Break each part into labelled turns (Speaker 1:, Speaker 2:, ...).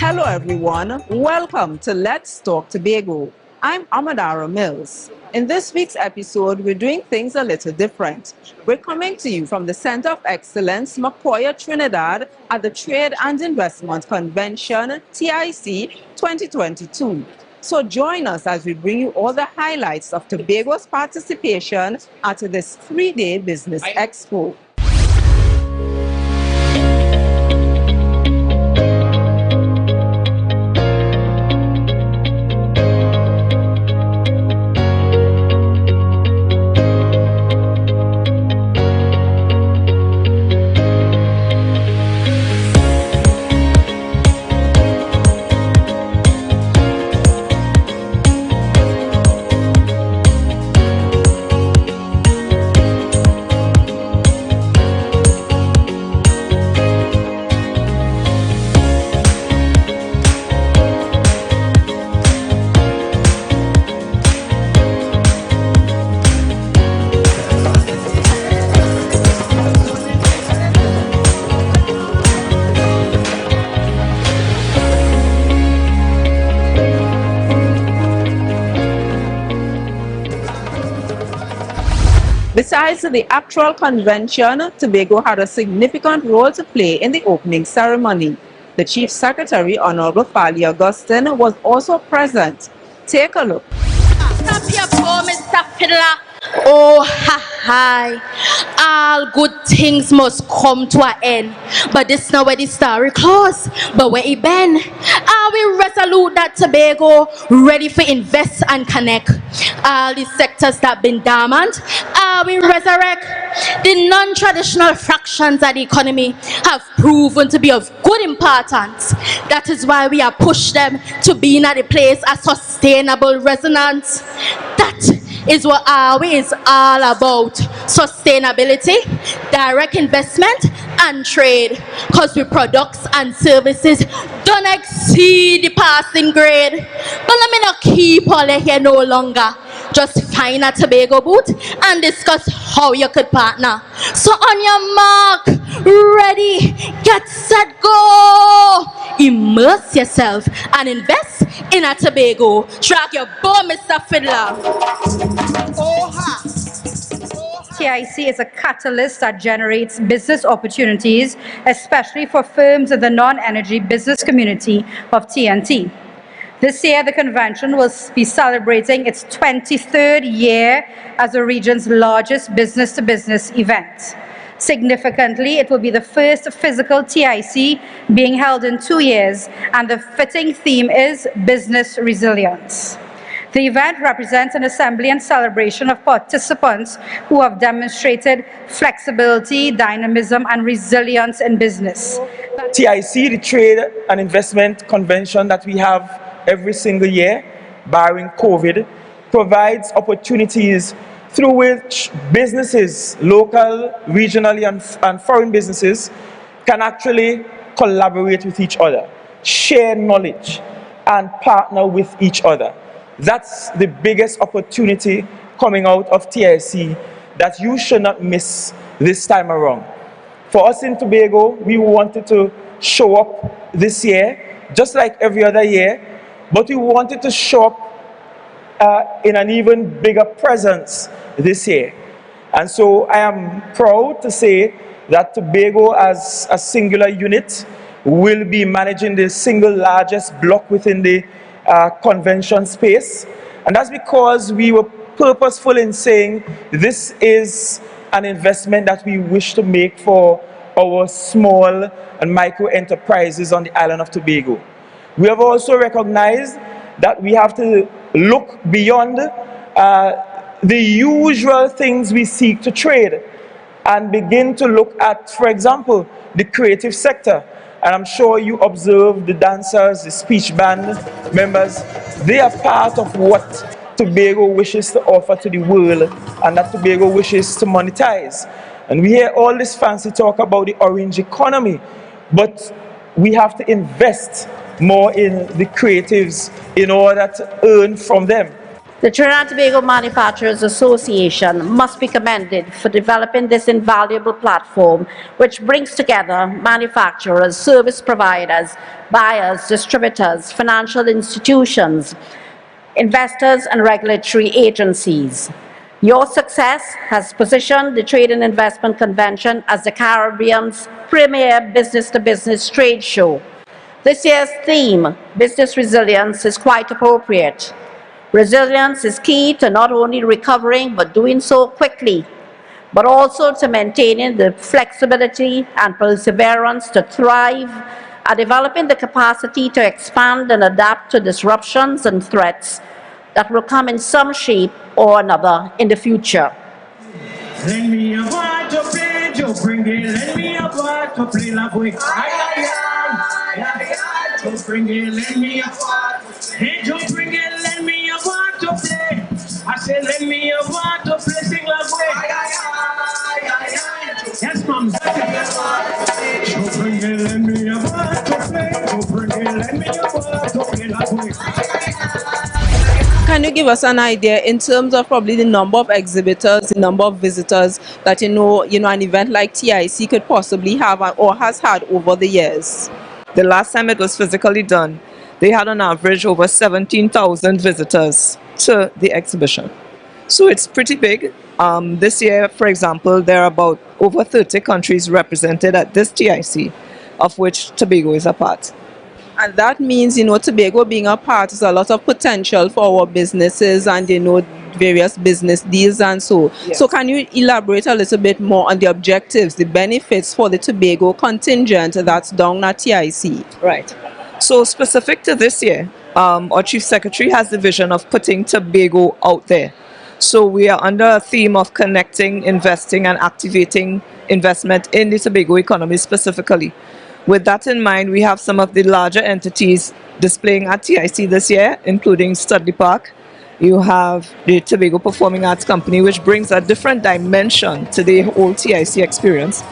Speaker 1: Hello everyone, welcome to Let's Talk Tobago. I'm Amadara Mills. In this week's episode, we're doing things a little different. We're coming to you from the Center of Excellence, Macoya, Trinidad, at the Trade and Investment Convention, TIC 2022. So join us as we bring you all the highlights of Tobago's participation at this three-day business expo. Besides the actual convention, Tobago had a significant role to play in the opening ceremony. The Chief Secretary, Honorable Fali Augustine, was also present. Take a look.
Speaker 2: Stop your phone, Mr. Fiddler. Oh, hi. All good things must come to an end. But this not where the story close, but where it been. Are we resolute that Tobago ready for invest and connect? All the sectors that been dormant, are we resurrect? The non-traditional fractions of the economy have proven to be of good importance. That is why we have pushed them to be in a place of sustainable resonance. That is what AWE is all about. Sustainability, direct investment, and trade. Because we products and services don't exceed the passing grade. But let me not keep all here no longer. Just find a Tobago booth and discuss how you could partner. So on your mark, ready, get set, go! Immerse yourself and invest in a Tobago. Track your bow, Mr. Fiddler.
Speaker 3: TIC is a catalyst that generates business opportunities, especially for firms in the non-energy business community of TNT. This year, the convention will be celebrating its 23rd year as the region's largest business-to-business event. Significantly, it will be the first physical TIC being held in 2 years, and the fitting theme is Business Resilience. The event represents an assembly and celebration of participants who have demonstrated flexibility, dynamism, and resilience in business.
Speaker 4: TIC, the Trade and Investment Convention that we have every single year, barring COVID, provides opportunities through which businesses, local, regionally, and foreign businesses, can actually collaborate with each other, share knowledge, and partner with each other. That's the biggest opportunity coming out of TIC that you should not miss this time around. For us in Tobago, we wanted to show up this year, just like every other year, but we wanted to show up in an even bigger presence this year. And so I am proud to say that Tobago, as a singular unit, will be managing the single largest block within the convention space. And that's because we were purposeful in saying this is an investment that we wish to make for our small and micro enterprises on the island of Tobago. We have also recognized that we have to look beyond the usual things we seek to trade and begin to look at, for example, the creative sector And I'm sure you observe the dancers, the speech band members, they are part of what Tobago wishes to offer to the world and that Tobago wishes to monetize. And we hear all this fancy talk about the orange economy, but we have to invest more in the creatives in order to earn from them.
Speaker 5: The Trinidad and Tobago Manufacturers Association must be commended for developing this invaluable platform which brings together manufacturers, service providers, buyers, distributors, financial institutions, investors and regulatory agencies. Your success has positioned the Trade and Investment Convention as the Caribbean's premier business-to-business trade show. This year's theme, Business Resilience, is quite appropriate. Resilience is key to not only recovering but doing so quickly, but also to maintaining the flexibility and perseverance to thrive and developing the capacity to expand and adapt to disruptions and threats that will come in some shape or another in the future.
Speaker 6: Lend me a part to play, Joe, bring it. Lend me a part to play, love way. Joe, bring it, lend me a part. Hey, Joe, bring it, lend me a part to play. I said, lend me a part to play, sing love way. Yes, mom. Joe, bring it, lend me a part to play. Joe, bring it, lend me a part to play, love way.
Speaker 1: Can you give us an idea in terms of probably the number of exhibitors, the number of visitors that you know an event like TIC could possibly have or has had over the years?
Speaker 7: The last time it was physically done, they had on average over 17,000 visitors to the exhibition. So it's pretty big. This year, for example, there are about over 30 countries represented at this TIC, of which Tobago is a part.
Speaker 1: And that means, Tobago being a part is a lot of potential for our businesses and, various business deals and so.
Speaker 7: Yes.
Speaker 1: So can you elaborate a little bit more on the objectives, the benefits for the Tobago contingent that's down at TIC?
Speaker 7: Right. So specific to this year, our Chief Secretary has the vision of putting Tobago out there. So we are under a theme of connecting, investing and activating investment in the Tobago economy specifically. With that in mind, we have some of the larger entities displaying at TIC this year, including Studley Park. You have the Tobago Performing Arts Company, which brings a different dimension to the whole TIC experience.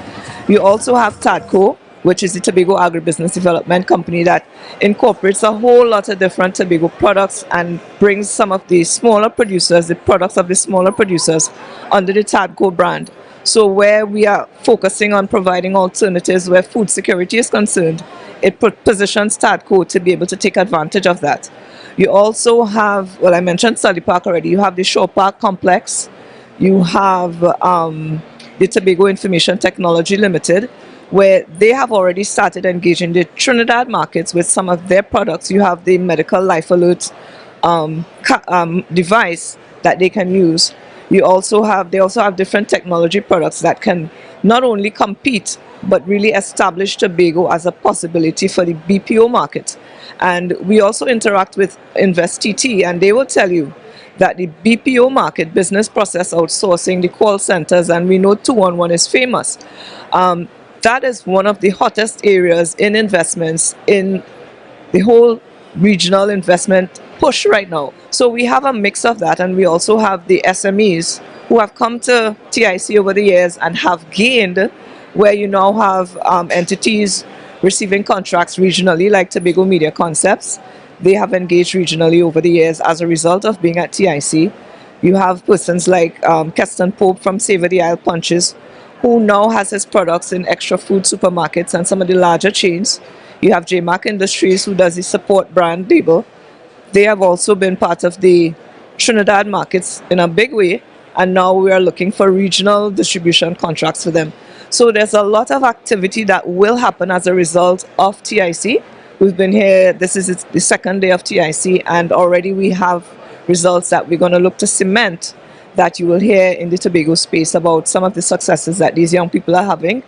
Speaker 7: You also have TADCO, which is the Tobago Agribusiness Development Company that incorporates a whole lot of different Tobago products and brings some of the smaller producers, the products of the smaller producers, under the TADCO brand. So where we are focusing on providing alternatives where food security is concerned, it positions TADCO to be able to take advantage of that. You also have, well, I mentioned Studley Park already, you have the Shore Park Complex, you have the Tobago Information Technology Limited, where they have already started engaging the Trinidad markets with some of their products. You have the medical life alert device that they can use. They also have different technology products that can not only compete but really establish Tobago as a possibility for the BPO market. And we also interact with InvestTT, and they will tell you that the BPO market, business process outsourcing, the call centers, and we know 211 is famous. That is one of the hottest areas in investments in the whole regional investment push right now. So we have a mix of that, and we also have the SMEs who have come to TIC over the years and have gained, where you now have entities receiving contracts regionally like Tobago Media Concepts. They have engaged regionally over the years as a result of being at TIC. You have persons like Keston Pope from Savor the Isle Punches, who now has his products in extra food supermarkets and some of the larger chains. You have JMac Industries, who does the support brand label. They have also been part of the Trinidad markets in a big way, and now we are looking for regional distribution contracts for them. So there's a lot of activity that will happen as a result of TIC. We've been here, this is the second day of TIC, and already we have results that we're going to look to cement that you will hear in the Tobago space about some of the successes that these young people are having.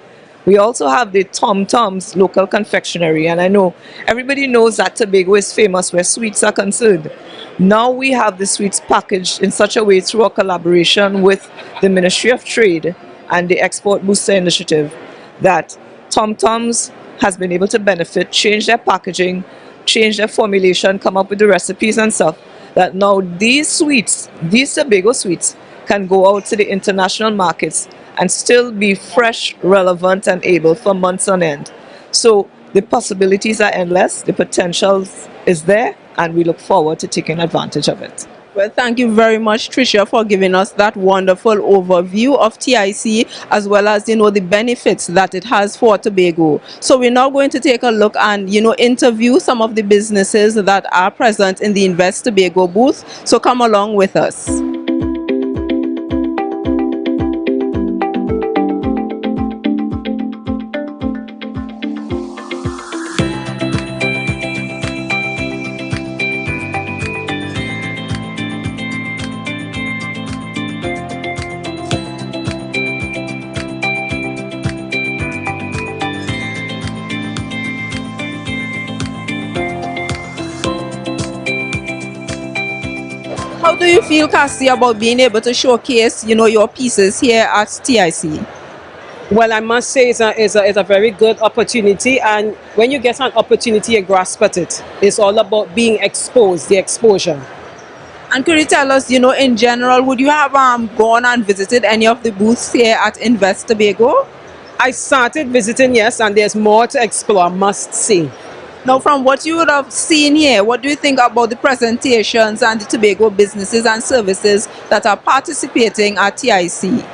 Speaker 7: We also have the Tom Tom's local confectionery, and I know everybody knows that Tobago is famous where sweets are concerned. Now we have the sweets packaged in such a way through a collaboration with the Ministry of Trade and the Export Booster Initiative that Tom Tom's has been able to benefit, change their packaging, change their formulation, come up with the recipes and stuff, that now these sweets, these Tobago sweets, can go out to the international markets and still be fresh, relevant, and able for months on end. So the possibilities are endless, the potential is there, and we look forward to taking advantage of it.
Speaker 1: Well, thank you very much, Tricia, for giving us that wonderful overview of TIC, as well as, the benefits that it has for Tobago. So we're now going to take a look and, interview some of the businesses that are present in the Invest Tobago booth. So come along with us. How do you feel, Cassie, about being able to showcase, your pieces here at TIC?
Speaker 8: Well, I must say it's a very good opportunity, and when you get an opportunity, you grasp at it. It's all about being exposed, the exposure.
Speaker 1: And could you tell us, in general, would you have gone and visited any of the booths here at Invest Tobago?
Speaker 8: I started visiting, yes, and there's more to explore, I must see.
Speaker 1: Now, from what you would have seen here, what do you think about the presentations and the Tobago businesses and services that are participating at TIC?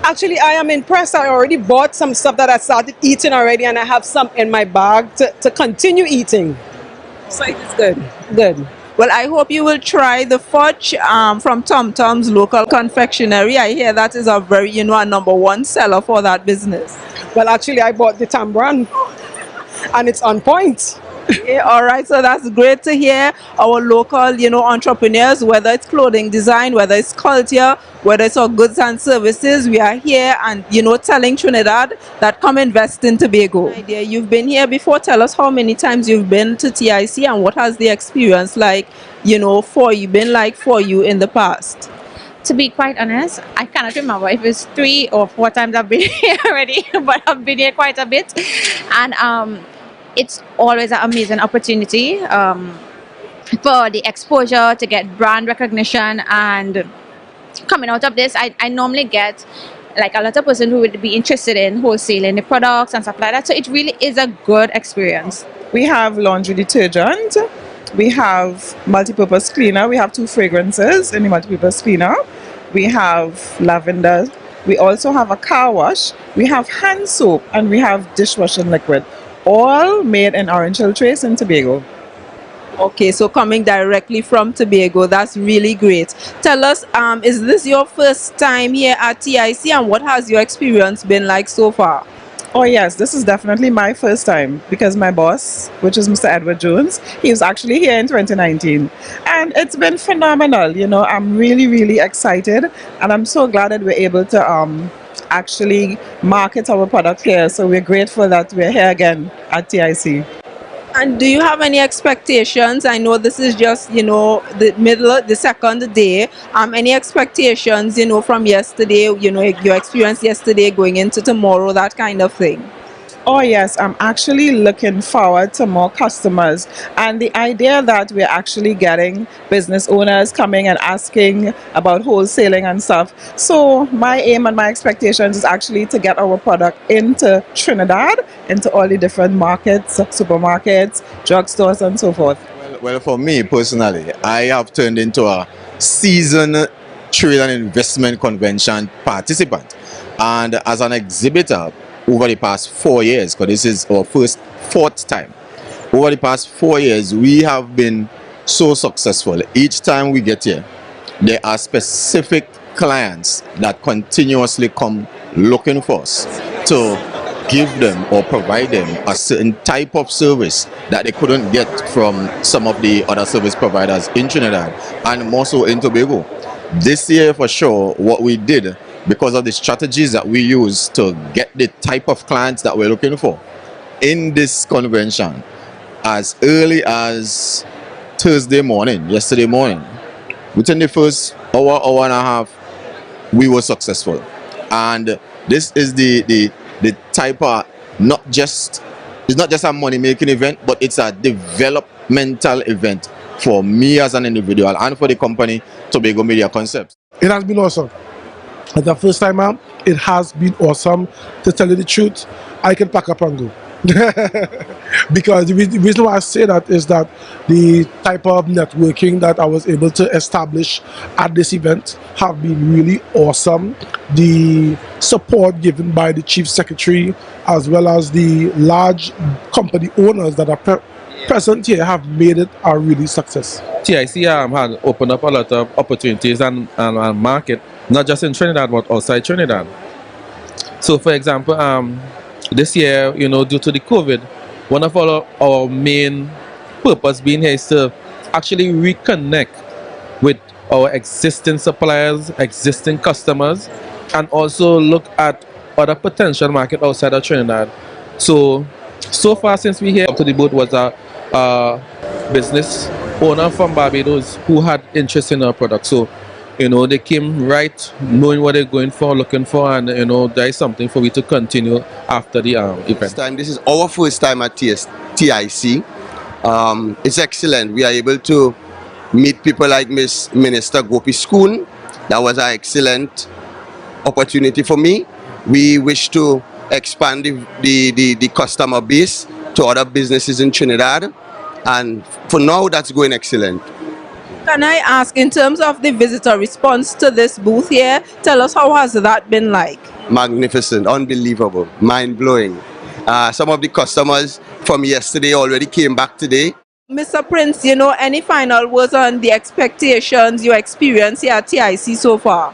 Speaker 8: Actually, I am impressed. I already bought some stuff that I started eating already, and I have some in my bag to continue eating. So it's good, good.
Speaker 1: Well, I hope you will try the fudge from Tom Tom's local confectionery. I hear that is a very, a #1 seller for that business.
Speaker 8: Well, actually, I bought the tambran, and it's on point.
Speaker 1: Yeah, all right, so that's great to hear. Our local, entrepreneurs, whether it's clothing design, whether it's culture, whether it's our goods and services, we are here and, telling Trinidad that come invest in Tobago. Idea, you've been here before. Tell us how many times you've been to TIC and what has the experience like, for you in the past.
Speaker 9: To be quite honest, I cannot remember if it's 3 or 4 times I've been here already, but I've been here quite a bit. And it's always an amazing opportunity for the exposure, to get brand recognition. And coming out of this, I normally get like a lot of person who would be interested in wholesaling the products and stuff like that. So it really is a good experience.
Speaker 10: We have laundry detergent, we have multi-purpose cleaner, we have 2 fragrances in the multi-purpose cleaner, we have lavender, we also have a car wash, we have hand soap, and we have dishwashing liquid, all made in Orange Hill Trace in Tobago.
Speaker 1: Okay, so coming directly from Tobago, that's really great. Tell us, is this your first time here at TIC, and what has your experience been like so far?
Speaker 10: Oh yes, this is definitely my first time, because my boss, which is Mr. Edward Jones, he was actually here in 2019, and it's been phenomenal. I'm really, really excited, and I'm so glad that we're able to actually market our product here. So we're grateful that we're here again at TIC.
Speaker 1: And do you have any expectations? I know this is just, the second day. Any expectations, from yesterday, your experience yesterday going into tomorrow, that kind of thing?
Speaker 10: Oh yes, I'm actually looking forward to more customers, and the idea that we're actually getting business owners coming and asking about wholesaling and stuff. So my aim and my expectations is actually to get our product into Trinidad, into all the different markets, supermarkets, drugstores and so forth.
Speaker 11: Well, for me personally, I have turned into a seasoned trade and investment convention participant, and as an exhibitor over the past 4 years, because this is our fourth time. Over the past 4 years, we have been so successful. Each time we get here, there are specific clients that continuously come looking for us to give them or provide them a certain type of service that they couldn't get from some of the other service providers in Trinidad and more so in Tobago. This year for sure, what we did, because of the strategies that we use to get the type of clients that we're looking for in this convention, as early as Thursday morning, yesterday morning, within the first hour and a half, we were successful. And this is the type of not just It's not just a money-making event, but it's a developmental event for me as an individual and for the company Tobago Media Concepts.
Speaker 12: It has been awesome. And the first time out, it has been awesome. To tell you the truth, I can pack up and go. Because the reason why I say that is that the type of networking that I was able to establish at this event have been really awesome. The support given by the chief secretary as well as the large company owners that are present here have made it a really success.
Speaker 13: TIC had opened up a lot of opportunities and market, not just in Trinidad but outside Trinidad. So for example, this year, due to the COVID, one of our main purpose being here is to actually reconnect with our existing suppliers, existing customers, and also look at other potential market outside of Trinidad. So far since we here up to the booth was a business owner from Barbados who had interest in our product. So they came right knowing what they're going for, looking for, and there is something for me to continue after the event.
Speaker 14: This is our first time at TIC. It's excellent. We are able to meet people like Miss Minister Gopi Schoon. That was an excellent opportunity for me. We wish to expand the customer base to other businesses in Trinidad, and for now that's going excellent.
Speaker 1: Can I ask, in terms of the visitor response to this booth here, tell us how has that been like?
Speaker 14: Magnificent, unbelievable, mind-blowing. Some of the customers from yesterday already came back today.
Speaker 1: Mr. Prince, any final words on the expectations you experience here at TIC so far?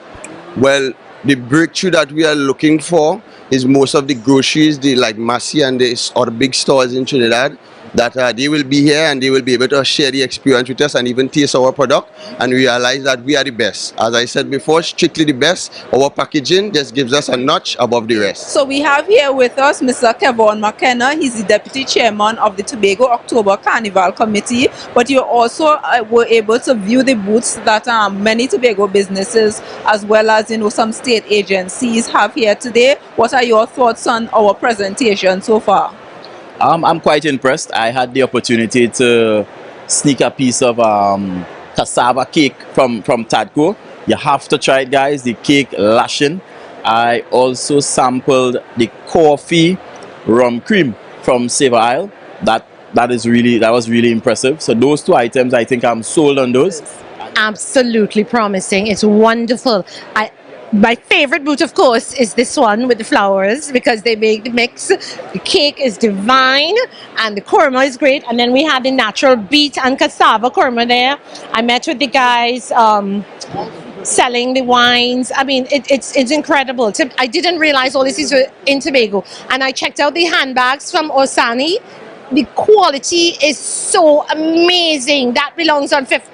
Speaker 14: Well, the breakthrough that we are looking for is most of the groceries, like Massey and the other big stores in Trinidad, that they will be here and they will be able to share the experience with us and even taste our product and realize that we are the best. As I said before, strictly the best. Our packaging just gives us a notch above the rest.
Speaker 1: So we have here with us Mr. Kevon McKenna. He's the Deputy Chairman of the Tobago October Carnival Committee, but you also were able to view the booths that many Tobago businesses as well as some state agencies have here today. What are your thoughts on our presentation so far?
Speaker 15: I'm quite impressed. I had the opportunity to sneak a piece of cassava cake from Tadco. You have to try it, guys. The cake lashing. I also sampled the coffee rum cream from Savor Isle. That was really impressive. So those two items, I think I'm sold on those.
Speaker 16: Absolutely promising. It's wonderful. My favorite booth, of course, is this one with the flowers because they make the mix. The cake is divine and the korma is great. And then we had the natural beet and cassava korma there. I met with the guys selling the wines. I mean, it's incredible. I didn't realize all this is in Tobago. And I checked out the handbags from Orsani. The quality is so amazing. That belongs on Fifth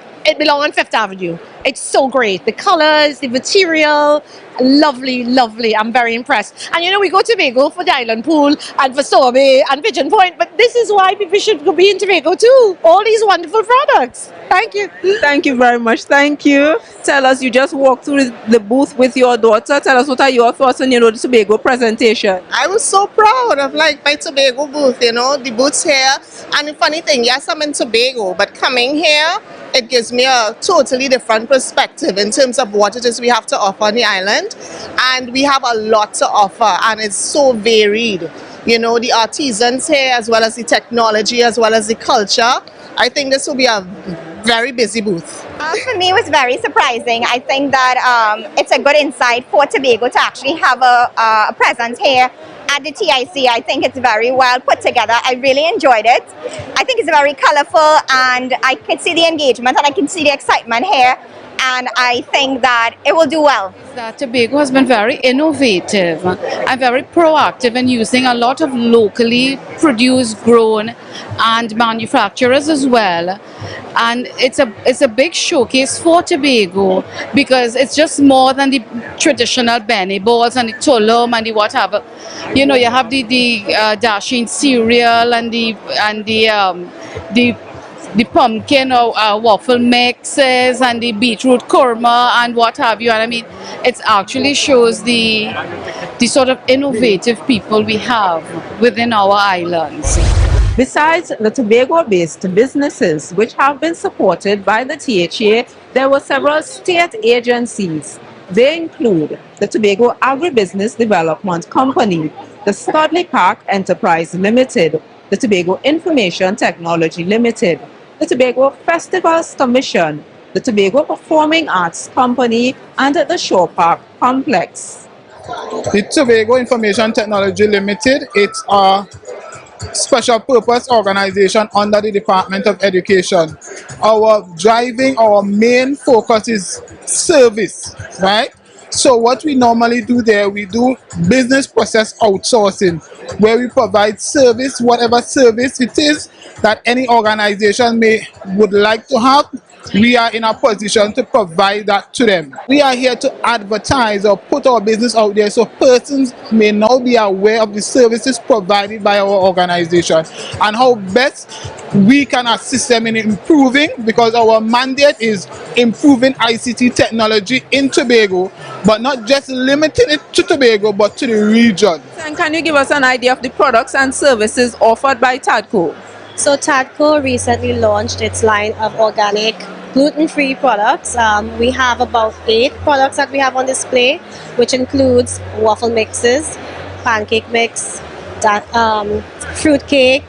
Speaker 16: Avenue. It's so great. The colors, the material, lovely, lovely. I'm very impressed. And we go to Tobago for the island pool and for Sorbet and Pigeon Point, but this is why people should be in Tobago too. All these wonderful products. Thank you.
Speaker 1: Thank you very much. Thank you. Tell us, you just walked through the booth with your daughter. Tell us, what are your thoughts on the Tobago presentation?
Speaker 10: I was so proud of my Tobago booth, the booths here. And the funny thing, yes, I'm in Tobago, but coming here, it gives me a totally different perspective in terms of what it is we have to offer on the island. And we have a lot to offer and it's so varied. The artisans here as well as the technology as well as the culture. I think this will be a very busy booth.
Speaker 17: For me, it was very surprising. I think that it's a good insight for Tobago to actually have a presence here at the TIC. I think it's very well put together. I really enjoyed it. I think it's very colorful and I can see the engagement and I can see the excitement here. And I think that it will do well.
Speaker 18: That Tobago has been very innovative and very proactive in using a lot of locally produced, grown and manufacturers as well. And it's a big showcase for Tobago because it's just more than the traditional Benny balls and the tulum and the whatever. You have the dashing cereal and the the pumpkin or waffle mixes and the beetroot korma and what have you. And I mean, it actually shows the sort of innovative people we have within our islands.
Speaker 1: Besides the Tobago-based businesses which have been supported by the THA, there were several state agencies. They include the Tobago Agribusiness Development Company, the Studley Park Enterprise Limited, the Tobago Information Technology Limited, the Tobago Festivals Commission, the Tobago Performing Arts Company, and the Shore Park Complex.
Speaker 19: The Tobago Information Technology Limited, it's a special purpose organization under the Department of Education. Our main focus is service, right? So what we normally do there, we do business process outsourcing, where we provide service, whatever service it is that any organization would like to have. We are in a position to provide that to them. We are here to advertise or put our business out there so persons may now be aware of the services provided by our organization and how best we can assist them in improving, because our mandate is improving ICT technology in Tobago, but not just limiting it to Tobago but to the region.
Speaker 1: And can you give us an idea of the products and services offered by TADCO?
Speaker 20: So TADCO recently launched its line of organic gluten-free products. We have about 8 products that we have on display, which includes waffle mixes, pancake mix, fruit cake,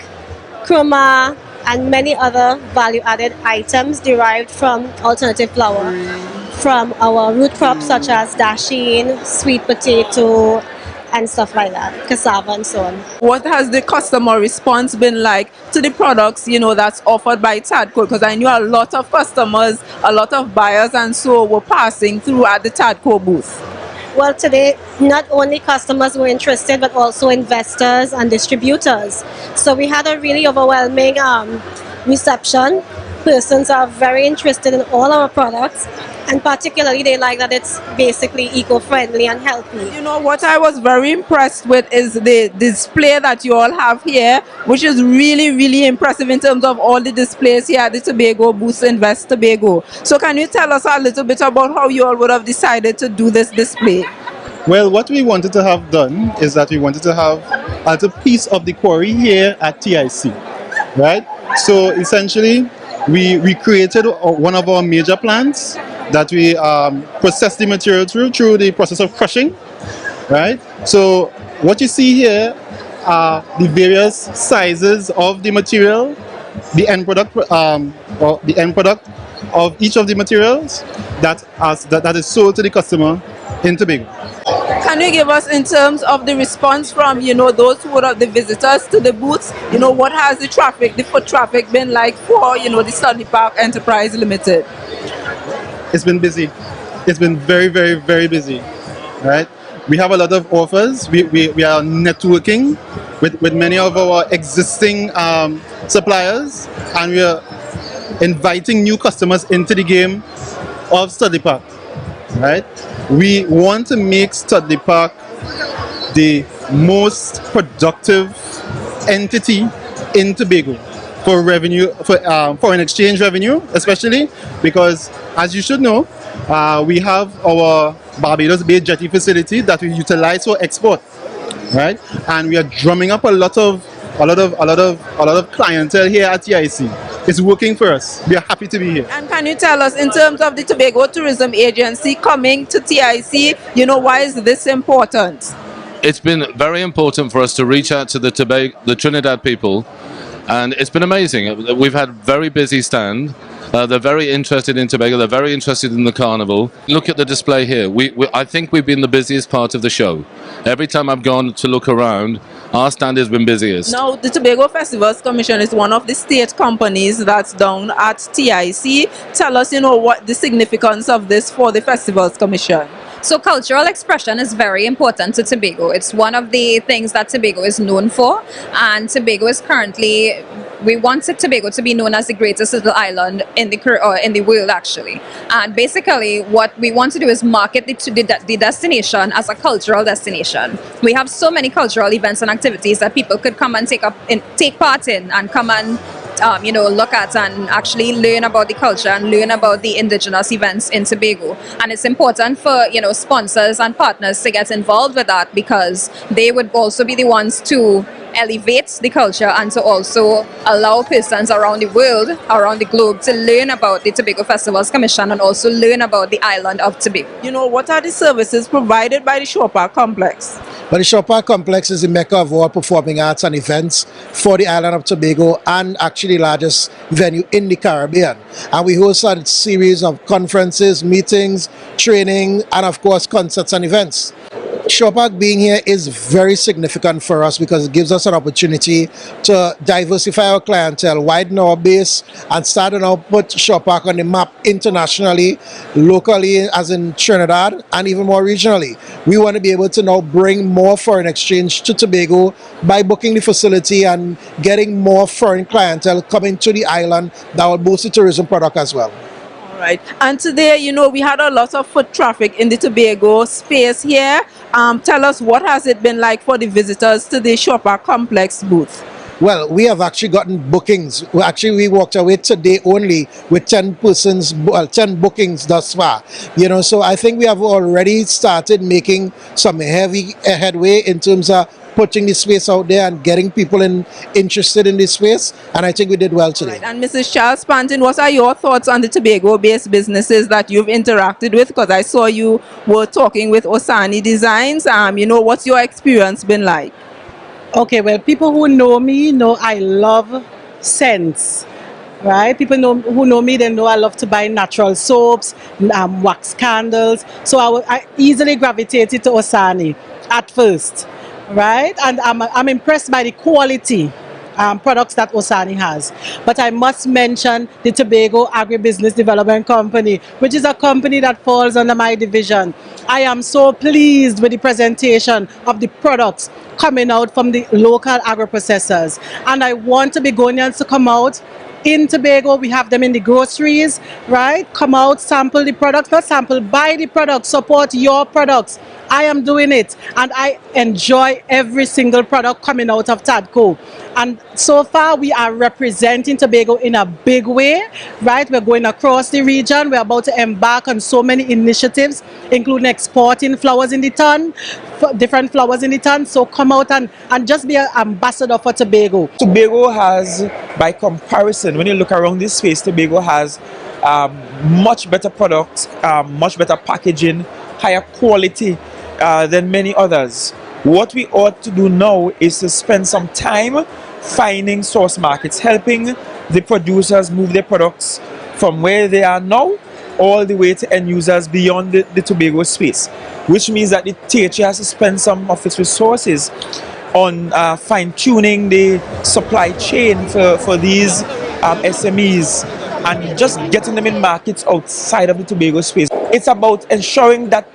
Speaker 20: kurma, and many other value-added items derived from alternative flour from our root crops such as dasheen, sweet potato, and stuff like that, cassava and so on.
Speaker 1: What has the customer response been like to the products, that's offered by TADCO? Because I knew a lot of customers, a lot of buyers and so were passing through at the TADCO booth.
Speaker 20: Well, today, not only customers were interested, but also investors and distributors. So we had a really overwhelming reception. Persons are very interested in all our products, and particularly they like that it's basically eco-friendly and healthy.
Speaker 1: What I was very impressed with is the display that you all have here, which is really, really impressive in terms of all the displays here at the Tobago booth in West Tobago. So can you tell us a little bit about how you all would have decided to do this display?
Speaker 21: Well, what we wanted to have done is that we wanted to have a little piece of the quarry here at TIC, right? So essentially, we created one of our major plants that we process the material through the process of crushing, right? So what you see here are the various sizes of the material, the end product, or the end product of each of the materials that is sold to the customer in Tobago.
Speaker 1: Can you give us, in terms of the response from those who are the visitors to the booths, what has the foot traffic been like for the Studley Park Enterprise Limited?
Speaker 21: It's been busy. It's been very, very, very busy, right? We have a lot of offers. We are networking with many of our existing suppliers, and we are inviting new customers into the game of Studley Park, right? We want to make Studley Park the most productive entity in Tobago for revenue, for foreign exchange revenue, especially because, as you should know, we have our Barbados Bay jetty facility that we utilize for export, right? And we are drumming up a lot of clientele here at TIC. It's working for us. We are happy to be here.
Speaker 1: And can you tell us, in terms of the Tobago Tourism Agency coming to TIC, why is this important?
Speaker 22: It's been very important for us to reach out to the Trinidad people, and it's been amazing. We've had very busy stand. They're very interested in Tobago. They're very interested in the carnival. Look at the display here. I think we've been the busiest part of the show. Every time I've gone to look around, our stand has been busiest.
Speaker 1: Now, the Tobago Festivals Commission is one of the state companies that's down at TIC. Tell us, what the significance of this for the Festivals Commission.
Speaker 23: So cultural expression is very important to Tobago. It's one of the things that Tobago is known for, and Tobago is currently, we wanted Tobago to be known as the greatest little island in the world, actually. And basically what we want to do is market the destination as a cultural destination. We have so many cultural events and activities that people could come and take part in and come and look at and actually learn about the culture and learn about the indigenous events in Tobago. And it's important for, sponsors and partners to get involved with that, because they would also be the ones to elevate the culture and to also allow persons around the world, around the globe, to learn about the Tobago Festivals Commission and also learn about the island of Tobago.
Speaker 1: What are the services provided by the Shore Park Complex?
Speaker 2: But the Shore Park Complex is the mecca of all performing arts and events for the island of Tobago, and actually the largest venue in the Caribbean. And we host a series of conferences, meetings, training, and of course concerts and events. Shore Park being here is very significant for us because it gives us an opportunity to diversify our clientele, widen our base, and start to now put Shore Park on the map internationally, locally as in Trinidad, and even more regionally. We want to be able to now bring more foreign exchange to Tobago by booking the facility and getting more foreign clientele coming to the island that will boost the tourism product as well.
Speaker 1: Right. And today, we had a lot of foot traffic in the Tobago space here. Tell us, what has it been like for the visitors to the Shore Park Complex booth?
Speaker 2: Well, we have actually gotten bookings. We walked away today only with 10 bookings thus far. So I think we have already started making some heavy headway in terms of putting the space out there and getting people interested in this space, and I think we did well today.
Speaker 1: Right. And Mrs. Charles Panton, what are your thoughts on the Tobago-based businesses that you've interacted with? Because I saw you were talking with Osani Designs. What's your experience been like?
Speaker 8: Okay, well, people who know me know I love scents, right? People who know me, they know I love to buy natural soaps, wax candles. So I easily gravitated to Osani at first. Right, and I'm impressed by the quality products that Osani has. But I must mention the Tobago Agribusiness Development Company, which is a company that falls under my division. I am so pleased with the presentation of the products coming out from the local agro-processors. And I want the Begonians to come out in Tobago. We have them in the groceries, right? Come out, sample the products, not sample, buy the products, support your products. I am doing it, and I enjoy every single product coming out of TADCO. And so far, we are representing Tobago in a big way, right? We're going across the region. We're about to embark on so many initiatives, including exporting flowers in the ton, different flowers in the ton. So come out and just be an ambassador for Tobago.
Speaker 3: Tobago has, by comparison, when you look around this space, Tobago has much better products, much better packaging, higher quality than many others. What we ought to do now is to spend some time finding source markets, helping the producers move their products from where they are now all the way to end users beyond the Tobago space, which means that the THA has to spend some of its resources on fine-tuning the supply chain for these SMEs and just getting them in markets outside of the Tobago space. It's about ensuring that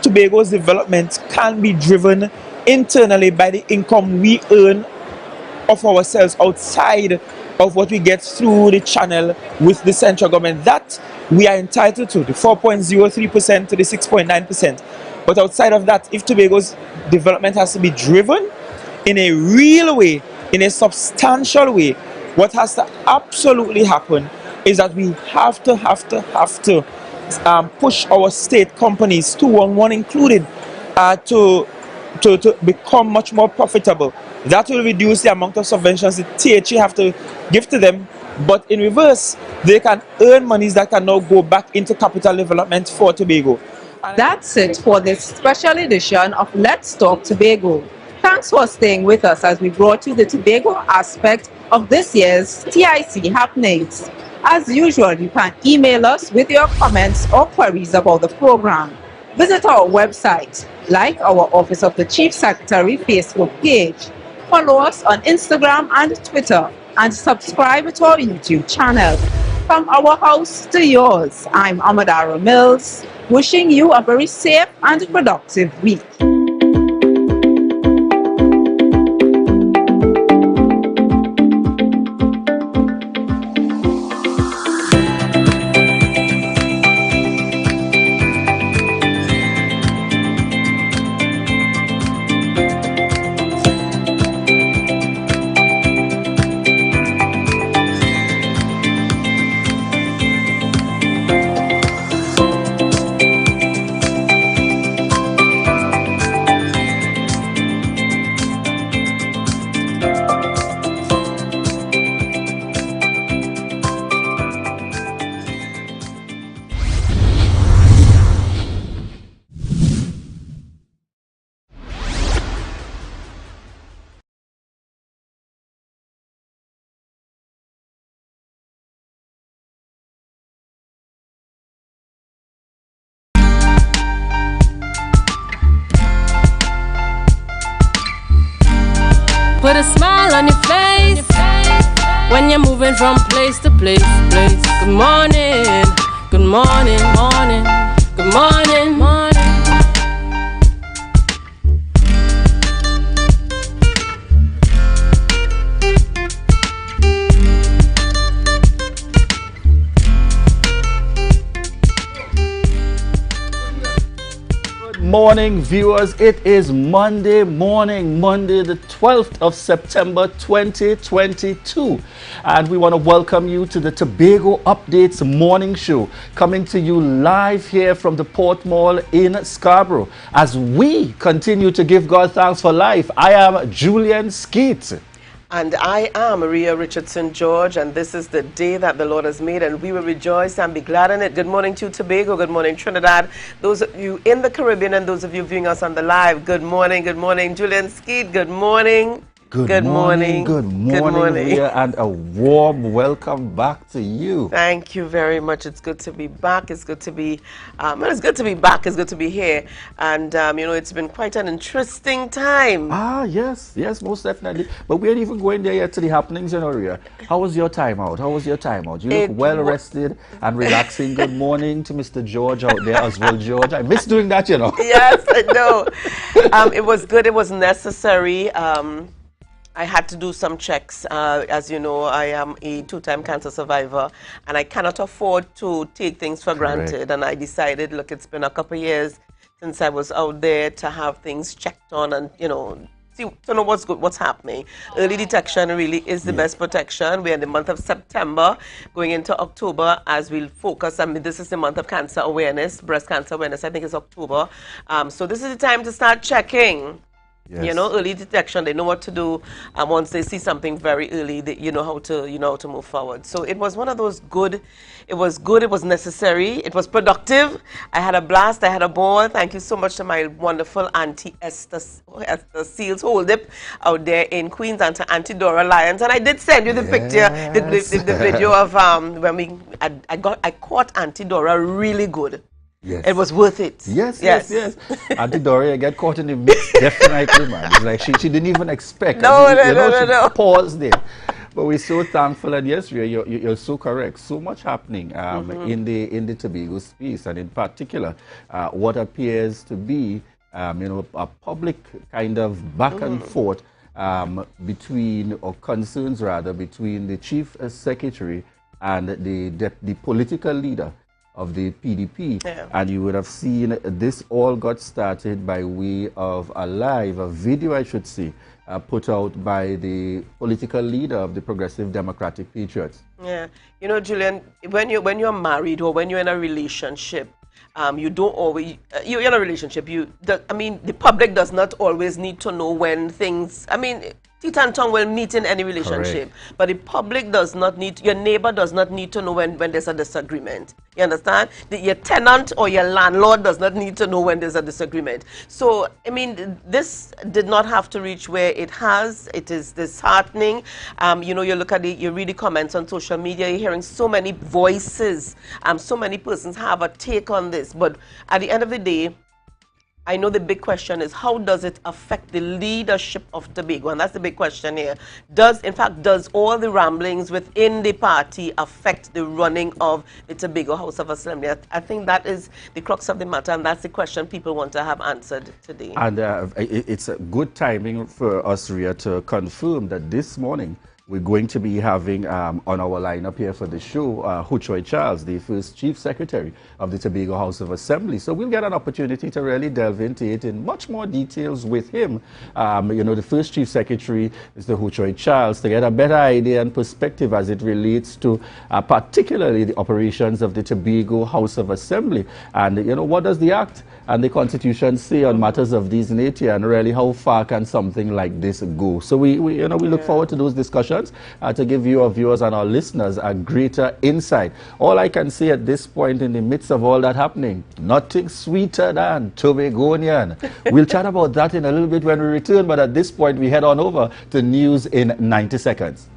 Speaker 3: Tobago's development can be driven internally by the income we earn of ourselves outside of what we get through the channel with the central government. That we are entitled to, the 4.03% to the 6.9%. But outside of that, if Tobago's development has to be driven in a real way, in a substantial way, what has to absolutely happen is that we have to push our state companies, 211 included, to become much more profitable. That will reduce the amount of subventions the THA have to give to them, but in reverse, they can earn monies that can now go back into capital development for Tobago.
Speaker 1: That's it for this special edition of Let's Talk Tobago. Thanks for staying with us as we brought you the Tobago aspect of this year's TIC happenings. As usual, you can email us with your comments or queries about the program. Visit our website, like our Office of the Chief Secretary Facebook page, follow us on Instagram and Twitter, and subscribe to our YouTube channel. From our house to yours, I'm Amadara Mills, wishing you a very safe and productive week.
Speaker 4: put a smile on your face when you're moving from place to place. Good morning, good morning, morning, good morning, morning.
Speaker 5: Morning viewers, it is Monday morning, Monday the 12th of September 2022, and we want to welcome you to the Tobago Updates morning show, coming to you live here from the Port Mall in Scarborough as we continue to give God thanks for life. I am Julian Skeet.
Speaker 6: And I am Maria Richardson George, and this is the day that the Lord has made, and we will rejoice and be glad in it. Good morning to Tobago, good morning Trinidad, those of you in the Caribbean and those of you viewing us on the live, good morning, Julian Skeet, good morning.
Speaker 5: Good morning, Ria, and a warm welcome back to you.
Speaker 6: Thank you very much. It's good to be back. It's good to be, it's good to be back. It's good to be here. And, you know, it's been quite an interesting time.
Speaker 5: Yes, most definitely. But we ain't even going there yet to the happenings, you know, Ria. How was your time out? You look well rested and relaxing. Good morning to Mr. George out there as well, George. I miss doing that, you know.
Speaker 6: Yes, I know. It was good. It was necessary. I had to do some checks. As you know, I am a two-time cancer survivor, and I cannot afford to take things for granted. And I decided, look, it's been a couple of years since I was out there to have things checked on and, you know, see to know what's good, what's happening. Early detection really is the best protection. We're in the month of September, going into October, as we'll focus. I mean, this is the month of cancer awareness, breast cancer awareness. I think it's October. So this is the time to start checking.
Speaker 5: Yes.
Speaker 6: You know, early detection, they know what to do, and once they see something very early, you know how to move forward. So it was one of those good, it was necessary, it was productive. I had a blast, I had a ball. Thank you so much to my wonderful Auntie Esther Seals Holdip out there in Queens, and to Auntie Dora Lyons. And I did send you the picture, the video of when I caught Auntie Dora really good.
Speaker 5: Yes.
Speaker 6: It was worth it.
Speaker 5: Yes. Auntie Doria get caught in the mix, definitely, man. It's like she didn't even expect.
Speaker 6: No.
Speaker 5: Paused there. But we're so thankful, and yes, you're so correct. So much happening in the Tobago space, and in particular, what appears to be a public kind of back and forth between, or concerns rather, between the chief secretary and the political leader of the PDP. And you would have seen this all got started by way of a video I should say, put out by the political leader of the Progressive Democratic Patriots.
Speaker 6: Yeah, you know, Julian, when you're married or when you're in a relationship, you don't always, you're in a relationship, the public does not always need to know when things, teeth and tongue will meet in any relationship. Correct. But the public does not need, your neighbor does not need to know when there's a disagreement. You understand? Your tenant or your landlord does not need to know when there's a disagreement. So, this did not have to reach where it has. It is disheartening. You read the comments on social media, you're hearing so many voices. So many persons have a take on this. But at the end of the day, I know the big question is, how does it affect the leadership of Tobago? And that's the big question here. Does all the ramblings within the party affect the running of the Tobago House of Assembly? I think that is the crux of the matter, and that's the question people want to have answered today.
Speaker 5: And it's a good timing for us, Ria, to confirm that this morning we're going to be having on our lineup here for the show, Huchoy Charles, the first Chief Secretary of the Tobago House of Assembly. So we'll get an opportunity to really delve into it in much more details with him. The first Chief Secretary is the Huchoy Charles, to get a better idea and perspective as it relates to particularly the operations of the Tobago House of Assembly. And, what does the Act and the Constitution say on matters of this nature, and really how far can something like this go? So we look forward to those discussions to give you, our viewers and our listeners, a greater insight. All I can say at this point, in the midst of all that happening, nothing sweeter than Tobagonian. We'll chat about that in a little bit when we return, but at this point we head on over to news in 90 seconds.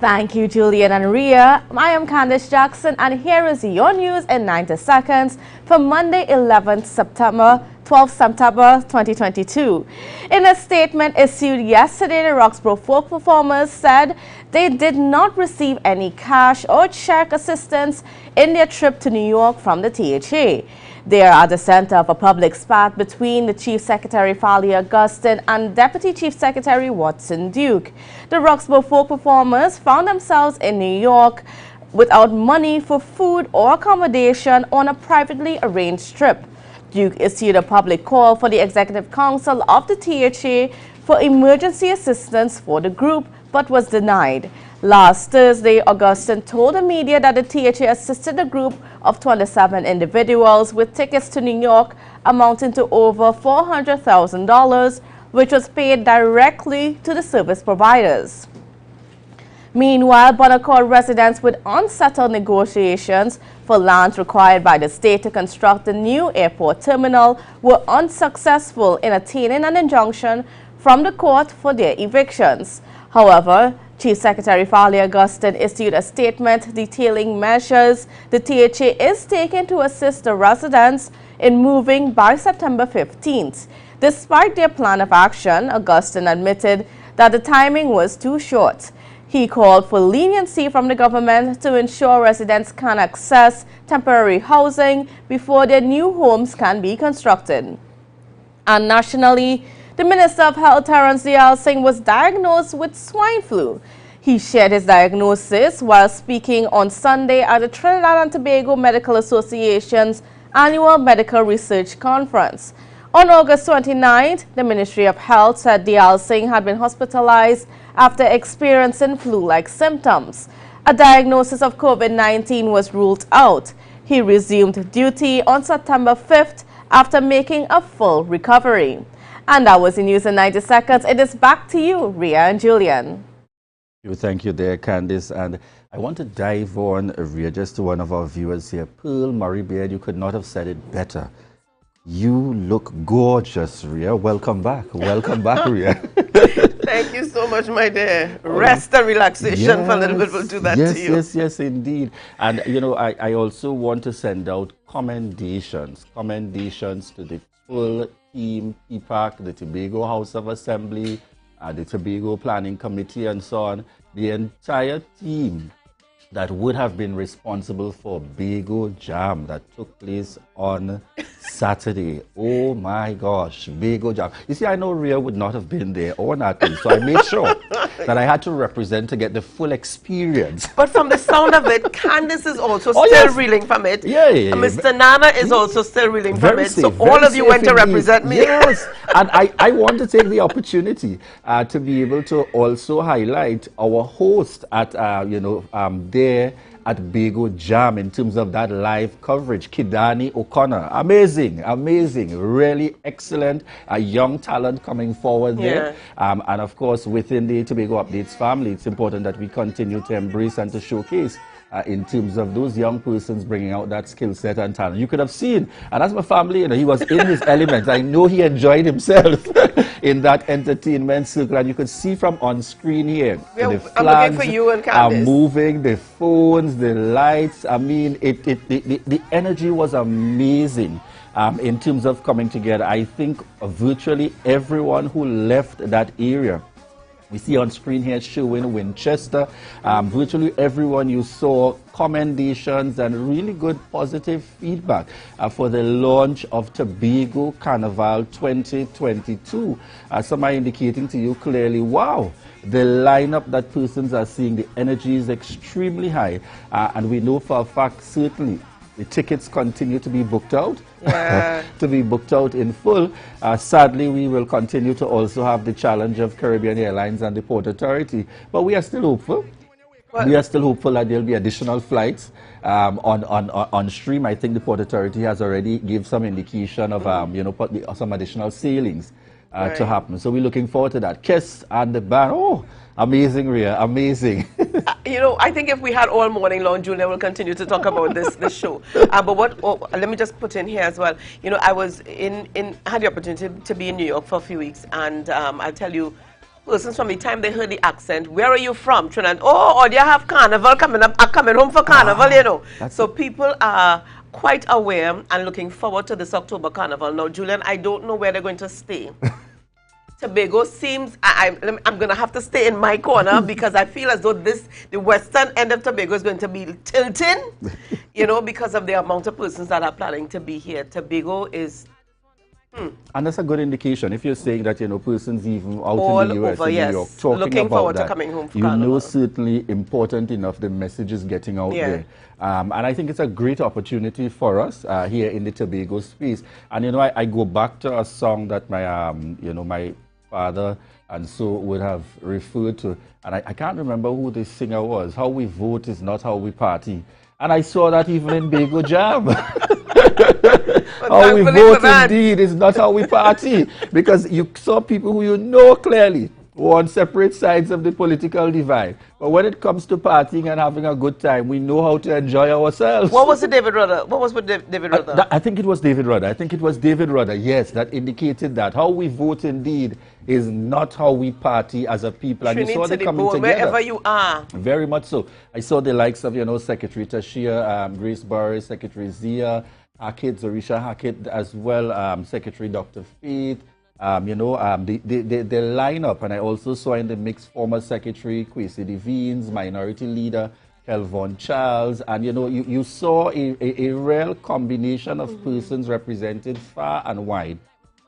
Speaker 7: Thank you, Julian and Ria. I am Candice Jackson, and here is your news in 90 seconds for Monday, 12th September 2022. In a statement issued yesterday, the Roxborough folk performers said they did not receive any cash or check assistance in their trip to New York from the THA. They are at the center of a public spat between the Chief Secretary Fali Augustine and Deputy Chief Secretary Watson Duke. The Roxborough folk performers found themselves in New York without money for food or accommodation on a privately arranged trip. Duke issued a public call for the Executive Council of the THA for emergency assistance for the group, but was denied. Last Thursday, Augustine told the media that the THA assisted a group of 27 individuals with tickets to New York amounting to over $400,000, which was paid directly to the service providers. Meanwhile, Bonaccord residents with unsettled negotiations for lands required by the state to construct the new airport terminal were unsuccessful in attaining an injunction from the court for their evictions. However, Chief Secretary Fali Augustine issued a statement detailing measures the THA is taking to assist the residents in moving by September 15th. Despite their plan of action, Augustine admitted that the timing was too short. He called for leniency from the government to ensure residents can access temporary housing before their new homes can be constructed. And nationally, the Minister of Health, Terence Dial Singh, was diagnosed with swine flu. He shared his diagnosis while speaking on Sunday at the Trinidad and Tobago Medical Association's annual medical research conference. On August 29th, the Ministry of Health said Dial Singh had been hospitalized after experiencing flu-like symptoms. A diagnosis of COVID-19 was ruled out. He resumed duty on September 5th after making a full recovery. And that was the news in 90 seconds. It is back to you, Ria and Julian.
Speaker 5: Thank you there, Candice. And I want to dive on, Ria, just to one of our viewers here. Pearl Murray Beard, you could not have said it better. You look gorgeous, Ria. Welcome back. Welcome back, Ria.
Speaker 6: Thank you so much, my dear. Rest and relaxation for a little bit will do that to you.
Speaker 5: Yes, indeed. And, you know, I also want to send out commendations to the full team, TPAC, the Tobago House of Assembly, the Tobago Planning Committee, and so on. The entire team that would have been responsible for Bago Jam that took place on Saturday. Oh my gosh, Bago Jam. You see, I know Ria would not have been there or nothing, so I made sure that I had to represent to get the full experience.
Speaker 6: But from the sound of it, Candice is also still reeling from it.
Speaker 5: Yeah.
Speaker 6: Mr. Nana is also still reeling from it.
Speaker 5: Safe,
Speaker 6: so all of you went to represent me.
Speaker 5: Yes, and I want to take the opportunity to be able to also highlight our host at, there at Bago Jam in terms of that live coverage, Kidani O'Connor. Amazing, really excellent, a young talent coming forward there. And of course, within the Tobago Updates family, it's important that we continue to embrace and to showcase in terms of those young persons bringing out that skill set and talent. You could have seen, and as my family, you know, he was in his element. I know he enjoyed himself in that entertainment circle, and you could see from on screen here, the flags
Speaker 6: I'm looking for you and
Speaker 5: are
Speaker 6: Candice.
Speaker 5: moving, the phones, the lights. I mean, the energy was amazing. In terms of coming together, I think virtually everyone who left that area, we see on screen here showing Winchester, virtually everyone you saw, commendations and really good positive feedback for the launch of Tobago Carnival 2022. Some are indicating to you clearly, wow, the lineup that persons are seeing, the energy is extremely high. And we know for a fact, certainly, the tickets continue to be booked out, to be booked out in full. Sadly, we will continue to also have the challenge of Caribbean Airlines and the Port Authority, but we are still hopeful. We are still hopeful that there will be additional flights on stream. I think the Port Authority has already given some indication of some additional sailings to happen. So we're looking forward to that. Kiss and the band. Oh, amazing, Ria, amazing.
Speaker 6: I think if we had all morning long, Julia will continue to talk about this show. But let me just put in here as well. I was had the opportunity to be in New York for a few weeks, and I'll tell you, persons from the time they heard the accent, where are you from? Trinidad. Oh, or do you have carnival coming up? Are coming home for carnival, you know. So people are quite aware and looking forward to this October carnival. Now, Julian, I don't know where they're going to stay. Tobago seems, I'm going to have to stay in my corner because I feel as though the western end of Tobago is going to be tilting, you know, because of the amount of persons that are planning to be here. Tobago is...
Speaker 5: And that's a good indication. If you're saying that, you know, persons even out
Speaker 6: all
Speaker 5: in the US,
Speaker 6: over,
Speaker 5: in
Speaker 6: yes,
Speaker 5: New York, talking
Speaker 6: looking
Speaker 5: about
Speaker 6: forward
Speaker 5: that,
Speaker 6: to coming home for
Speaker 5: you
Speaker 6: carnival.
Speaker 5: know, certainly important enough, the message is getting out there. And I think it's a great opportunity for us here in the Tobago space. And, you know, I go back to a song that my, you know, my father and so would have referred to. And I can't remember who the singer was. How we vote is not how we party. And I saw that even in Bago Jam. How we vote indeed is not how we party. Because you saw people who you know clearly were on separate sides of the political divide. But when it comes to partying and having a good time, we know how to enjoy ourselves.
Speaker 6: What was it, David Rudder? What was with David Rudder?
Speaker 5: I think it was David Rudder. I think it was David Rudder, yes, that indicated that. How we vote indeed is not how we party as a people. And you saw them coming together.
Speaker 6: Wherever you are.
Speaker 5: Very much so. I saw the likes of, you know, Secretary Tashia, Grace Burris, Secretary Zia, Hackett, Zorisha Hackett as well, Secretary Dr. Faith, you know, the lineup. And I also saw in the mix former Secretary Kwesi Devines, Minority Leader Kelvon Charles, and you know, you saw a real combination of persons represented far and wide,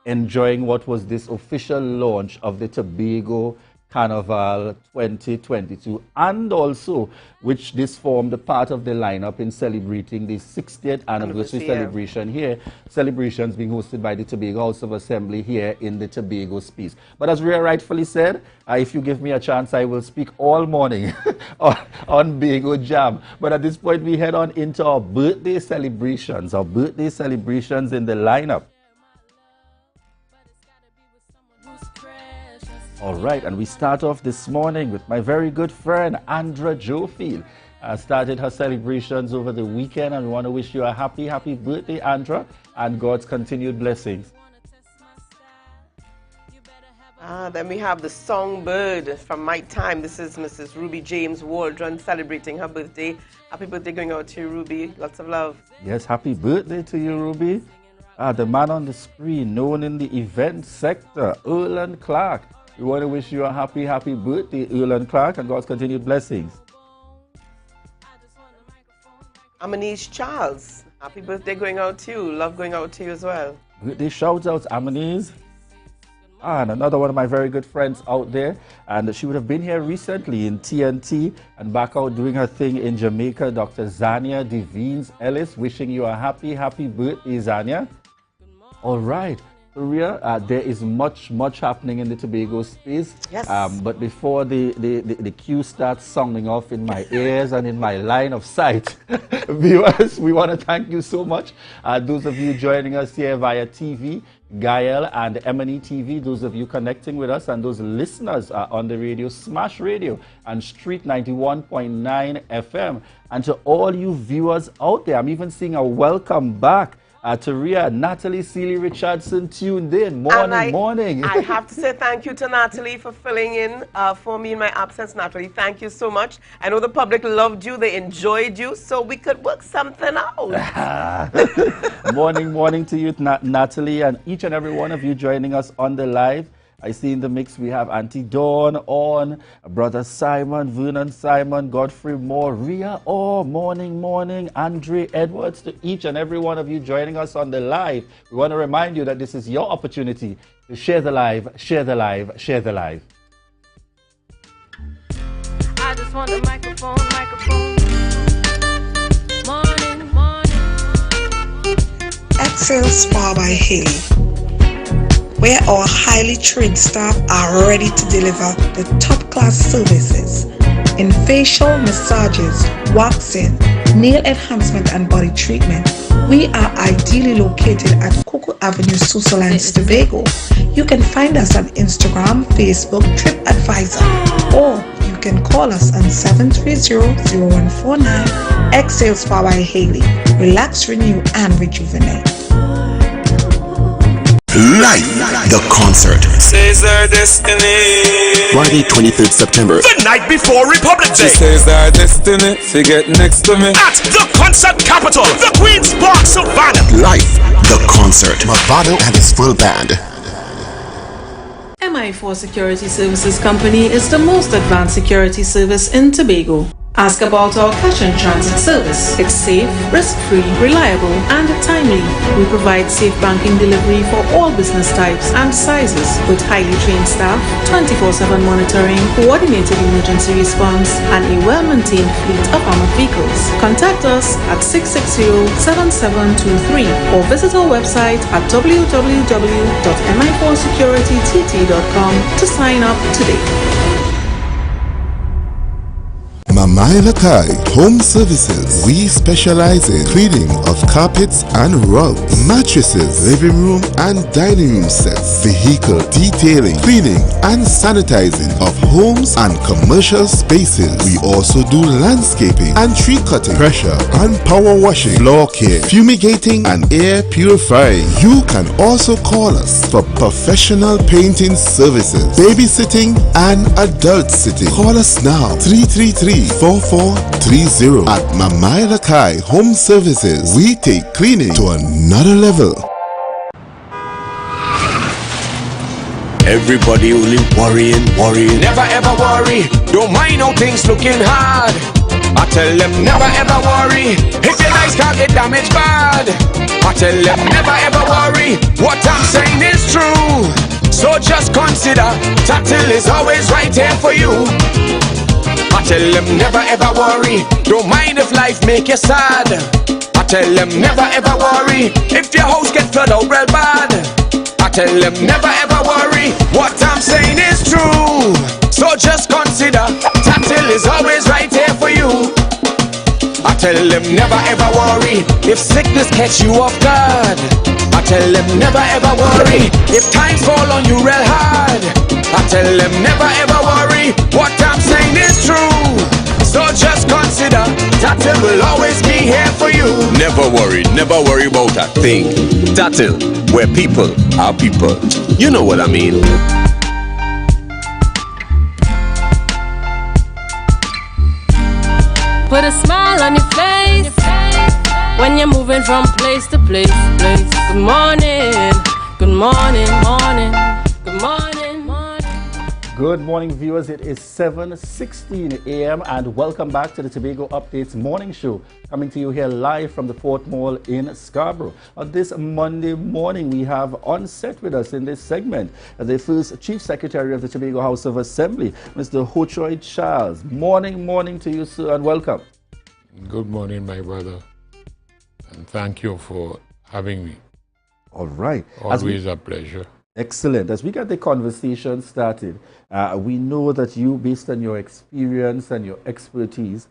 Speaker 5: enjoying what was this official launch of the Tobago Carnival 2022, and also which this formed a part of the lineup in celebrating the 60th anniversary celebration here, celebrations being hosted by the Tobago House of Assembly here in the Tobago space. But as Rhea rightfully said, if you give me a chance, I will speak all morning on Bago Jam. But at this point, we head on into our birthday celebrations in the lineup. All right, and we start off this morning with my very good friend, Andra Jofield. Started her celebrations over the weekend, and we want to wish you a happy, happy birthday, Andra, and God's continued blessings.
Speaker 6: Then we have the songbird from my time. This is Mrs. Ruby James Waldron celebrating her birthday. Happy birthday going out to you, Ruby. Lots of love.
Speaker 5: Yes, happy birthday to you, Ruby. The man on the screen, known in the event sector, Erland Clark. We want to wish you a happy, happy birthday, Erland Clark, and God's continued blessings.
Speaker 6: Amanish Charles, happy birthday going out to you. Love going out to you as well.
Speaker 5: Birthday shout outs, Amanish. And another one of my very good friends out there, and she would have been here recently in TNT and back out doing her thing in Jamaica, Dr. Zania Devines Ellis, wishing you a happy, happy birthday, Zania. All right. Rhea, there is much happening in the Tobago space.
Speaker 6: Yes.
Speaker 5: But before the cue starts sounding off in my ears and in my line of sight, viewers, we want to thank you so much. Those of you joining us here via TV, Gael and M&E TV, those of you connecting with us, and those listeners on the radio, Smash Radio and Street 91.9 FM. And to all you viewers out there, I'm even seeing a welcome back to Rhea, Natalie Seeley Richardson tuned in. Morning.
Speaker 6: I have to say thank you to Natalie for filling in for me in my absence. Natalie, thank you so much. I know the public loved you, they enjoyed you, so we could work something out.
Speaker 5: Morning to you, Natalie, and each and every one of you joining us on the live. I see in the mix we have Auntie Dawn on, Brother Simon, Vernon Simon, Godfrey Moore, Rhea, morning, Andre Edwards, to each and every one of you joining us on the live. We want to remind you that this is your opportunity to share the live, share the live, share the live.
Speaker 4: I just want a microphone. Morning.
Speaker 9: Exhale Spa by Haley, where our highly trained staff are ready to deliver the top-class services in facial massages, waxing, nail enhancement, and body treatment. We are ideally located at Coco Avenue, Susalands, Tobago. You can find us on Instagram, Facebook, TripAdvisor, or you can call us on 730-0149. Exhale Spa by Haley. Relax, renew, and rejuvenate.
Speaker 11: Live the concert.
Speaker 12: Says our destiny.
Speaker 11: Friday, 23rd September.
Speaker 12: The night before Republic Day.
Speaker 13: She says our destiny to get next to me.
Speaker 12: At the concert capital, the Queen's Park Savannah.
Speaker 11: Live, the concert. Tobago and his full band.
Speaker 24: MI4 Security Services Company is the most advanced security service in Tobago. Ask about our cash and transit service. It's safe, risk-free, reliable, and timely. We provide safe banking delivery for all business types and sizes with highly trained staff, 24/7 monitoring, coordinated emergency response, and a well-maintained fleet of armored vehicles. Contact us at 660-7723 or visit our website at www.mi4securitytt.com to sign up today.
Speaker 25: Mamai Lakai Home Services. We specialize in cleaning of carpets and rugs, mattresses, living room and dining room sets, vehicle detailing, cleaning and sanitizing of homes and commercial spaces. We also do landscaping and tree cutting, pressure and power washing, floor care, fumigating and air purifying. You can also call us for professional painting services, babysitting and adult sitting. Call us now 333-4430 at Mamai Lakai Home Services. We take cleaning to another level.
Speaker 12: Everybody only worrying. Never ever worry. Don't mind how things looking hard. I tell them never ever worry. If your life can't get damaged bad. I tell them never ever worry. What I'm saying is true. So just consider Tatil is always right here for you. I tell them never ever worry. Don't mind if life make you sad. I tell them never ever worry. If your house get flooded out real bad. I tell them never ever worry. What I'm saying is true. So just consider Tatil is always right here for you. I tell them never ever worry. If sickness catch you off guard. I tell them never ever worry. If times fall on you real hard. I tell them never ever worry. What I'm saying is true. So just consider Tatil will always be here for you. Never worry about a thing. Tatil, where people are people. You know what I mean.
Speaker 4: Put a smile on your face when you're moving from place to place. Good morning, good morning, morning, good morning, morning.
Speaker 5: Good morning, viewers. It is 7:16 a.m. and welcome back to the Tobago Updates morning show, coming to you here live from the Port Mall in Scarborough. On this Monday morning, we have on set with us in this segment the first Chief Secretary of the Tobago House of Assembly, Mr. Hochoy Charles. Morning to you, sir, and welcome.
Speaker 26: Good morning, my brother, and thank you for having me.
Speaker 5: All right.
Speaker 26: Always a pleasure.
Speaker 5: Excellent. As we get the conversation started, we know that you, based on your experience and your expertise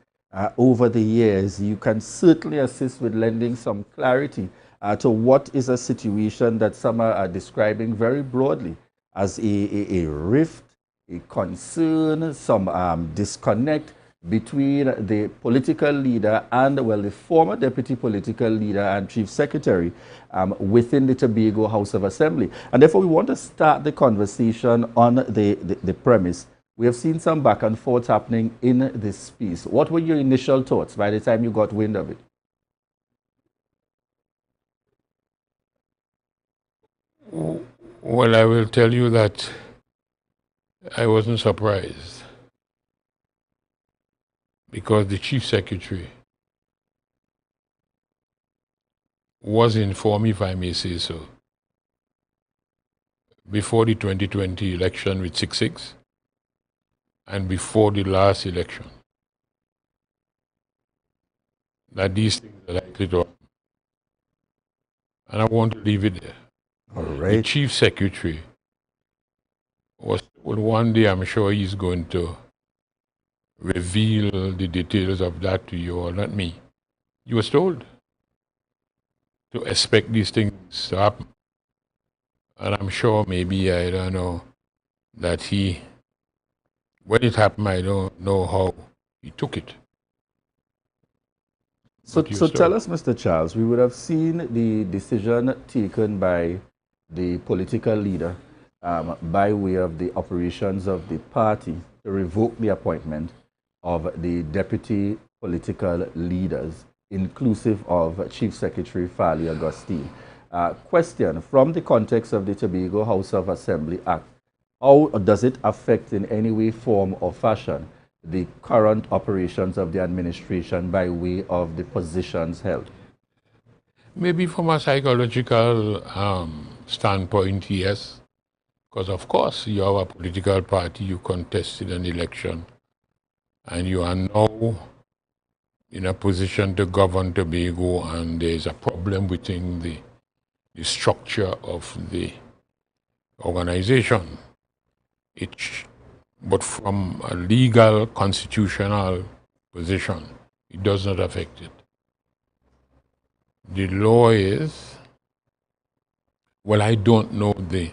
Speaker 5: over the years, you can certainly assist with lending some clarity to what is a situation that some are describing very broadly as a rift, a concern, some disconnect between the political leader and, well, the former deputy political leader and chief secretary within the Tobago House of Assembly. And therefore, we want to start the conversation on the premise. We have seen some back and forth happening in this piece. What were your initial thoughts by the time you got wind of it?
Speaker 26: Well, I will tell you that I wasn't surprised, because the chief secretary was informed, if I may say so, before the 2020 election with 6-6 and before the last election, that these things are likely to happen. And I want to leave it there.
Speaker 5: All right.
Speaker 26: The chief secretary was told one day, I'm sure he's going to reveal the details of that to you, or not me. You was told to expect these things to happen. And I'm sure maybe, I don't know, that when it happened, I don't know how he took it.
Speaker 5: So tell us, Mr. Charles, we would have seen the decision taken by the political leader by way of the operations of the party to revoke the appointment of the deputy political leaders, inclusive of Chief Secretary Fali Agustine. Question, from the context of the Tobago House of Assembly Act, how does it affect in any way, form, or fashion the current operations of the administration by way of the positions held?
Speaker 26: Maybe from a psychological standpoint, yes. Because, of course, you have a political party, you contested an election, and you are now in a position to govern Tobago, and there's a problem within the structure of the organization. But from a legal, constitutional position, it does not affect it. The law is, well, I don't know the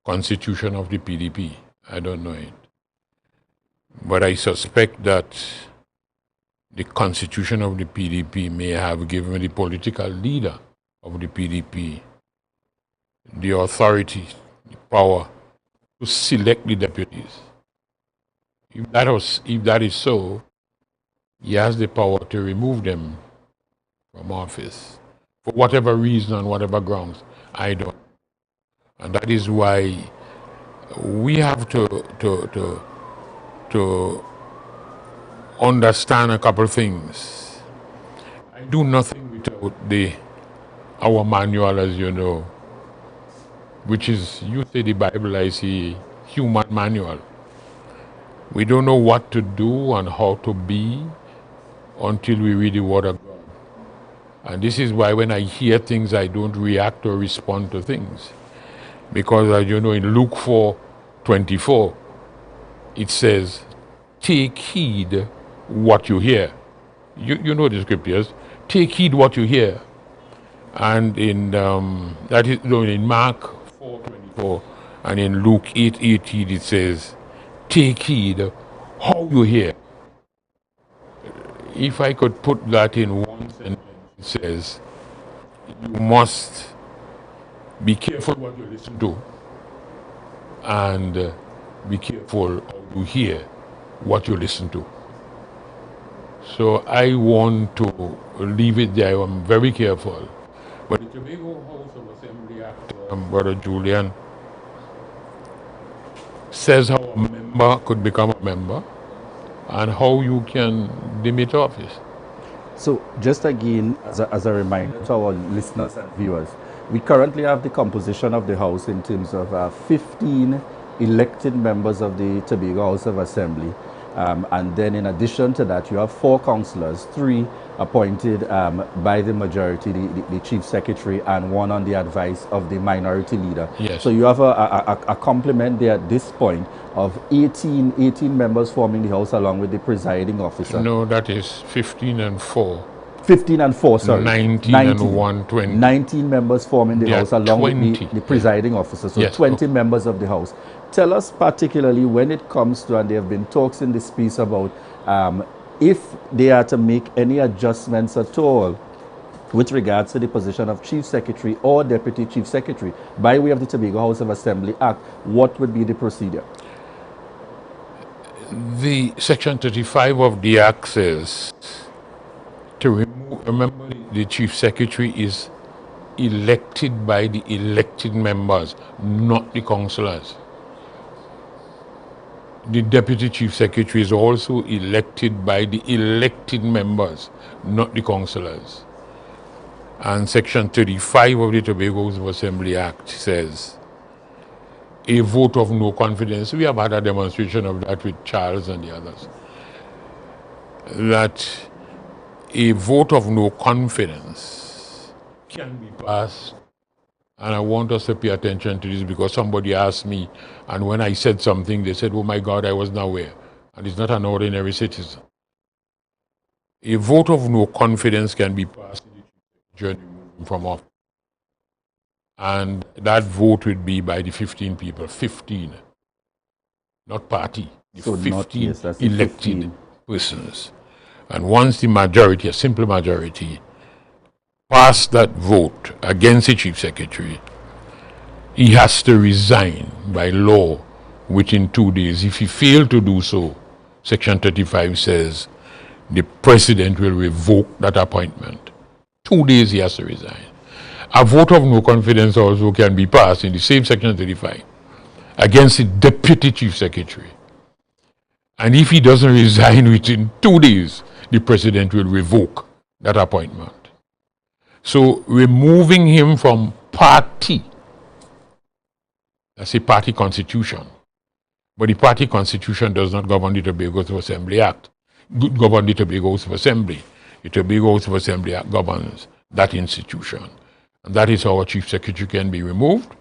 Speaker 26: constitution of the PDP. I don't know it. But I suspect that the constitution of the PDP may have given the political leader of the PDP the authority, the power to select the deputies. If that is so, he has the power to remove them from office for whatever reason, on whatever grounds. I don't. And that is why we have to understand a couple of things. I do nothing without our manual, as you know, which is, you say the Bible, I see human manual. We don't know what to do and how to be until we read the Word of God. And this is why when I hear things, I don't react or respond to things. Because, as you know, in Luke 4:24, it says, take heed what you hear. You know the scriptures. Take heed what you hear. And in in Mark 4:24 and in Luke 8:18 it says, take heed how you hear. If I could put that in one sentence, it says, you must be careful what you listen to, and be careful how you hear what you listen to. So I want to leave it there. I'm very careful. But the Tobago House of Assembly Act, Brother Julian, says how a member could become a member and how you can limit office.
Speaker 5: So just again, as a reminder to our listeners and viewers, we currently have the composition of the House in terms of 15 elected members of the Tobago House of Assembly. And then in addition to that, you have 4 councillors, 3 appointed by the majority, the Chief Secretary, and 1 on the advice of the minority leader.
Speaker 26: Yes.
Speaker 5: So you have a complement there at this point of 18 members forming the House along with the presiding officer.
Speaker 26: No, that is 15 and 4.
Speaker 5: 15 and 4, sorry.
Speaker 26: 19 and 1, 20.
Speaker 5: 19 members forming the House along with the presiding officer. So
Speaker 26: yes,
Speaker 5: 20 members of the House. Tell us particularly when it comes to, and there have been talks in this piece about if they are to make any adjustments at all with regards to the position of Chief Secretary or Deputy Chief Secretary by way of the Tobago House of Assembly Act, what would be the procedure?
Speaker 26: The Section 35 of the Act says to remove, remember, the Chief Secretary is elected by the elected members, not the councillors. The Deputy Chief Secretary is also elected by the elected members, not the councillors. And Section 35 of the Tobago House of Assembly Act says a vote of no confidence. We have had a demonstration of that with Charles and the others. That a vote of no confidence can be passed. And I want us to pay attention to this because somebody asked me, and when I said something, they said, oh my God, I wasn't aware. And it's not an ordinary citizen. A vote of no confidence can be passed in the journey from office. And that vote would be by the 15 people, 15, not party, the
Speaker 5: So
Speaker 26: 15
Speaker 5: yes, that's the
Speaker 26: elected
Speaker 5: 15.
Speaker 26: persons. And once the majority, a simple majority, pass that vote against the Chief Secretary, he has to resign by law within 2 days. If he failed to do so, Section 35 says the president will revoke that appointment. 2 days he has to resign. A vote of no confidence also can be passed in the same Section 35 against the deputy chief secretary. And if he doesn't resign within 2 days, the president will revoke that appointment. So removing him from party, that's a party constitution. But the party constitution does not govern the Tobago House of Assembly Act. Govern the Tobago House of Assembly. The Tobago House of Assembly Act governs that institution. And that is how a chief secretary can be removed.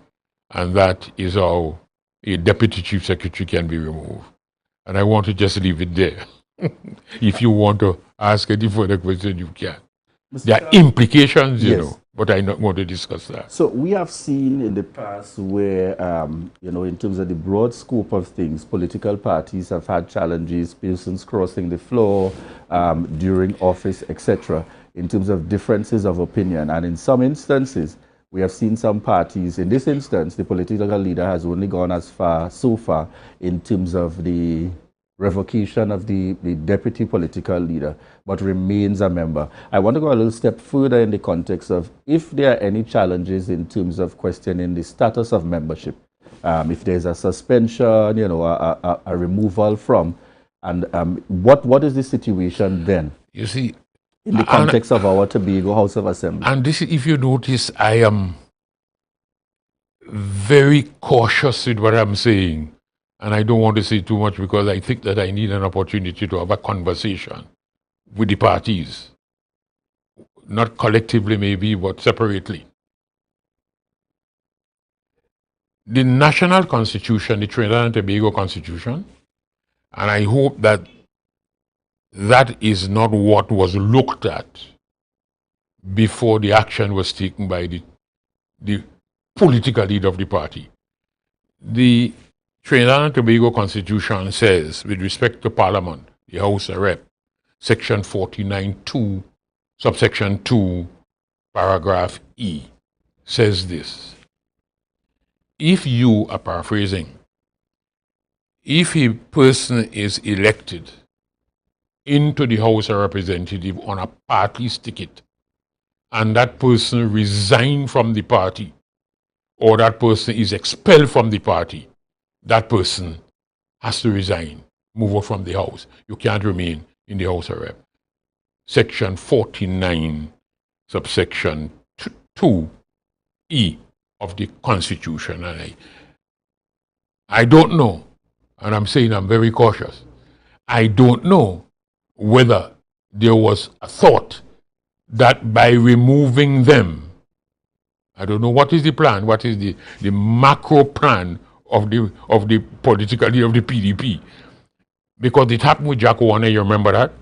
Speaker 26: And that is how a deputy chief secretary can be removed. And I want to just leave it there. If you want to ask any further question, you can. There are implications, you know, but I don't want to discuss that.
Speaker 5: So we have seen in the past where, in terms of the broad scope of things, political parties have had challenges, persons crossing the floor during office, etc., in terms of differences of opinion. And in some instances, we have seen some parties, in this instance, the political leader has only gone as far, so far, in terms of the revocation of the deputy political leader, but remains a member. I want to go a little step further in the context of if there are any challenges in terms of questioning the status of membership, if there's a suspension, a removal from, and what is the situation then?
Speaker 26: You see,
Speaker 5: in the context of our Tobago House of Assembly.
Speaker 26: And this, if you notice, I am very cautious with what I'm saying. And I don't want to say too much because I think that I need an opportunity to have a conversation with the parties. Not collectively maybe, but separately. The national constitution, the Trinidad and Tobago constitution, and I hope that that is not what was looked at before the action was taken by the political leader of the party. The Trinidad and Tobago Constitution says, with respect to Parliament, the House of Rep, Section 49(2), subsection 2, paragraph E, says this. If you are paraphrasing, if a person is elected into the House of Representatives on a party's ticket, and that person resigned from the party, or that person is expelled from the party, that person has to resign, move out from the House. You can't remain in the House of Rep. Section 49, subsection 2E of the Constitution. And I don't know, and I'm saying I'm very cautious, I don't know whether there was a thought that by removing them, I don't know what is the plan, what is the macro plan of the political leader of the PDP. Because it happened with Jack Warner, you remember that?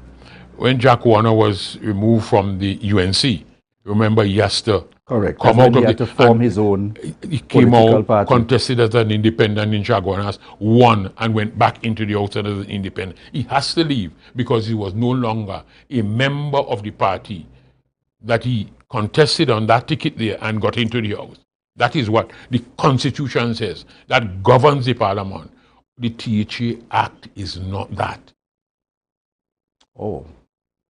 Speaker 26: When Jack Warner was removed from the UNC, remember he has to come out of
Speaker 5: to form his own
Speaker 26: he came out,
Speaker 5: party.
Speaker 26: Contested as an independent in Chaguanas, won and went back into the House as an independent. He has to leave because he was no longer a member of the party that he contested on that ticket there and got into the House. That is what the Constitution says. That governs the Parliament. The THA Act is not that.
Speaker 5: Oh.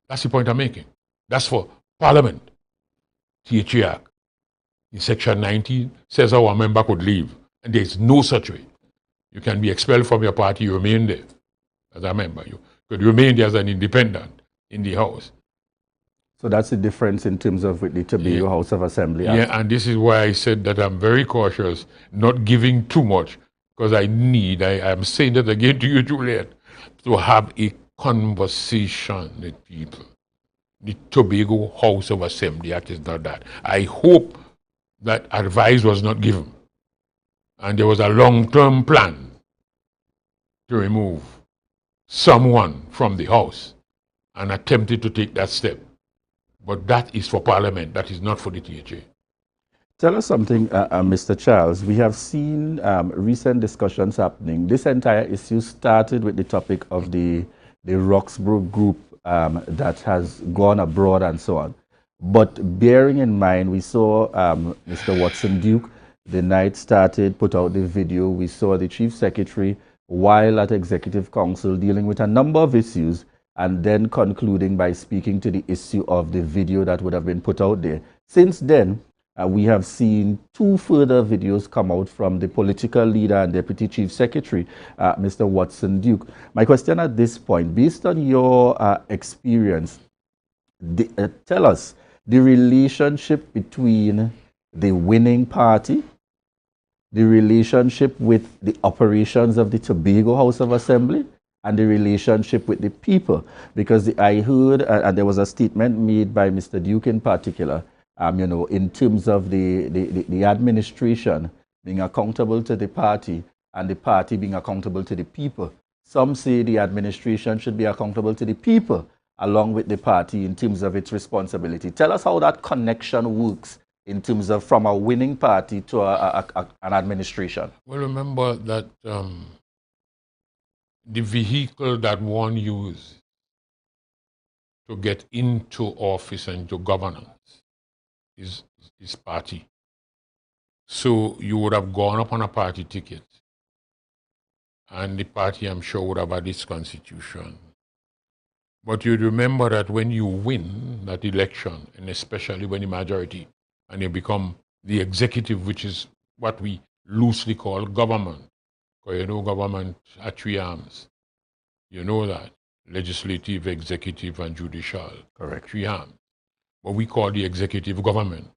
Speaker 26: That's the point I'm making. That's for Parliament. THA Act. In Section 19 says how a member could leave. And there is no such way. You can be expelled from your party, you remain there as a member. You could remain there as an independent in the House.
Speaker 5: So that's the difference in terms of with the Tobago House of Assembly Act.
Speaker 26: Yeah, and this is why I said that I'm very cautious, not giving too much, because I am saying that again to you, Juliet, to have a conversation with people. The Tobago House of Assembly Act is not that. I hope that advice was not given, and there was a long-term plan to remove someone from the House and attempted to take that step. But that is for Parliament, that is not for the THA.
Speaker 5: Tell us something, Mr. Charles. We have seen recent discussions happening. This entire issue started with the topic of the Roxborough group that has gone abroad and so on. But bearing in mind, we saw Mr. Watson Duke The night started, put out the video. We saw the chief secretary while at Executive Council dealing with a number of issues and then concluding by speaking to the issue of the video that would have been put out there. Since then, we have seen 2 further videos come out from the political leader and deputy chief secretary, Mr. Watson Duke. My question at this point, based on your experience, tell us the relationship between the winning party, the relationship with the operations of the Tobago House of Assembly, and the relationship with the people. Because I heard, and there was a statement made by Mr. Duke in particular, in terms of the administration being accountable to the party and the party being accountable to the people. Some say the administration should be accountable to the people along with the party in terms of its responsibility. Tell us how that connection works in terms of from a winning party to an administration.
Speaker 26: Well, remember that the vehicle that one uses to get into office and to governance is party. So you would have gone up on a party ticket, and the party, I'm sure, would have had its constitution. But you'd remember that when you win that election, and especially when the majority, and you become the executive, which is what we loosely call government, because you know government are 3 arms. You know that. Legislative, executive, and judicial.
Speaker 5: Correct.
Speaker 26: 3 arms. But we call the executive government.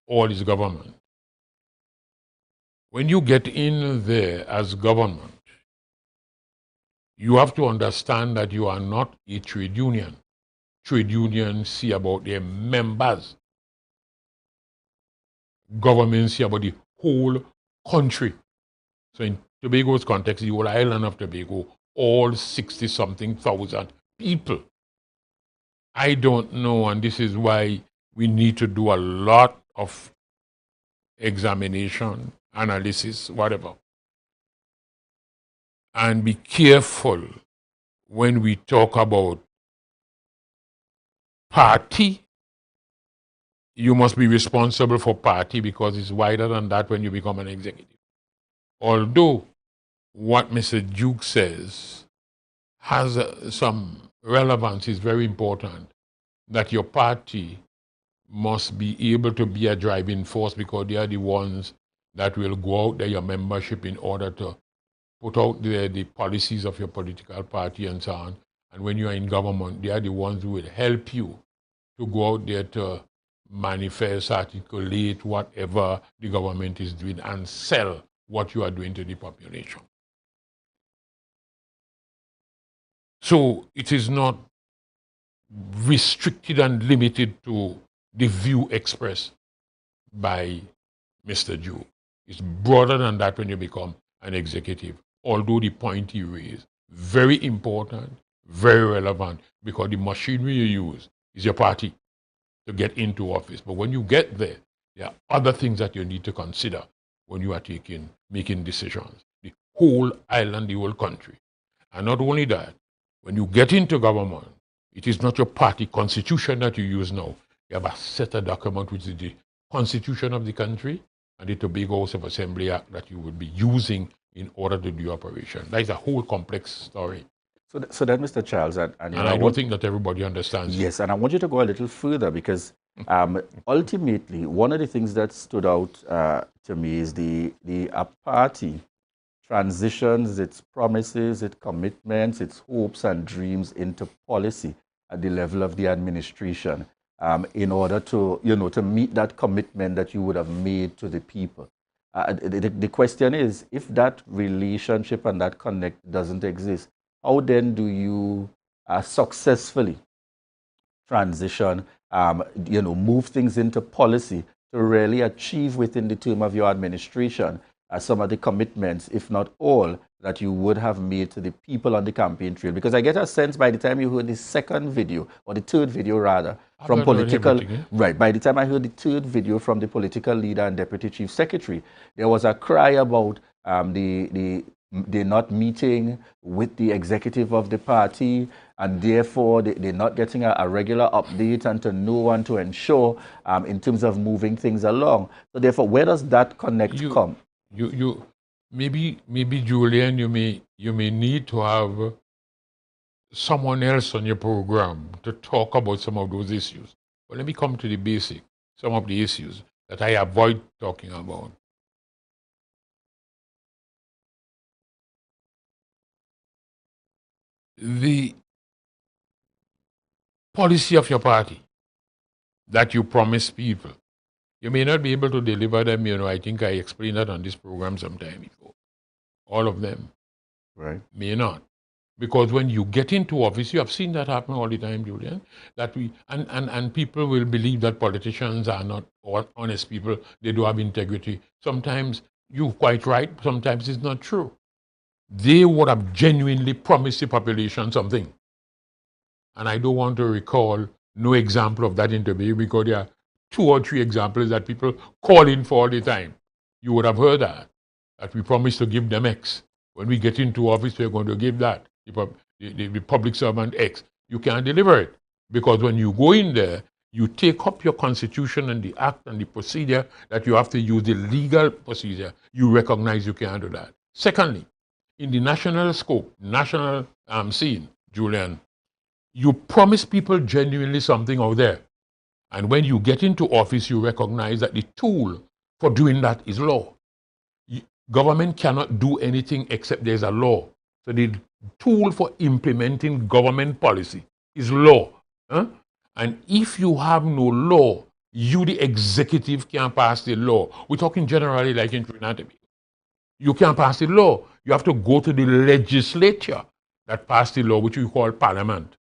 Speaker 26: All is government. When you get in there as government, you have to understand that you are not a trade union. Trade unions see about their members. Governments see about the whole country. So in Tobago's context, the whole island of Tobago, all 60-something thousand people. I don't know, and this is why we need to do a lot of examination, analysis, whatever. And be careful when we talk about party. You must be responsible for party because it's wider than that when you become an executive. Although what Mr. Duke says has some relevance, is very important, that your party must be able to be a driving force because they are the ones that will go out there, your membership, in order to put out there the policies of your political party and so on. And when you are in government, they are the ones who will help you to go out there to manifest, articulate whatever the government is doing and sell what you are doing to the population. So it is not restricted and limited to the view expressed by Mr. Duke. It's broader than that when you become an executive. Although the point he raised, very important, very relevant, because the machinery you use is your party to get into office. But when you get there, there are other things that you need to consider when you are making decisions. The whole island, the whole country. And not only that, when you get into government, it is not your party constitution that you use now. You have a set of document which is the constitution of the country and the Tobago House of Assembly Act that you would be using in order to do operation. That is a whole complex story.
Speaker 5: So then, Mr. Charles, and
Speaker 26: I don't think that everybody understands.
Speaker 5: Yes, and I want you to go a little further because ultimately, one of the things that stood out to me is the party transitions its promises, its commitments, its hopes and dreams into policy at the level of the administration in order to, to meet that commitment that you would have made to the people. The question is, if that relationship and that connect doesn't exist, how then do you successfully transition, move things into policy to really achieve within the term of your administration some of the commitments, if not all, that you would have made to the people on the campaign trail? Because I get a sense by the time you heard the second video, or the third video rather, from political, right, by the time I heard the third video from the political leader and deputy chief secretary, there was a cry about the they're not meeting with the executive of the party, and therefore they're not getting a regular update and to know and to ensure in terms of moving things along. So therefore, where does that connect come?
Speaker 26: You maybe Julian, you may need to have someone else on your program to talk about some of those issues. But let me come to the basic, some of the issues that I avoid talking about. The policy of your party that you promise people. You may not be able to deliver them, I think I explained that on this program some time before. All of them.
Speaker 5: Right.
Speaker 26: May not. Because when you get into office, you have seen that happen all the time, Julian, that and people will believe that politicians are not honest people, they do have integrity. Sometimes you're quite right, sometimes it's not true. They would have genuinely promised the population something. And I don't want to recall no example of that in Tobago because there are 2 or 3 examples that people call in for all the time. You would have heard that we promised to give them X. When we get into office, we're going to give that. The public servant X. You can't deliver it because when you go in there, you take up your constitution and the act and the procedure that you have to use, the legal procedure. You recognize you can't do that. Secondly, in the national scope, national scene, Julian, you promise people genuinely something out there. And when you get into office, you recognize that the tool for doing that is law. Government cannot do anything except there's a law. So the tool for implementing government policy is law. And if you have no law, you, the executive, can't pass the law. We're talking generally like in Trinidad and Tobago. You can't pass the law. You have to go to the legislature that passed the law, which we call parliament.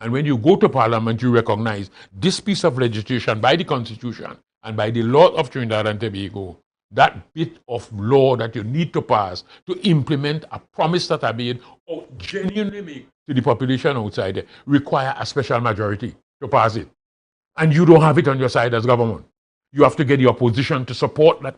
Speaker 26: And when you go to parliament, you recognize this piece of legislation by the constitution and by the law of Trinidad and Tobago, that bit of law that you need to pass to implement a promise that I made or genuinely make to the population outside there, require a special majority to pass it. And you don't have it on your side as government. You have to get the opposition to support that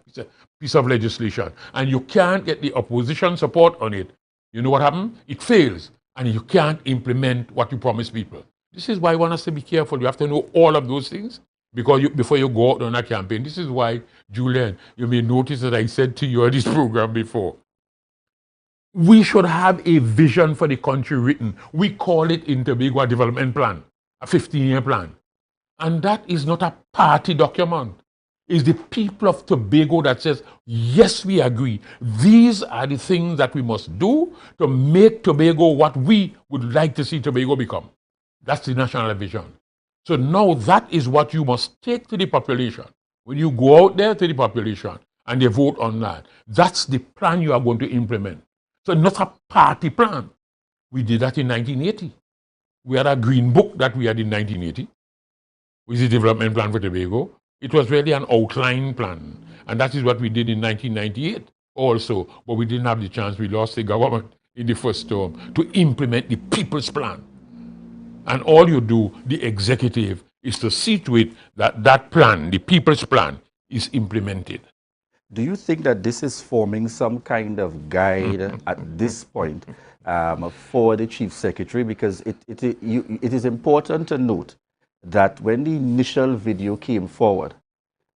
Speaker 26: piece of legislation. And you can't get the opposition support on it. You know what happens? It fails. And you can't implement what you promise people. This is why I want us to be careful. You have to know all of those things before you go out on a campaign. This is why, Julian, you may notice that I said to you on this program before, we should have a vision for the country written. We call it in Tobago a development plan, a 15-year plan. And that is not a party document. It's the people of Tobago that says, yes, we agree. These are the things that we must do to make Tobago what we would like to see Tobago become. That's the national vision. So now that is what you must take to the population. When you go out there to the population and they vote on that, that's the plan you are going to implement. So not a party plan. We did that in 1980. We had a green book that we had in 1980. With the development plan for Tobago. It was really an outline plan. And that is what we did in 1998 also. But we didn't have the chance. We lost the government in the first term to implement the people's plan. And all you do, the executive, is to see to it that that plan, the people's plan, is implemented.
Speaker 5: Do you think that this is forming some kind of guide at this point for the Chief Secretary? Because it is important to note that when the initial video came forward,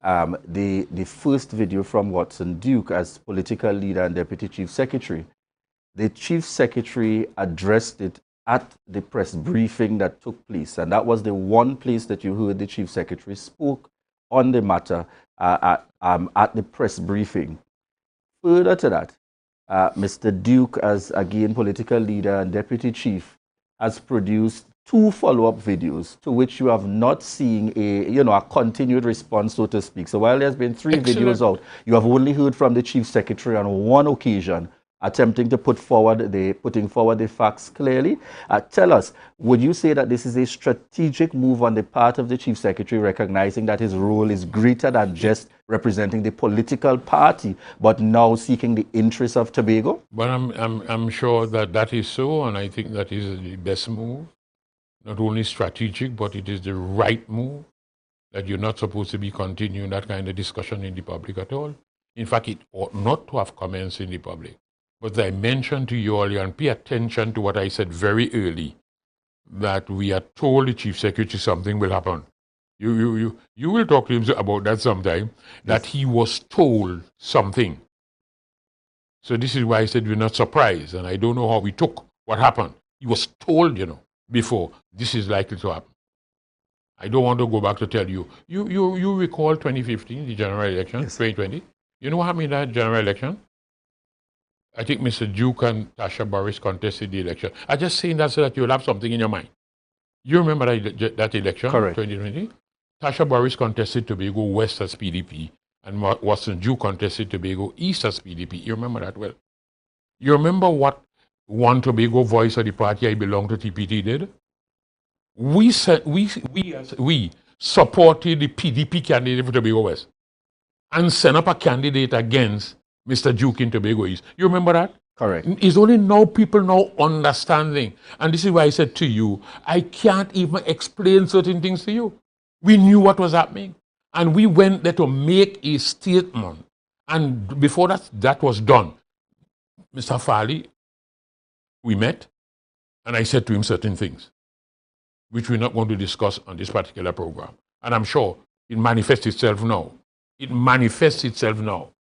Speaker 5: the first video from Watson Duke as political leader and Deputy Chief Secretary, the Chief Secretary addressed it at the press briefing that took place. And that was the one place that you heard the Chief Secretary spoke on the matter at the press briefing. Further to that, Mr. Duke, as again political leader and Deputy Chief, has produced 2 follow-up videos to which you have not seen a continued response, so to speak. So while there's been 3 videos out, you have only heard from the Chief Secretary on one occasion attempting to putting forward the facts clearly. Tell us, would you say that this is a strategic move on the part of the Chief Secretary, recognizing that his role is greater than just representing the political party, but now seeking the interests of Tobago?
Speaker 26: But I'm sure that that is so, and I think that is the best move. Not only strategic, but it is the right move, that you're not supposed to be continuing that kind of discussion in the public at all. In fact, it ought not to have commenced in the public. But I mentioned to you earlier, and pay attention to what I said very early, that we are told the Chief Secretary something will happen. You will talk to him about that sometime, that he was told something. So this is why I said we're not surprised, and I don't know how we took what happened. He was told, before, this is likely to happen. I don't want to go back to tell you. You recall 2015, the general election, 2020? You know what happened in that general election? I think Mr. Duke and Tasha Boris contested the election. I'm just saying that so that you'll have something in your mind. You remember that election,
Speaker 5: Correct.
Speaker 26: 2020? Tasha Boris contested Tobago West as PDP, and Watson Duke contested Tobago East as PDP. You remember that well. You remember what One Tobago Voice of the party I belong to, TPT, did? We supported the PDP candidate for Tobago West and sent up a candidate against Mr. Duke in Tobago East. You remember that?
Speaker 5: Correct.
Speaker 26: It's only now people now understanding. And this is why I said to you, I can't even explain certain things to you. We knew what was happening. And we went there to make a statement. And before that was done, Mr. Farley, we met, and I said to him certain things, which we're not going to discuss on this particular program. And I'm sure it manifests itself now. It manifests itself now.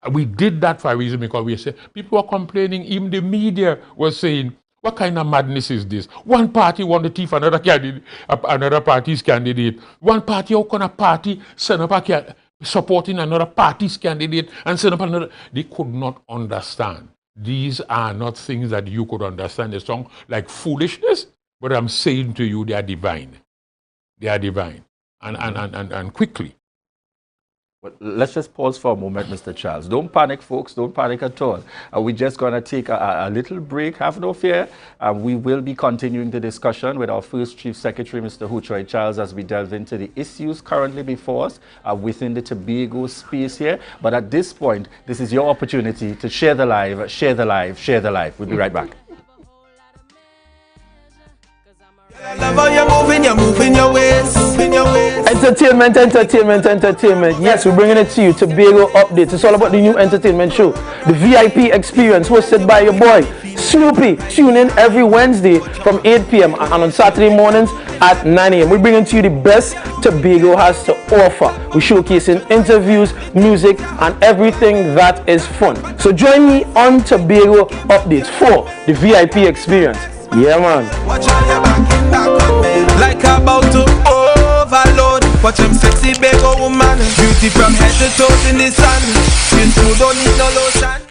Speaker 26: We did that for a reason, because we said people were complaining, even the media was saying, what kind of madness is this? One party want to thief another candidate, another party's candidate. One party, how can a party send up a supporting another party's candidate and send up another? They could not understand. These are not things that you could understand. They sound like foolishness, but I'm saying to you, they are divine. They are divine. And quickly.
Speaker 5: But let's just pause for a moment, Mr. Charles. Don't panic, folks. Don't panic at all. We're just going to take a little break. Have no fear. We will be continuing the discussion with our first Chief Secretary, Mr. Huchoy Charles, as we delve into the issues currently before us within the Tobago space here. But at this point, this is your opportunity to share the live, share the live, share the live. We'll be right back.
Speaker 10: I love how you're moving your ways. Entertainment. Yes, we're bringing it to you. Tobago Updates. It's all about the new entertainment show, the VIP Experience, hosted by your boy Snoopy. Tune in every Wednesday from 8 p.m. and on Saturday mornings at 9 a.m. We're bringing to you the best Tobago has to offer. We're showcasing interviews, music, and everything that is fun. So join me on Tobago Updates for the VIP Experience. Yeah, man.
Speaker 14: Like about to overload. Watch them sexy Tobago woman. Beauty from head to toe in the sun. You too don't need no lotion.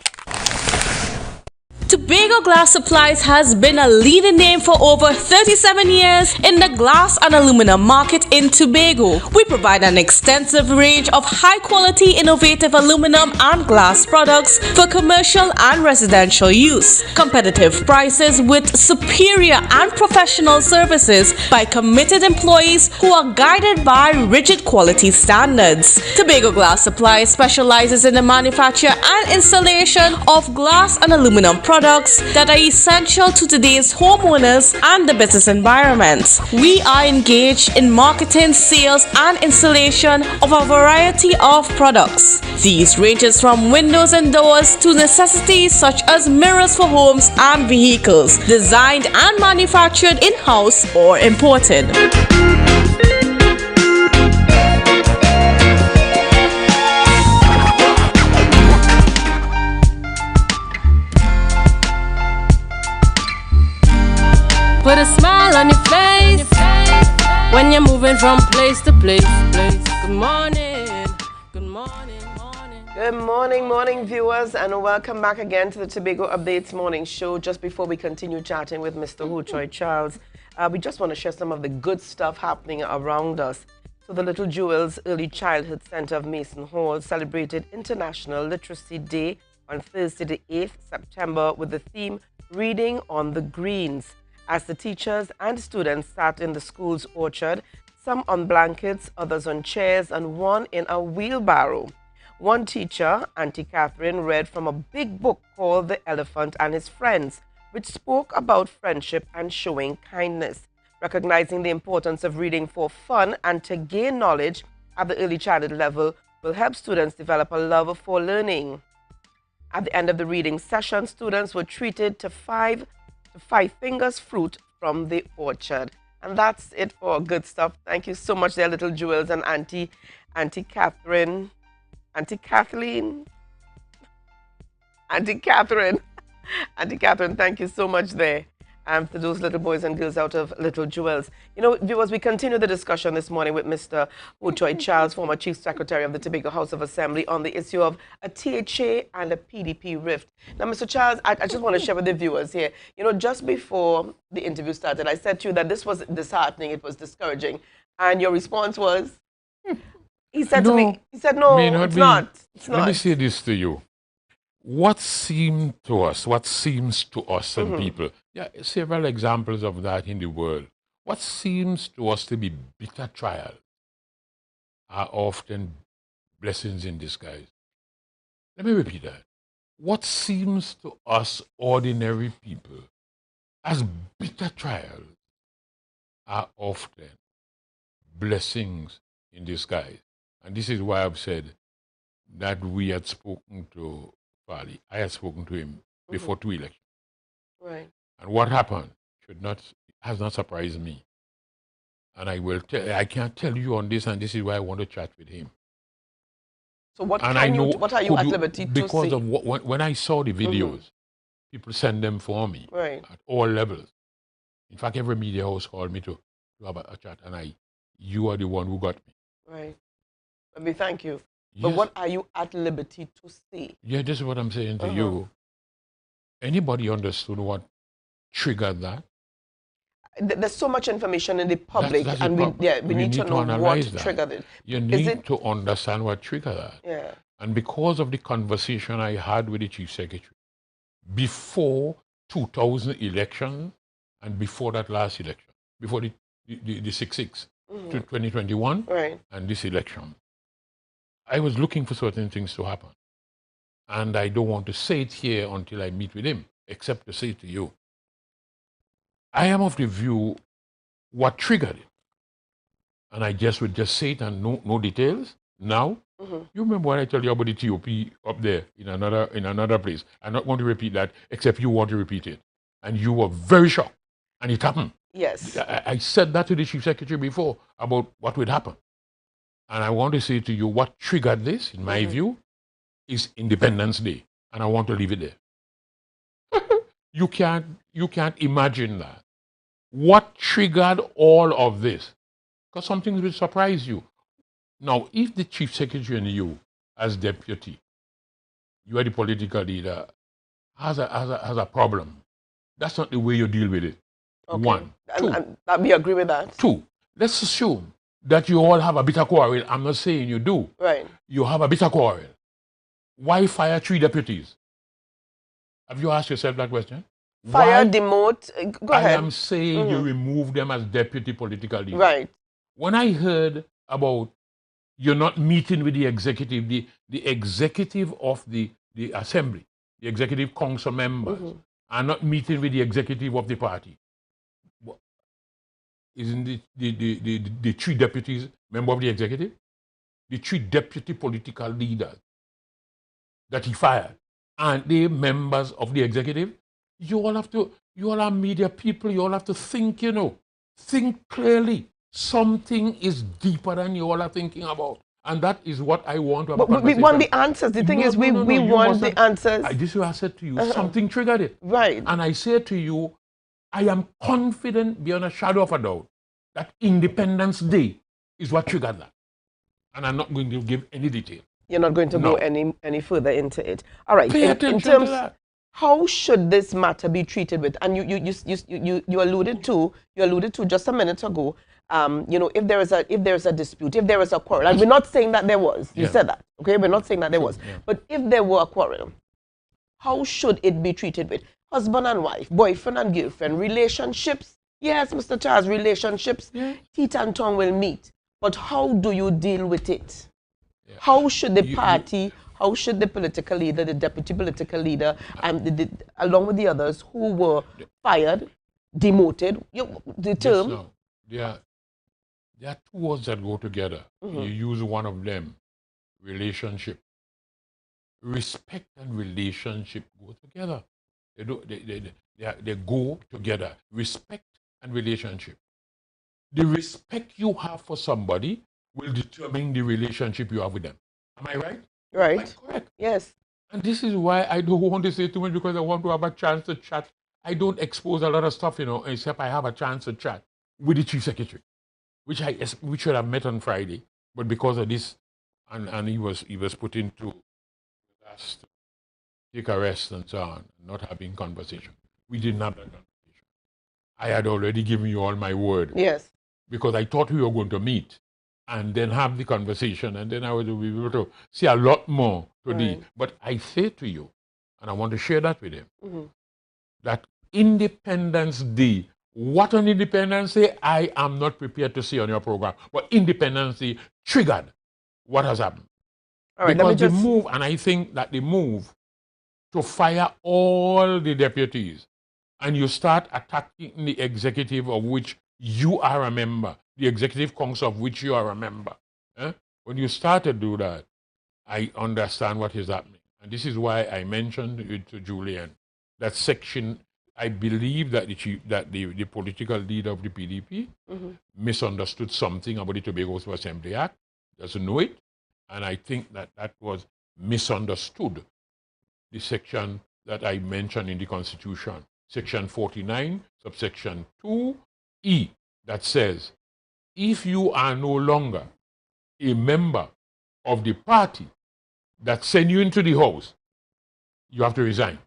Speaker 4: Tobago Glass Supplies has been a leading name for over 37 years in the glass and aluminum market in Tobago. We provide an extensive range of high-quality, innovative aluminum and glass products for commercial and residential use. Competitive prices with superior and professional services by committed employees who are guided by rigid quality standards. Tobago Glass Supplies specializes in the manufacture and installation of glass and aluminum products that are essential to today's homeowners and the business environment. We are engaged in marketing, sales, and installation of a variety of products. These ranges from windows and doors to necessities such as mirrors for homes and vehicles, designed and manufactured in-house or imported. Put a smile on your face when you're moving from place to place. Good morning. Good morning.
Speaker 6: Good morning, viewers, and welcome back again to the Tobago Updates Morning Show. Just before we continue chatting with Mr. Huchoy Charles, we just want to share some of the good stuff happening around us. So the Little Jewels Early Childhood Center of Mason Hall celebrated International Literacy Day on Thursday, the 8th September, with the theme Reading on the Greens. As the teachers and students sat in the school's orchard, some on blankets, others on chairs, and one in a wheelbarrow. One teacher, Auntie Catherine, read from a big book called The Elephant and His Friends, which spoke about friendship and showing kindness. Recognizing the importance of reading for fun and to gain knowledge at the early childhood level will help students develop a love for learning. At the end of the reading session, students were treated to five fingers fruit from the orchard. And that's it for good stuff. Thank you so much there, little jewels and Auntie Catherine, Auntie Kathleen, Auntie Catherine, Auntie Catherine, thank you so much there. To those little boys and girls out of Little Jewels. You know, viewers, we continue the discussion this morning with Mr. Uchoy Charles, former Chief Secretary of the Tobago House of Assembly, on the issue of a THA and a PDP rift. Now, Mr. Charles, I just want to share with the viewers here, you know, just before the interview started, I said to you that this was disheartening, it was discouraging. And your response was? He said to me, he said, no, it's not. It's not.
Speaker 26: Let me say this to you. What seems to us and people, several examples of that in the world, what seems to us to be bitter trials are often blessings in disguise. Let me repeat that. What seems to us ordinary people as bitter trials are often blessings in disguise. And this is why I've said that we had spoken to Fali. I had spoken to him before 2 elections.
Speaker 6: Right.
Speaker 26: And what happened has not surprised me. And I can't tell you on this, and this is why I want to chat with him.
Speaker 6: So what are you at liberty to say?
Speaker 26: Because of when I saw the videos, people send them for me at all levels. In fact, every media house called me to have a chat, and you are the one who got me.
Speaker 6: Right. Let me thank you.
Speaker 26: Yes.
Speaker 6: But what are you at liberty to say?
Speaker 26: Yeah, this is what I'm saying to you. Anybody understood what triggered that?
Speaker 6: There's so much information in the public, and we need to know what triggered it.
Speaker 26: You need to understand what triggered that.
Speaker 6: Yeah.
Speaker 26: And because of the conversation I had with the Chief Secretary before 2000 election and before that last election, before the 6-6 to 2021 and this election, I was looking for certain things to happen. And I don't want to say it here until I meet with him, except to say to you, I am of the view what triggered it. And I would just say it and no details. Now, you remember what I told you about the TOP up there in another place. I'm not going to repeat that, except you want to repeat it. And you were very shocked. And it happened.
Speaker 6: Yes.
Speaker 26: I said that to the Chief Secretary before about what would happen. And I want to say to you, what triggered this, in my view, is Independence Day. And I want to leave it there. You can't imagine that. What triggered all of this? Because some things will surprise you. Now, if the Chief Secretary and you, as deputy, you are the political leader, has a problem, that's not the way you deal with it.
Speaker 6: Okay.
Speaker 26: One. Two.
Speaker 6: And we agree with that.
Speaker 26: Two. Let's assume that you all have a bitter quarrel. I'm not saying you do.
Speaker 6: Right.
Speaker 26: You have a bitter quarrel. Why fire 3 deputies? Have you asked yourself that question?
Speaker 6: Fire, demote, go ahead.
Speaker 26: I am saying you remove them as deputy political leaders.
Speaker 6: Right.
Speaker 26: When I heard about you're not meeting with the executive, the executive of the assembly, the executive council members, are not meeting with the executive of the party. Isn't the 3 deputies member of the executive? The 3 deputy political leaders that he fired, aren't they members of the executive? You all are media people, you all have to think, think clearly. Something is deeper than you all are thinking about. And that is what I want to have.
Speaker 6: But we want the answers. The thing is, we want the answers.
Speaker 26: This is what I said to you. Something triggered it.
Speaker 6: Right.
Speaker 26: And I said to you, I am confident beyond a shadow of a doubt that Independence Day is what triggered that. And I'm not going to give any detail.
Speaker 6: You're not going to go any further into it. All right.
Speaker 26: Pay attention in terms to that.
Speaker 6: How should this matter be treated with? And you alluded to just a minute ago. If there is a dispute, if there is a quarrel, and we're not saying that there was. You said that, okay? We're not saying that there was. Yeah. But if there were a quarrel, how should it be treated with? Husband and wife, boyfriend and girlfriend, relationships. Yes, Mr. Charles, relationships. Yeah. Teeth and tongue will meet. But how do you deal with it? Yeah. How should the party? How should the political leader, the deputy political leader, and along with the others who were fired, demoted, the term?
Speaker 26: Yes, no. There are 2 words that go together. You use one of them, relationship. respect and relationship go together. They go together. Respect and relationship. The respect you have for somebody will determine the relationship you have with them. Am I right?
Speaker 6: Right.
Speaker 26: Correct.
Speaker 6: Yes.
Speaker 26: And this is why I don't want to say too much, because I want to have a chance to chat. I don't expose a lot of stuff, except I have a chance to chat with the chief secretary, which we should have met on Friday, but because of this, and he was put into last take a rest and so on, not having conversation. We didn't have that conversation. I had already given you all my word.
Speaker 6: Yes.
Speaker 26: Because I thought we were going to meet and then have the conversation, and then I would be able to see a lot more today.
Speaker 6: Right.
Speaker 26: But I say to you, and I want to share that with him,
Speaker 6: Mm-hmm.
Speaker 26: that Independence Day, what on Independence Day, I am not prepared to see on your program, but Independence Day triggered what has happened.
Speaker 6: All right,
Speaker 26: Because the move, and I think that the move to fire all the deputies, and you start attacking the executive of which you are a member, the executive council of which you are a member. When you start to do that, I understand what is happening. And this is why I mentioned it to Julian, that section, I believe that the political leader of the PDP misunderstood something about the Tobago Assembly Act, doesn't know it, and I think that was misunderstood. The section that I mentioned in the Constitution, Section 49, subsection 2E, that says, if you are no longer a member of the party that sent you into the house, you have to resign,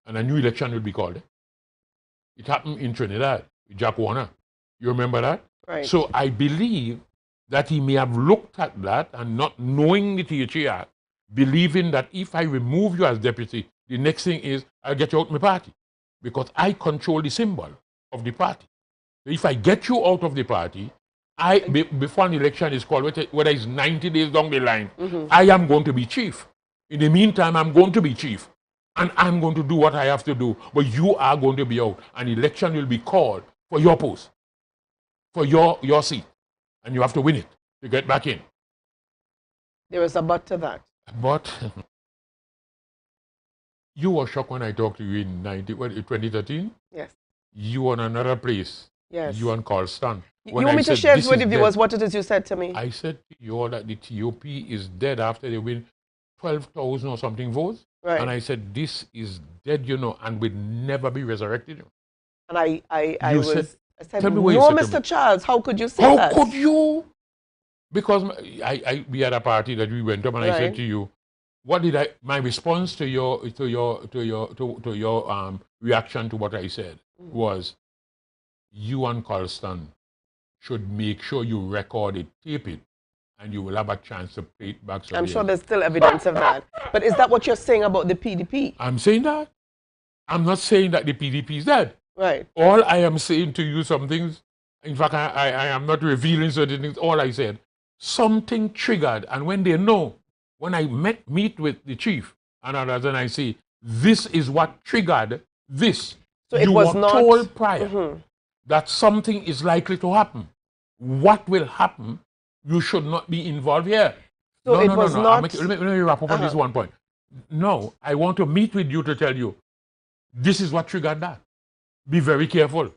Speaker 26: and a new election will be called. It happened in Trinidad with Jack Warner. You remember that?
Speaker 6: Right.
Speaker 26: So I believe that he may have looked at that and, not knowing the THA Act, believing that if I remove you as deputy, the next thing is I'll get you out of my party, because I control the symbol of the party. If I get you out of the party, before an election is called, whether it's 90 days down the line, I am going to be chief. In the meantime, I'm going to be chief, and I'm going to do what I have to do, but you are going to be out. An election will be called for your post, for your seat, and you have to win it to get back in.
Speaker 6: There is a but to that.
Speaker 26: But you were shocked when I talked to you in 2013?
Speaker 6: Yes.
Speaker 26: You were in another place.
Speaker 6: Yes.
Speaker 26: You and Carlston.
Speaker 6: You want me to share with the viewers what it is you said to me?
Speaker 26: I said to you all that the TOP is dead after they win 12,000 or something votes.
Speaker 6: Right.
Speaker 26: And I said, this is dead, and will never be resurrected.
Speaker 6: And I said,
Speaker 26: tell me
Speaker 6: no, Mr. Charles, how could you say that?
Speaker 26: How could you? Because we had a party that we went up, and I said to you, what did my response to your reaction to what I said was, you and Colston should make sure you record it, tape it, and you will have a chance to play it back.
Speaker 6: I'm sure there's still evidence of that. But is that what you're saying about the PDP?
Speaker 26: I'm saying that. I'm not saying that the PDP is dead.
Speaker 6: Right.
Speaker 26: All I am saying to you, some things, in fact, I am not revealing certain things. All I said, something triggered, and when they know, when I meet with the chief and others, and I say, this is what triggered this.
Speaker 6: So it was not
Speaker 26: told prior that something is likely to happen. What will happen? You should not be involved here.
Speaker 6: So
Speaker 26: no,
Speaker 6: it
Speaker 26: no,
Speaker 6: was
Speaker 26: no, no.
Speaker 6: not.
Speaker 26: Let me wrap up on this one point. No, I want to meet with you to tell you, this is what triggered that. Be very careful.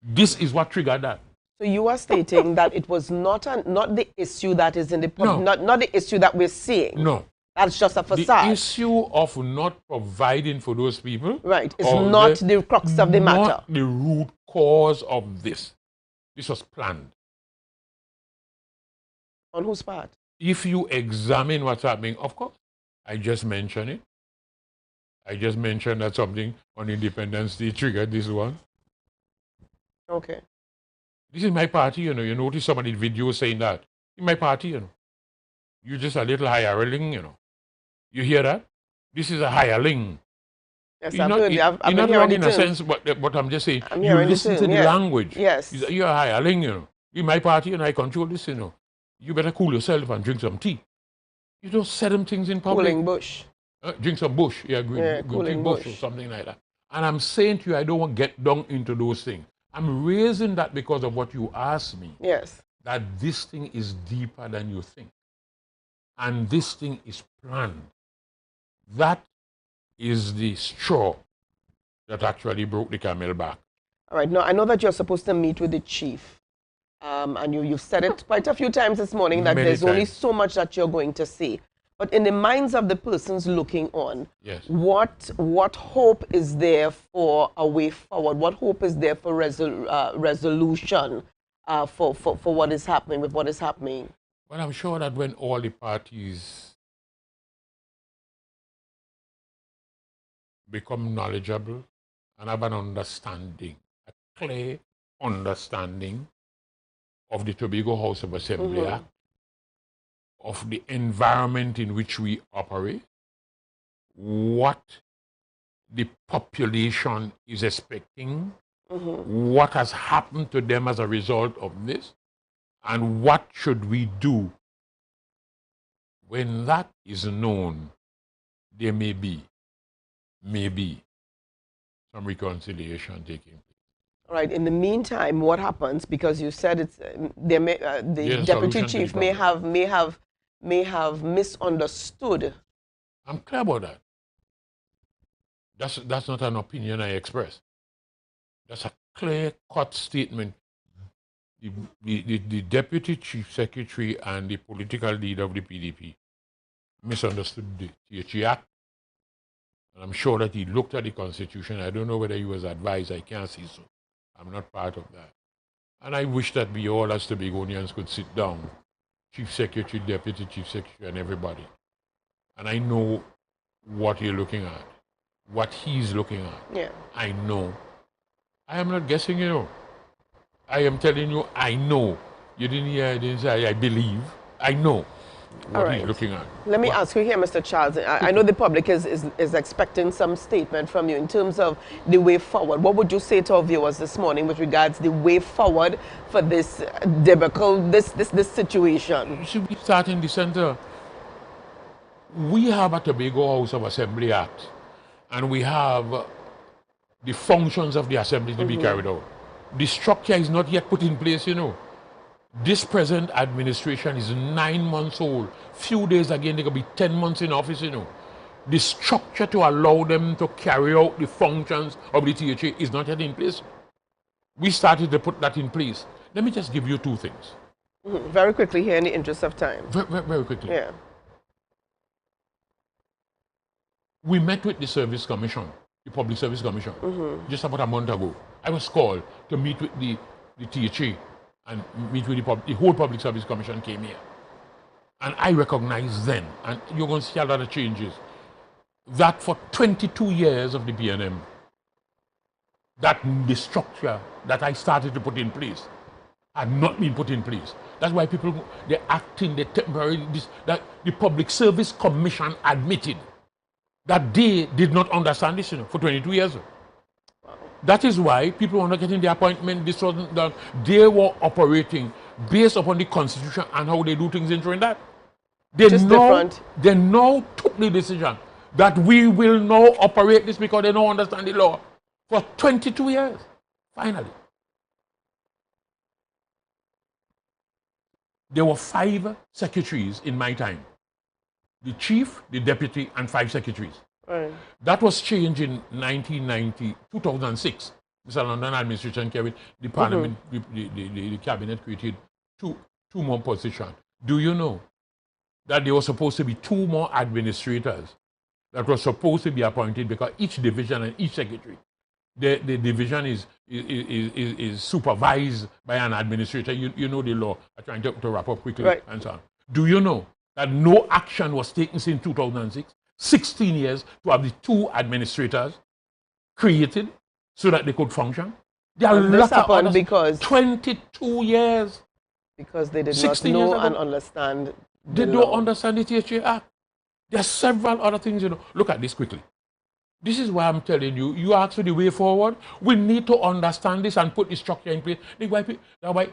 Speaker 26: This is what triggered that.
Speaker 6: So you are stating that it was not the issue that is in the not the issue that we're seeing.
Speaker 26: No.
Speaker 6: That's just a facade.
Speaker 26: The issue of not providing for those people.
Speaker 6: Right. It's not the crux of the matter.
Speaker 26: Not the root cause of this. This was planned.
Speaker 6: On whose part?
Speaker 26: If you examine what's happening, of course, I just mentioned it. I just mentioned that something on Independence Day triggered this one.
Speaker 6: Okay.
Speaker 26: This is my party, you notice some of the videos saying that. In my party, You're just a little hireling, You hear that? This is a hireling.
Speaker 6: Yes,
Speaker 26: You're
Speaker 6: I've
Speaker 26: not
Speaker 6: been
Speaker 26: wrong
Speaker 6: hearing
Speaker 26: in a sense, but I'm just saying, you
Speaker 6: hearing
Speaker 26: listen to the language.
Speaker 6: Yes.
Speaker 26: You're a hireling, In my party, and I control this, You better cool yourself and drink some tea. You don't set them things in public.
Speaker 6: Cooling bush.
Speaker 26: Drink some bush. Yeah, drink bush or something like that. And I'm saying to you, I don't want to get down into those things. I'm raising that because of what you asked me.
Speaker 6: Yes.
Speaker 26: That this thing is deeper than you think. And this thing is planned. That is the straw that actually broke the camel back.
Speaker 6: All right. Now, I know that you're supposed to meet with the chief. And you've said it quite a few times this morning that
Speaker 26: Many
Speaker 6: there's only
Speaker 26: times.
Speaker 6: so much that you're going to see. But in the minds of the persons looking on,
Speaker 26: Yes.
Speaker 6: what hope is there for a way forward? What hope is there for resolution for what is happening with what is happening?
Speaker 26: Well, I'm sure that when all the parties become knowledgeable and have an understanding, a clear understanding of the Tobago House of Assembly Act, of the environment in which we operate, what the population is expecting, what has happened to them as a result of this, and what should we do. When that is known, there may be some reconciliation taking place.
Speaker 6: All right. In the meantime, what happens? Because you said it's there may, the
Speaker 26: Yes,
Speaker 6: deputy
Speaker 26: solution to the
Speaker 6: chief may have misunderstood.
Speaker 26: I'm clear about that. That's not an opinion I express. That's a clear-cut statement. The deputy chief secretary and the political leader of the PDP misunderstood the THE Act. And I'm sure that he looked at the Constitution. I don't know whether he was advised. I can't see so. I'm not part of that. And I wish that we all as Tobagonians could sit down, chief secretary, deputy chief secretary, and everybody. And I know what you're looking at, what he's looking at.
Speaker 6: Yeah.
Speaker 26: I know. I am not guessing, you know. I am telling you, I know. You didn't hear, I didn't say, I believe. I know what he's looking at.
Speaker 6: Let me ask you here, Mr. Charles. I know the public is expecting some statement from you in terms of the way forward. What would you say to our viewers this morning with regards to the way forward for this debacle, this situation?
Speaker 26: You should be starting the center. We have a Tobago House of Assembly Act, and we have the functions of the assembly to be carried out. The structure is not yet put in place, you know. This present administration is 9 months old. Few days again, they could be 10 months in office, you know. The structure to allow them to carry out the functions of the THA is not yet in place. We started to put that in place. Let me just give you two things.
Speaker 6: Very quickly here in the interest of time.
Speaker 26: Very quickly.
Speaker 6: Yeah.
Speaker 26: We met with the Service Commission, the Public Service Commission, just about a month ago. I was called to meet with the THA and meet with the whole Public Service Commission came here. And I recognized then, and you're going to see a lot of changes, that for 22 years of the BNM, that the structure that I started to put in place had not been put in place. That's why people, they're acting, they're temporarily, that the Public Service Commission admitted that they did not understand this, you know, for 22 years. That is why people were not getting the appointment. This wasn't done. They were operating based upon the Constitution and how they do things in Trinidad. They now took the decision that we will now operate this because they don't understand the law for 22 years. Finally. There were 5 secretaries in my time. The chief, the deputy, and 5 secretaries.
Speaker 6: Right.
Speaker 26: That was changed in 2006. Mr. London administration carried the parliament, the cabinet created two more positions. Do you know that there was supposed to be 2 more administrators that were supposed to be appointed because each division and each secretary, the division is supervised by an administrator. You know the law. I'm trying to wrap up quickly and so on. Do you know that no action was taken since 2006, 16 years, to have the 2 administrators created so that they could function? There are
Speaker 6: this happened because
Speaker 26: 22 years.
Speaker 6: Because they did not know and understand
Speaker 26: They don't understand the THA Act. There are several other things, you know. Look at this quickly. This is why I'm telling you, you ask for the way forward. We need to understand this and put the structure in place. That's why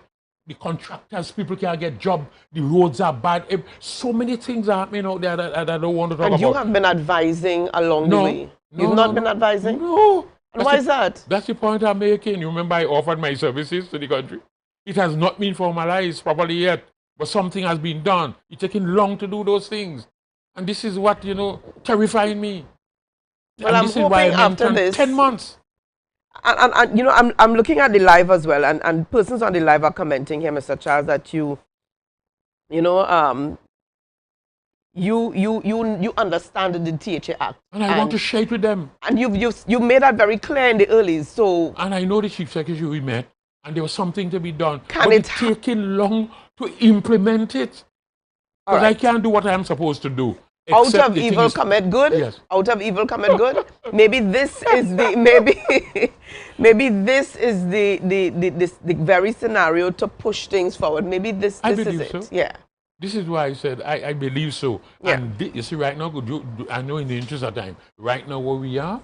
Speaker 26: the contractors, people can't get job, the roads are bad. So many things are happening out there that I don't want to talk about.
Speaker 6: And you have been advising along the way? You've not been advising?
Speaker 26: No.
Speaker 6: And why is that?
Speaker 26: That's the point I'm making. You remember I offered my services to the country. It has not been formalized properly yet, but something has been done. It's taking long to do those things. And this is what, you know, terrifying me.
Speaker 6: Well,
Speaker 26: and
Speaker 6: I'm
Speaker 26: this is why
Speaker 6: hoping
Speaker 26: I
Speaker 6: after
Speaker 26: mentioned
Speaker 6: this
Speaker 26: 10 months.
Speaker 6: And you know, I'm looking at the live as well, and persons on the live are commenting here, Mr. Charles, that you know, you understand the THA Act,
Speaker 26: And I want to share it with them.
Speaker 6: and you've made that very clear in the early. So,
Speaker 26: and I know the Chief Secretary we met, and there was something to be done.
Speaker 6: Can
Speaker 26: but
Speaker 6: it
Speaker 26: it's taking long to implement it.
Speaker 6: All
Speaker 26: Because I
Speaker 6: right.
Speaker 26: can't do what I'm supposed to do.
Speaker 6: Out
Speaker 26: except
Speaker 6: of
Speaker 26: the thing
Speaker 6: evil
Speaker 26: is-
Speaker 6: commit good.
Speaker 26: Yes.
Speaker 6: Out of evil commit good. Maybe this is the maybe this is the very scenario to push things forward. Maybe this
Speaker 26: I
Speaker 6: is
Speaker 26: believe
Speaker 6: it.
Speaker 26: so.
Speaker 6: Yeah.
Speaker 26: This is why I said I believe so.
Speaker 6: Yeah.
Speaker 26: And you see, right now, I know in the interest of time, right now where we are,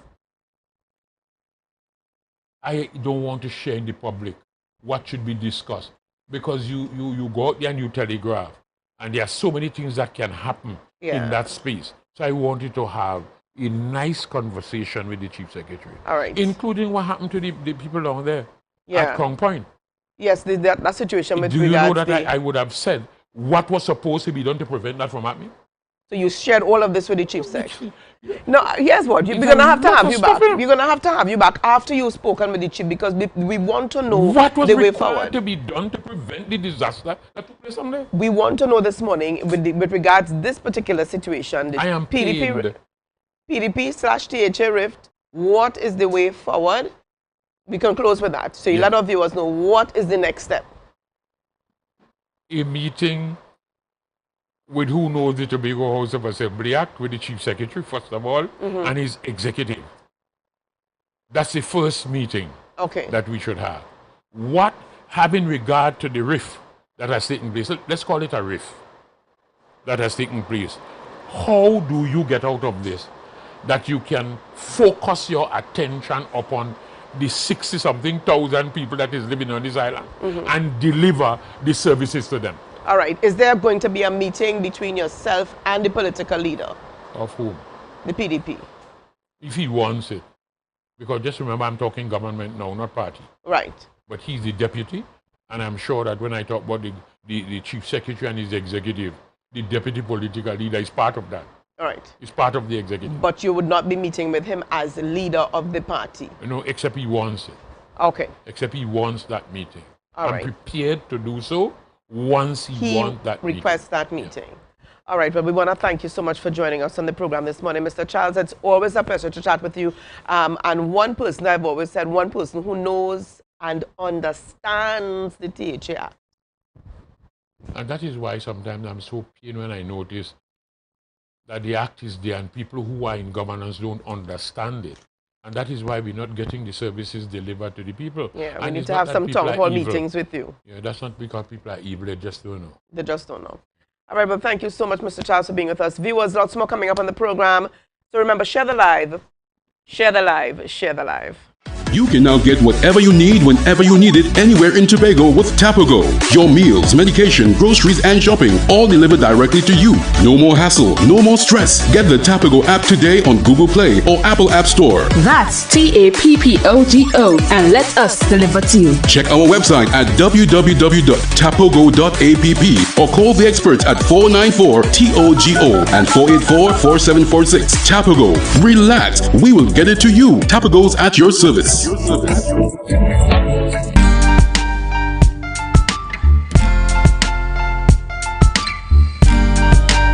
Speaker 26: I don't want to share in the public what should be discussed. Because you go out there and you telegraph. And there are so many things that can happen
Speaker 6: Yeah.
Speaker 26: in that space. So I wanted to have a nice conversation with the Chief Secretary.
Speaker 6: All right.
Speaker 26: Including what happened to the people down there
Speaker 6: Yeah.
Speaker 26: at Crown Point.
Speaker 6: Yes, that situation with
Speaker 26: Do you know
Speaker 6: regards
Speaker 26: that
Speaker 6: the,
Speaker 26: I would have said what was supposed to be done to prevent that from happening?
Speaker 6: So you shared all of this with the chief secretary. No, here's what we're
Speaker 26: It's
Speaker 6: gonna
Speaker 26: a
Speaker 6: have to
Speaker 26: lot
Speaker 6: have
Speaker 26: of
Speaker 6: you
Speaker 26: stuff
Speaker 6: back.
Speaker 26: in-
Speaker 6: We're gonna have to have you back after you've spoken with the chief, because we want to know
Speaker 26: What was
Speaker 6: the way
Speaker 26: required
Speaker 6: forward.
Speaker 26: to be done to prevent the disaster that took place on there?
Speaker 6: We want to know this morning with regards to this particular situation. The
Speaker 26: I am pained.
Speaker 6: PDP/THA rift. What is the way forward? We can close with that. So you
Speaker 26: Yeah.
Speaker 6: let our viewers know what is the next step.
Speaker 26: A meeting with who knows the Tobago House of Assembly Act, with the Chief Secretary, first of all, and his executive. That's the first meeting
Speaker 6: Okay.
Speaker 26: that we should have. What, having regard to the rift that has taken place, let's call it a rift that has taken place, how do you get out of this that you can focus your attention upon the 60-something thousand people that is living on this island and deliver the services to them?
Speaker 6: All right. Is there going to be a meeting between yourself and the political leader,
Speaker 26: Of whom?
Speaker 6: the PDP?
Speaker 26: If he wants it. Because just remember, I'm talking government now, not party.
Speaker 6: Right.
Speaker 26: But he's the deputy, and I'm sure that when I talk about the Chief Secretary and his executive, the deputy political leader is part of that.
Speaker 6: All right.
Speaker 26: He's part of the executive.
Speaker 6: But you would not be meeting with him as the leader of the party.
Speaker 26: You know, except he wants it.
Speaker 6: Okay.
Speaker 26: Except he wants that meeting.
Speaker 6: All
Speaker 26: I'm
Speaker 6: right.
Speaker 26: prepared to do so once he wants that meeting.
Speaker 6: requests that meeting. All right, well, we want to thank you so much for joining us on the program this morning, Mr. Charles. It's always a pleasure to chat with you. And one person, I've always said, one person who knows and understands the THA Act.
Speaker 26: And that is why sometimes I'm so pained when I notice that the act is there and people who are in governance don't understand it. And that is why we're not getting the services delivered to the people.
Speaker 6: Yeah, we
Speaker 26: And
Speaker 6: need
Speaker 26: it's
Speaker 6: to
Speaker 26: not
Speaker 6: have
Speaker 26: that
Speaker 6: some
Speaker 26: people
Speaker 6: town
Speaker 26: are
Speaker 6: hall
Speaker 26: evil.
Speaker 6: meetings with you.
Speaker 26: Yeah, that's not because people are evil, they just don't know.
Speaker 6: They just don't know. All right, well, thank you so much, Mr. Charles, for being with us. Viewers, lots more coming up on the program. So remember, share the live, share the live, share the live.
Speaker 15: You can now get whatever you need whenever you need it anywhere in Tobago with Tobago. Your meals, medication, groceries, and shopping all delivered directly to you. No more hassle, no more stress. Get the Tobago app today on Google Play or Apple App Store.
Speaker 16: That's TAPPOGO, and let us deliver to you.
Speaker 15: Check our website at www.tapogo.app or call the experts at 494-TOGO and 484-4746. Tobago. Relax. We will get it to you. Tobago's at your service.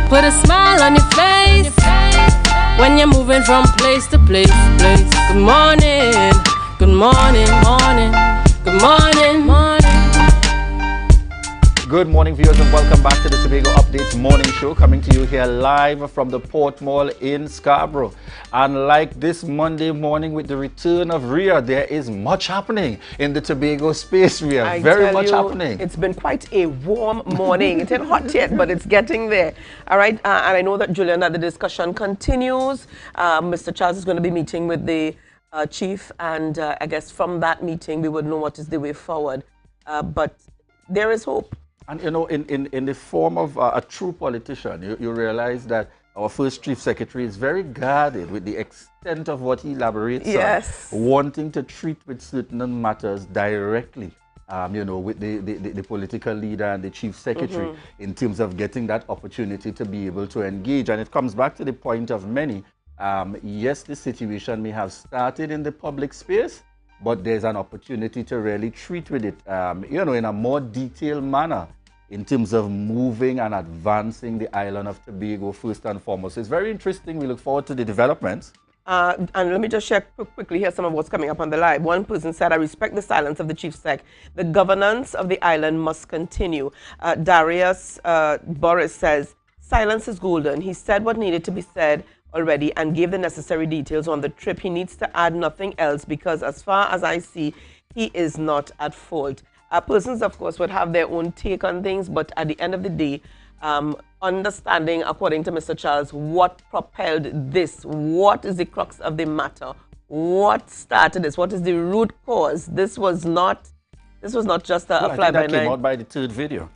Speaker 16: Put a smile on your face when you're moving from place to place. Good morning, good morning, morning, good morning, morning.
Speaker 5: Good morning, viewers, and welcome back to the Tobago Updates morning show, coming to you here live from the Port Mall in Scarborough. And like this Monday morning with the return of Rhea, there is much happening in the Tobago space, Rhea.
Speaker 6: I
Speaker 5: Very
Speaker 6: tell
Speaker 5: much
Speaker 6: you,
Speaker 5: happening.
Speaker 6: It's been quite a warm morning. It's not hot yet, but it's getting there. All right, and I know that, Julian, that the discussion continues. Mr. Charles is going to be meeting with the chief, and I guess from that meeting, we would know what is the way forward. But there is hope.
Speaker 5: And you know, in the form of a true politician, you realize that our first Chief Secretary is very guarded with the extent of what he elaborates
Speaker 6: Yes.
Speaker 5: on, wanting to treat with certain matters directly with the political leader and the chief secretary in terms of getting that opportunity to be able to engage. And it comes back to the point of many. Yes, the situation may have started in the public space, but there's an opportunity to really treat with it, in a more detailed manner in terms of moving and advancing the island of Tobago first and foremost. It's very interesting. We look forward to the developments.
Speaker 6: And let me just share quickly here some of what's coming up on the live. One person said, I respect the silence of the chief sec. The governance of the island must continue. Darius Boris says, silence is golden. He said what needed to be said already and gave the necessary details on the trip. He needs to add nothing else because as far as I see, he is not at fault. Persons, of course, would have their own take on things, but at the end of the day, understanding, according to Mr. Charles, what propelled this, what is the crux of the matter, what started this, what is the root cause. This was not just a fly-by-night.
Speaker 5: That came out by the third video.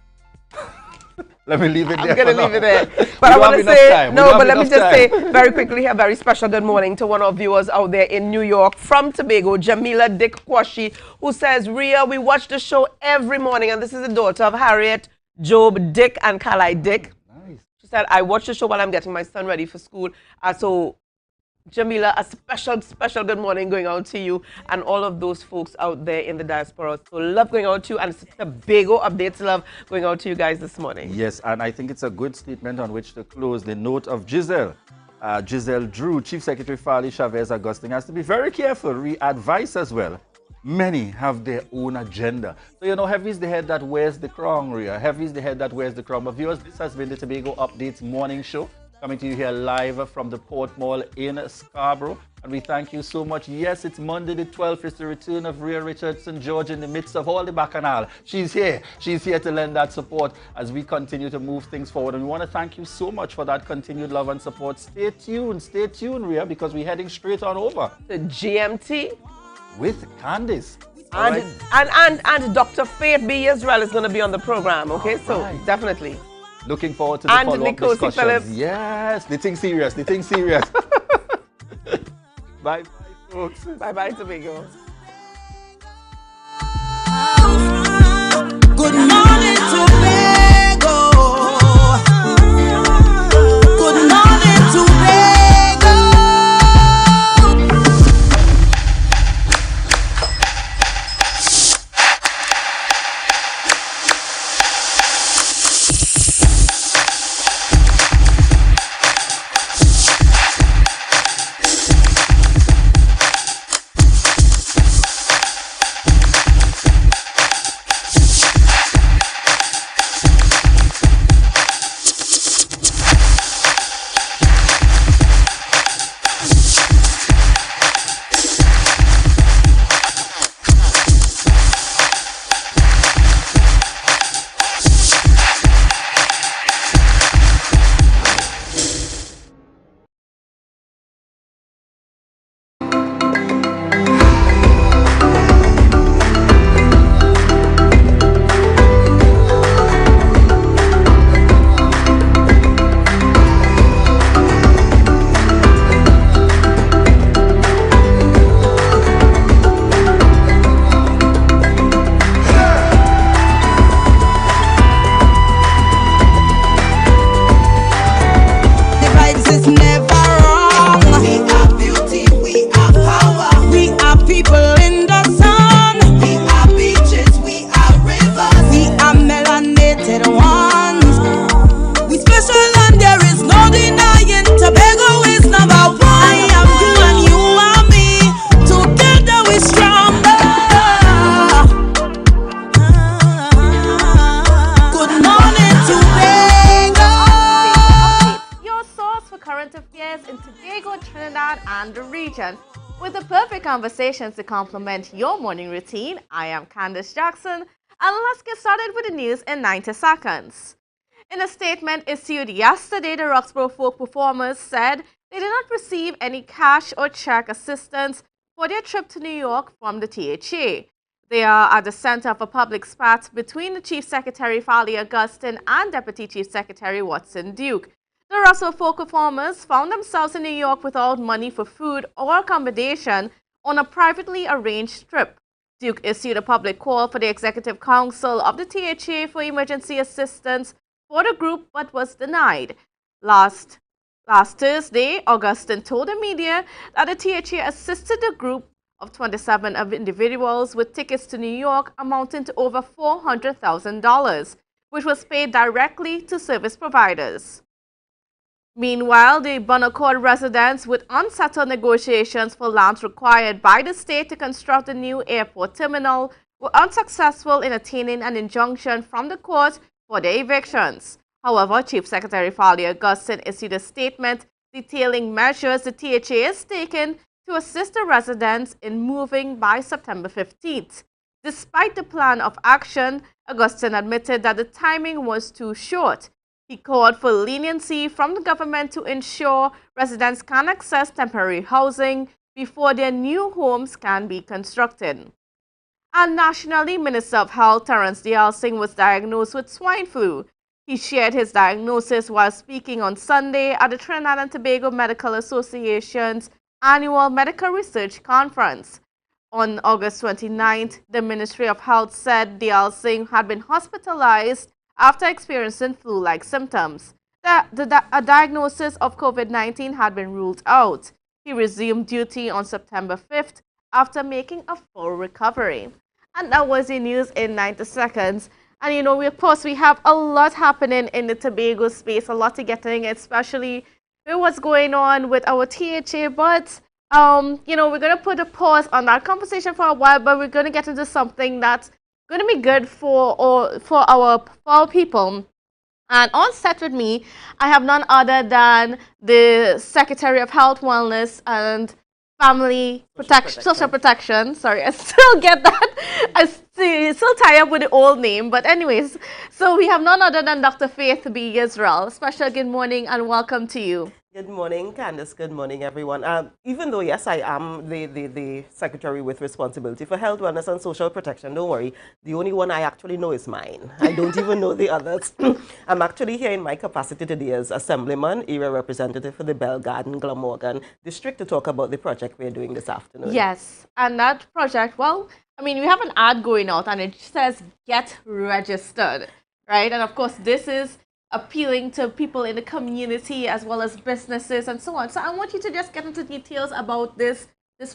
Speaker 5: Let me leave it there.
Speaker 6: I'm going to leave it there. But I want to say, but let me just say very quickly here, very special good morning to one of our viewers out there in New York from Tobago, Jamila Dick Kwashi, who says, Ria, we watch the show every morning, and this is the daughter of Harriet, Job, Dick, and Kalai Dick.
Speaker 5: Nice.
Speaker 6: She said, I watch the show while I'm getting my son ready for school. So, Jamila, a special good morning going out to you and all of those folks out there in the diaspora. So love going out to you, and Tobago updates love going out to you guys this morning.
Speaker 5: Yes, and I think it's a good statement on which to close. The note of Giselle. Giselle Drew, Chief Secretary Farley Chavez Augustine, has to be very careful, re-advise as well. Many have their own agenda. So, heavy is the head that wears the crown, Ria. Heavy is the head that wears the crown. But viewers, this has been the Tobago Updates morning show, coming to you here live from the Port Mall in Scarborough. And we thank you so much. Yes, it's Monday the 12th. It's the return of Ria Richardson George in the midst of all the bacchanal. She's here. She's here to lend that support as we continue to move things forward. And we want to thank you so much for that continued love and support. Stay tuned, Ria, because we're heading straight on over
Speaker 6: the GMT
Speaker 5: with Candice.
Speaker 6: And Dr. Faith B. Israel is going to be on the program. Okay, so definitely.
Speaker 5: Looking forward to the follow-up discussions.
Speaker 6: Phillips.
Speaker 5: Yes, the thing serious. Bye, folks.
Speaker 6: Bye, Tobago.
Speaker 17: Good morning, Tobago. Good morning, Tobago.
Speaker 7: With the perfect conversations to complement your morning routine, I am Candice Jackson, and let's get started with the news in 90 seconds. In a statement issued yesterday, the Roxborough folk performers said they did not receive any cash or check assistance for their trip to New York from the THA. They are at the center of a public spat between the Chief Secretary Farley Augustine and Deputy Chief Secretary Watson Duke. The Russell folk performers found themselves in New York without money for food or accommodation on a privately arranged trip. Duke issued a public call for the Executive Council of the THA for emergency assistance for the group, but was denied. Last Thursday, Augustine told the media that the THA assisted the group of 27 individuals with tickets to New York amounting to over $400,000, which was paid directly to service providers. Meanwhile, the Bonaccord residents with unsettled negotiations for lands required by the state to construct the new airport terminal were unsuccessful in attaining an injunction from the court for their evictions. However, Chief Secretary Fali Augustine issued a statement detailing measures the THA has taken to assist the residents in moving by September 15th. Despite the plan of action, Augustine admitted that the timing was too short. He called for leniency from the government to ensure residents can access temporary housing before their new homes can be constructed. And nationally, Minister of Health Terence Dayal Singh was diagnosed with swine flu. He shared his diagnosis while speaking on Sunday at the Trinidad and Tobago Medical Association's annual medical research conference. On August 29th, the Ministry of Health said Dayal Singh had been hospitalized after experiencing flu-like symptoms. A diagnosis of COVID-19 had been ruled out. He resumed duty on September 5th after making a full recovery. And that was the news in 90 seconds. And you know, of course, we have a lot happening in the Tobago space, a lot to get in, especially with what's going on with our THA. But, you know, we're going to put a pause on that conversation for a while, but we're going to get into something that's going to be good for our people. And on set with me, I have none other than the Secretary of Health, Wellness, and Social Protection. Sorry, I still get that. I still tie up with the old name. But anyways, so we have none other than Dr. Faith B. Israel. Special good morning and welcome to you.
Speaker 6: Good morning, Candace. Good morning, everyone. Even though, yes, I am the secretary with responsibility for health, wellness, and social protection, don't worry. The only one I actually know is mine. I don't even know the others. I'm actually here in my capacity today as Assemblyman, area representative for the Bell Garden, Glamorgan district to talk about the project we're doing this afternoon.
Speaker 7: Yes, and that project, well, I mean, we have an ad going out and it says, get registered, right? And of course, this is appealing to people in the community as well as businesses and so on. So I want you to just get into details about this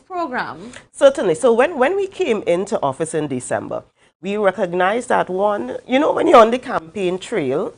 Speaker 7: program.
Speaker 6: Certainly. So when we came into office in December, we recognized that one, you know, when you're on the campaign trail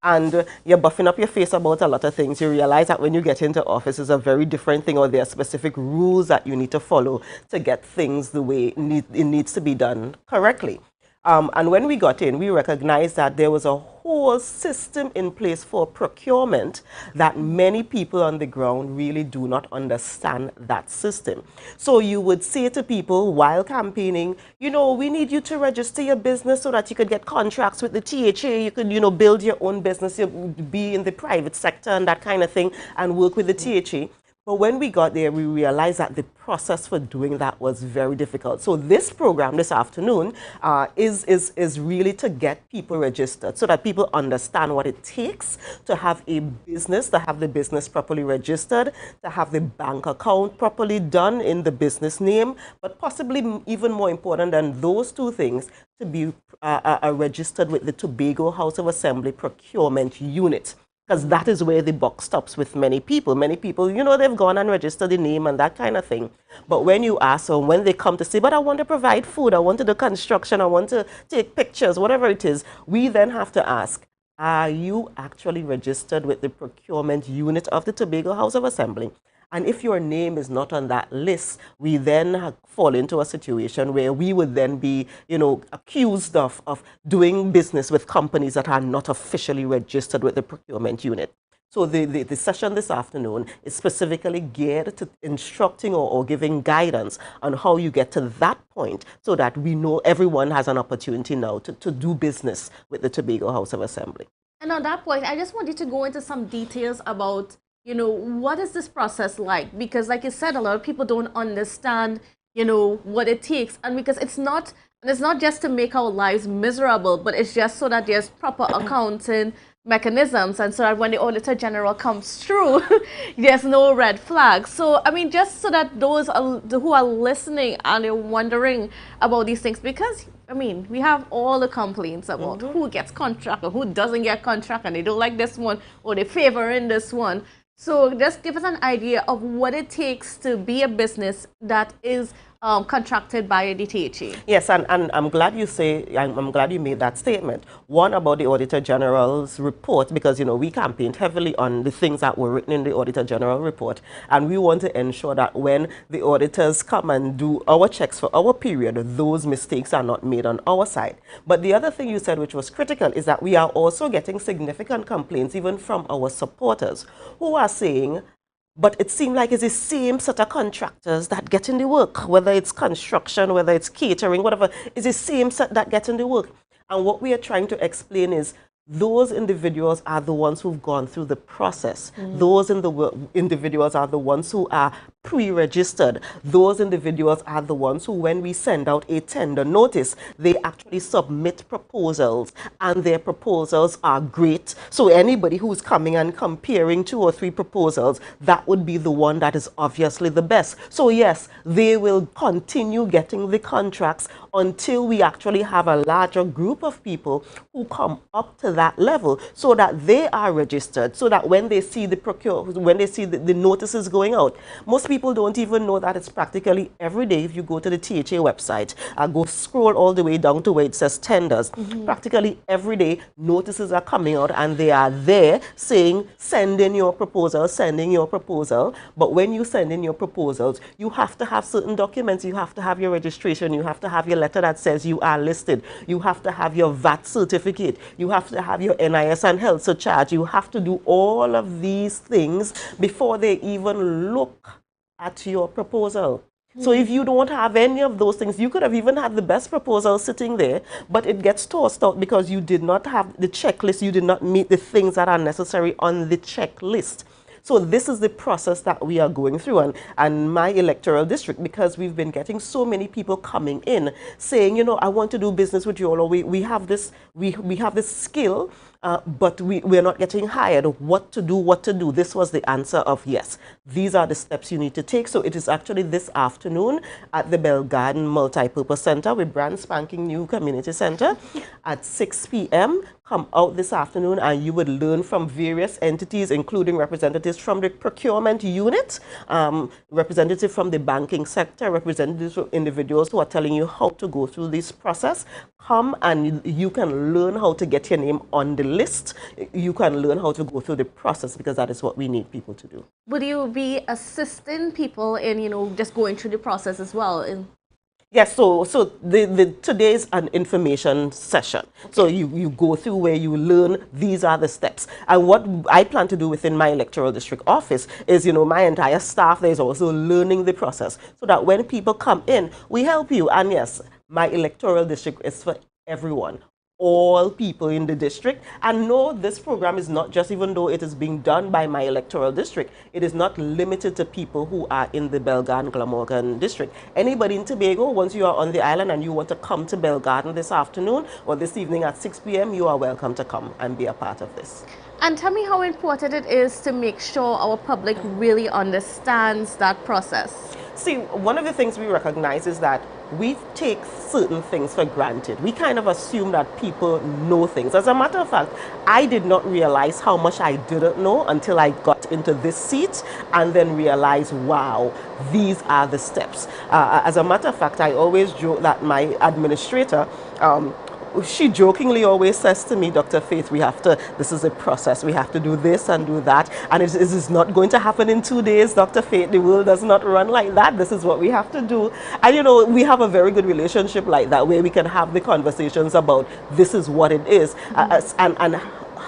Speaker 6: and you're buffing up your face about a lot of things, you realize that when you get into office is a very different thing, or there are specific rules that you need to follow to get things the way it needs to be done correctly. And when we got in, we recognized that there was a whole system in place for procurement that many people on the ground really do not understand that system. So you would say to people while campaigning, you know, we need you to register your business so that you could get contracts with the THA, you could, you know, build your own business, you be in the private sector and that kind of thing and work with the THA. But when we got there, we realized that the process for doing that was very difficult. So this program this afternoon is really to get people registered so that people understand what it takes to have a business, to have the business properly registered, to have the bank account properly done in the business name, but possibly even more important than those two things, to be registered with the Tobago House of Assembly Procurement Unit. Because that is where the buck stops with many people. Many people, you know, they've gone and registered the name and that kind of thing. But when you ask, or when they come to say, but I want to provide food, I want to do construction, I want to take pictures, whatever it is, we then have to ask, are you actually registered with the procurement unit of the Tobago House of Assembly? And if your name is not on that list, we then fall into a situation where we would then be, you know, accused of doing business with companies that are not officially registered with the procurement unit. So the session this afternoon is specifically geared to instructing or giving guidance on how you get to that point so that we know everyone has an opportunity now to do business with the Tobago House of Assembly.
Speaker 7: And on that point, I just wanted to go into some details about, you know, what is this process like? Because like you said, a lot of people don't understand, you know, what it takes. And because it's not just to make our lives miserable, but it's just so that there's proper accounting mechanisms, and so that when the Auditor General comes through, there's no red flag. So, I mean, just so that those who are listening and they're wondering about these things, because, I mean, we have all the complaints about who gets contract or who doesn't get contract, and they don't like this one or they favor in this one. So just give us an idea of what it takes to be a business that is contracted by the THA.
Speaker 6: Yes, and I'm glad you I'm glad you made that statement. One, about the Auditor General's report, because, you know, we campaigned heavily on the things that were written in the Auditor General report, and we want to ensure that when the auditors come and do our checks for our period, those mistakes are not made on our side. But the other thing you said, which was critical, is that we are also getting significant complaints, even from our supporters, who are saying, but it seems like it's the same set of contractors that get in the work, whether it's construction, whether it's catering, whatever, it's the same set that get in the work. And what we are trying to explain is those individuals are the ones who've gone through the process. Those individuals are the ones who are pre-registered. Those individuals are the ones who, when we send out a tender notice, they actually submit proposals, and their proposals are great. So anybody who's coming and comparing 2 or 3 proposals, that would be the one that is obviously the best. So yes, they will continue getting the contracts until we actually have a larger group of people who come up to that level, so that they are registered, so that when they see the notices going out, most people don't even know that it's practically every day. If you go to the THA website, go scroll all the way down to where it says tenders, practically every day notices are coming out, and they are there saying, send in your proposal, sending your proposal. But when you send in your proposals, you have to have certain documents. You have to have your registration, you have to have your letter that says you are listed, you have to have your VAT certificate, you have to have your NIS and health surcharge. You have to do all of these things before they even look at your proposal. So if you don't have any of those things, you could have even had the best proposal sitting there, but it gets tossed out because you did not have the checklist, you did not meet the things that are necessary on the checklist. So this is the process that we are going through, and my electoral district, because we've been getting so many people coming in saying, you know, I want to do business with you all, or we have this skill, but we're not getting hired. What to do? This was the answer of yes. These are the steps you need to take. So it is actually this afternoon at the Bell Garden Multipurpose Center, with brand spanking new community center at 6 p.m. Come out this afternoon and you would learn from various entities, including representatives from the procurement unit, representatives from the banking sector, representatives from individuals who are telling you how to go through this process. Come and you can learn how to get your name on the list. You can learn how to go through the process, because that is what we need people to do.
Speaker 7: Would you be assisting people in, you know, just going through the process as well?
Speaker 6: Yes, so today is an information session. Okay. So you go through where you learn these are the steps. And what I plan to do within my electoral district office is, you know, my entire staff there is also learning the process, so that when people come in, we help you. And yes, my electoral district is for everyone, all people in the district. And no, this program is not just, even though it is being done by my electoral district, it is not limited to people who are in the Bell Garden Glamorgan district. Anybody in Tobago, once you are on the island and you want to come to Bell Garden this afternoon or this evening at 6 p.m., you are welcome to come and be a part of this.
Speaker 7: And tell me how important it is to make sure our public really understands that process.
Speaker 6: See, one of the things we recognize is that we take certain things for granted. We kind of assume that people know things. As a matter of fact, I did not realize how much I didn't know until I got into this seat and then realized, wow, these are the steps. As a matter of fact, I always joke that my administrator, she jokingly always says to me, Dr. Faith, this is a process. We have to do this and do that. And it is not going to happen in 2 days, Dr. Faith. The world does not run like that. This is what we have to do. And, you know, we have a very good relationship like that, where we can have the conversations about this is what it is. And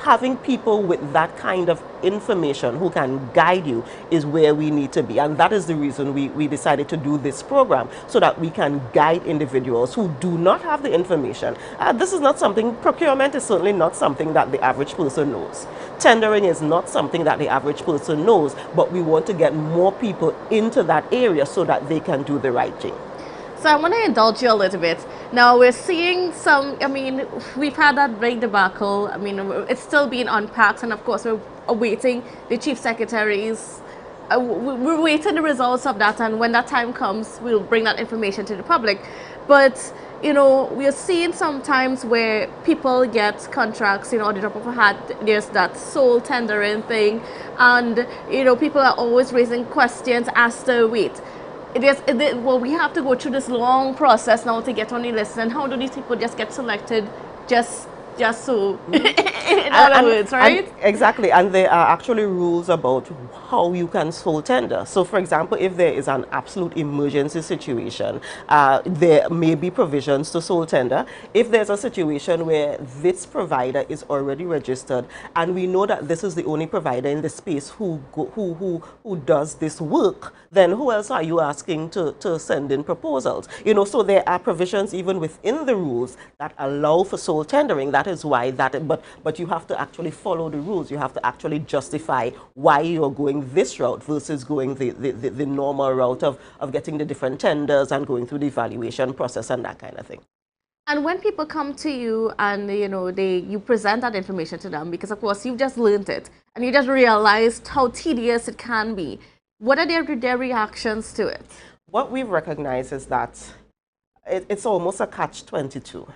Speaker 6: having people with that kind of information who can guide you is where we need to be. And that is the reason we decided to do this program, so that we can guide individuals who do not have the information. This is not something, procurement is certainly not something that the average person knows. Tendering is not something that the average person knows, but we want to get more people into that area so that they can do the right thing.
Speaker 7: So I want to indulge you a little bit. Now we're seeing some, I mean, we've had that big debacle. I mean, it's still being unpacked, and of course we're awaiting the chief secretaries. We're waiting the results of that, and when that time comes, we'll bring that information to the public. But, you know, we are seeing sometimes where people get contracts, you know, the drop of a hat, there's that soul tendering thing, and, you know, people are always raising questions as to, wait, well, we have to go through this long process now to get on the list, and how do these people just get selected just so, in other words, right?
Speaker 6: Exactly, and there are actually rules about how you can sole tender. So, for example, if there is an absolute emergency situation, there may be provisions to sole tender. If there's a situation where this provider is already registered, and we know that this is the only provider in the space who does this work, then who else are you asking to send in proposals? You know, so there are provisions even within the rules that allow for sole tendering. That is why but you have to actually follow the rules. You have to actually justify why you're going this route versus going the normal route of getting the different tenders and going through the evaluation process and that kind of thing.
Speaker 7: And when people come to you and, you know, you present that information to them, because of course you've just learned it and you just realized how tedious it can be, what are their reactions to it?
Speaker 6: What we've recognized is that it's almost a catch-22.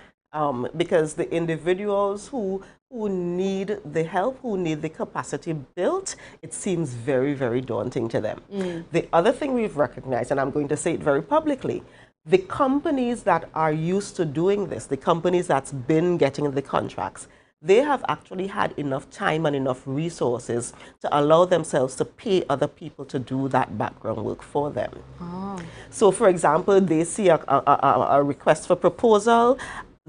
Speaker 6: Because the individuals who need the help, who need the capacity built, it seems very, very daunting to them. The other thing we've recognized, and I'm going to say it very publicly, the companies that are used to doing this, the companies that's been getting the contracts, they have actually had enough time and enough resources to allow themselves to pay other people to do that background work for them. So, for example, they see a request for proposal.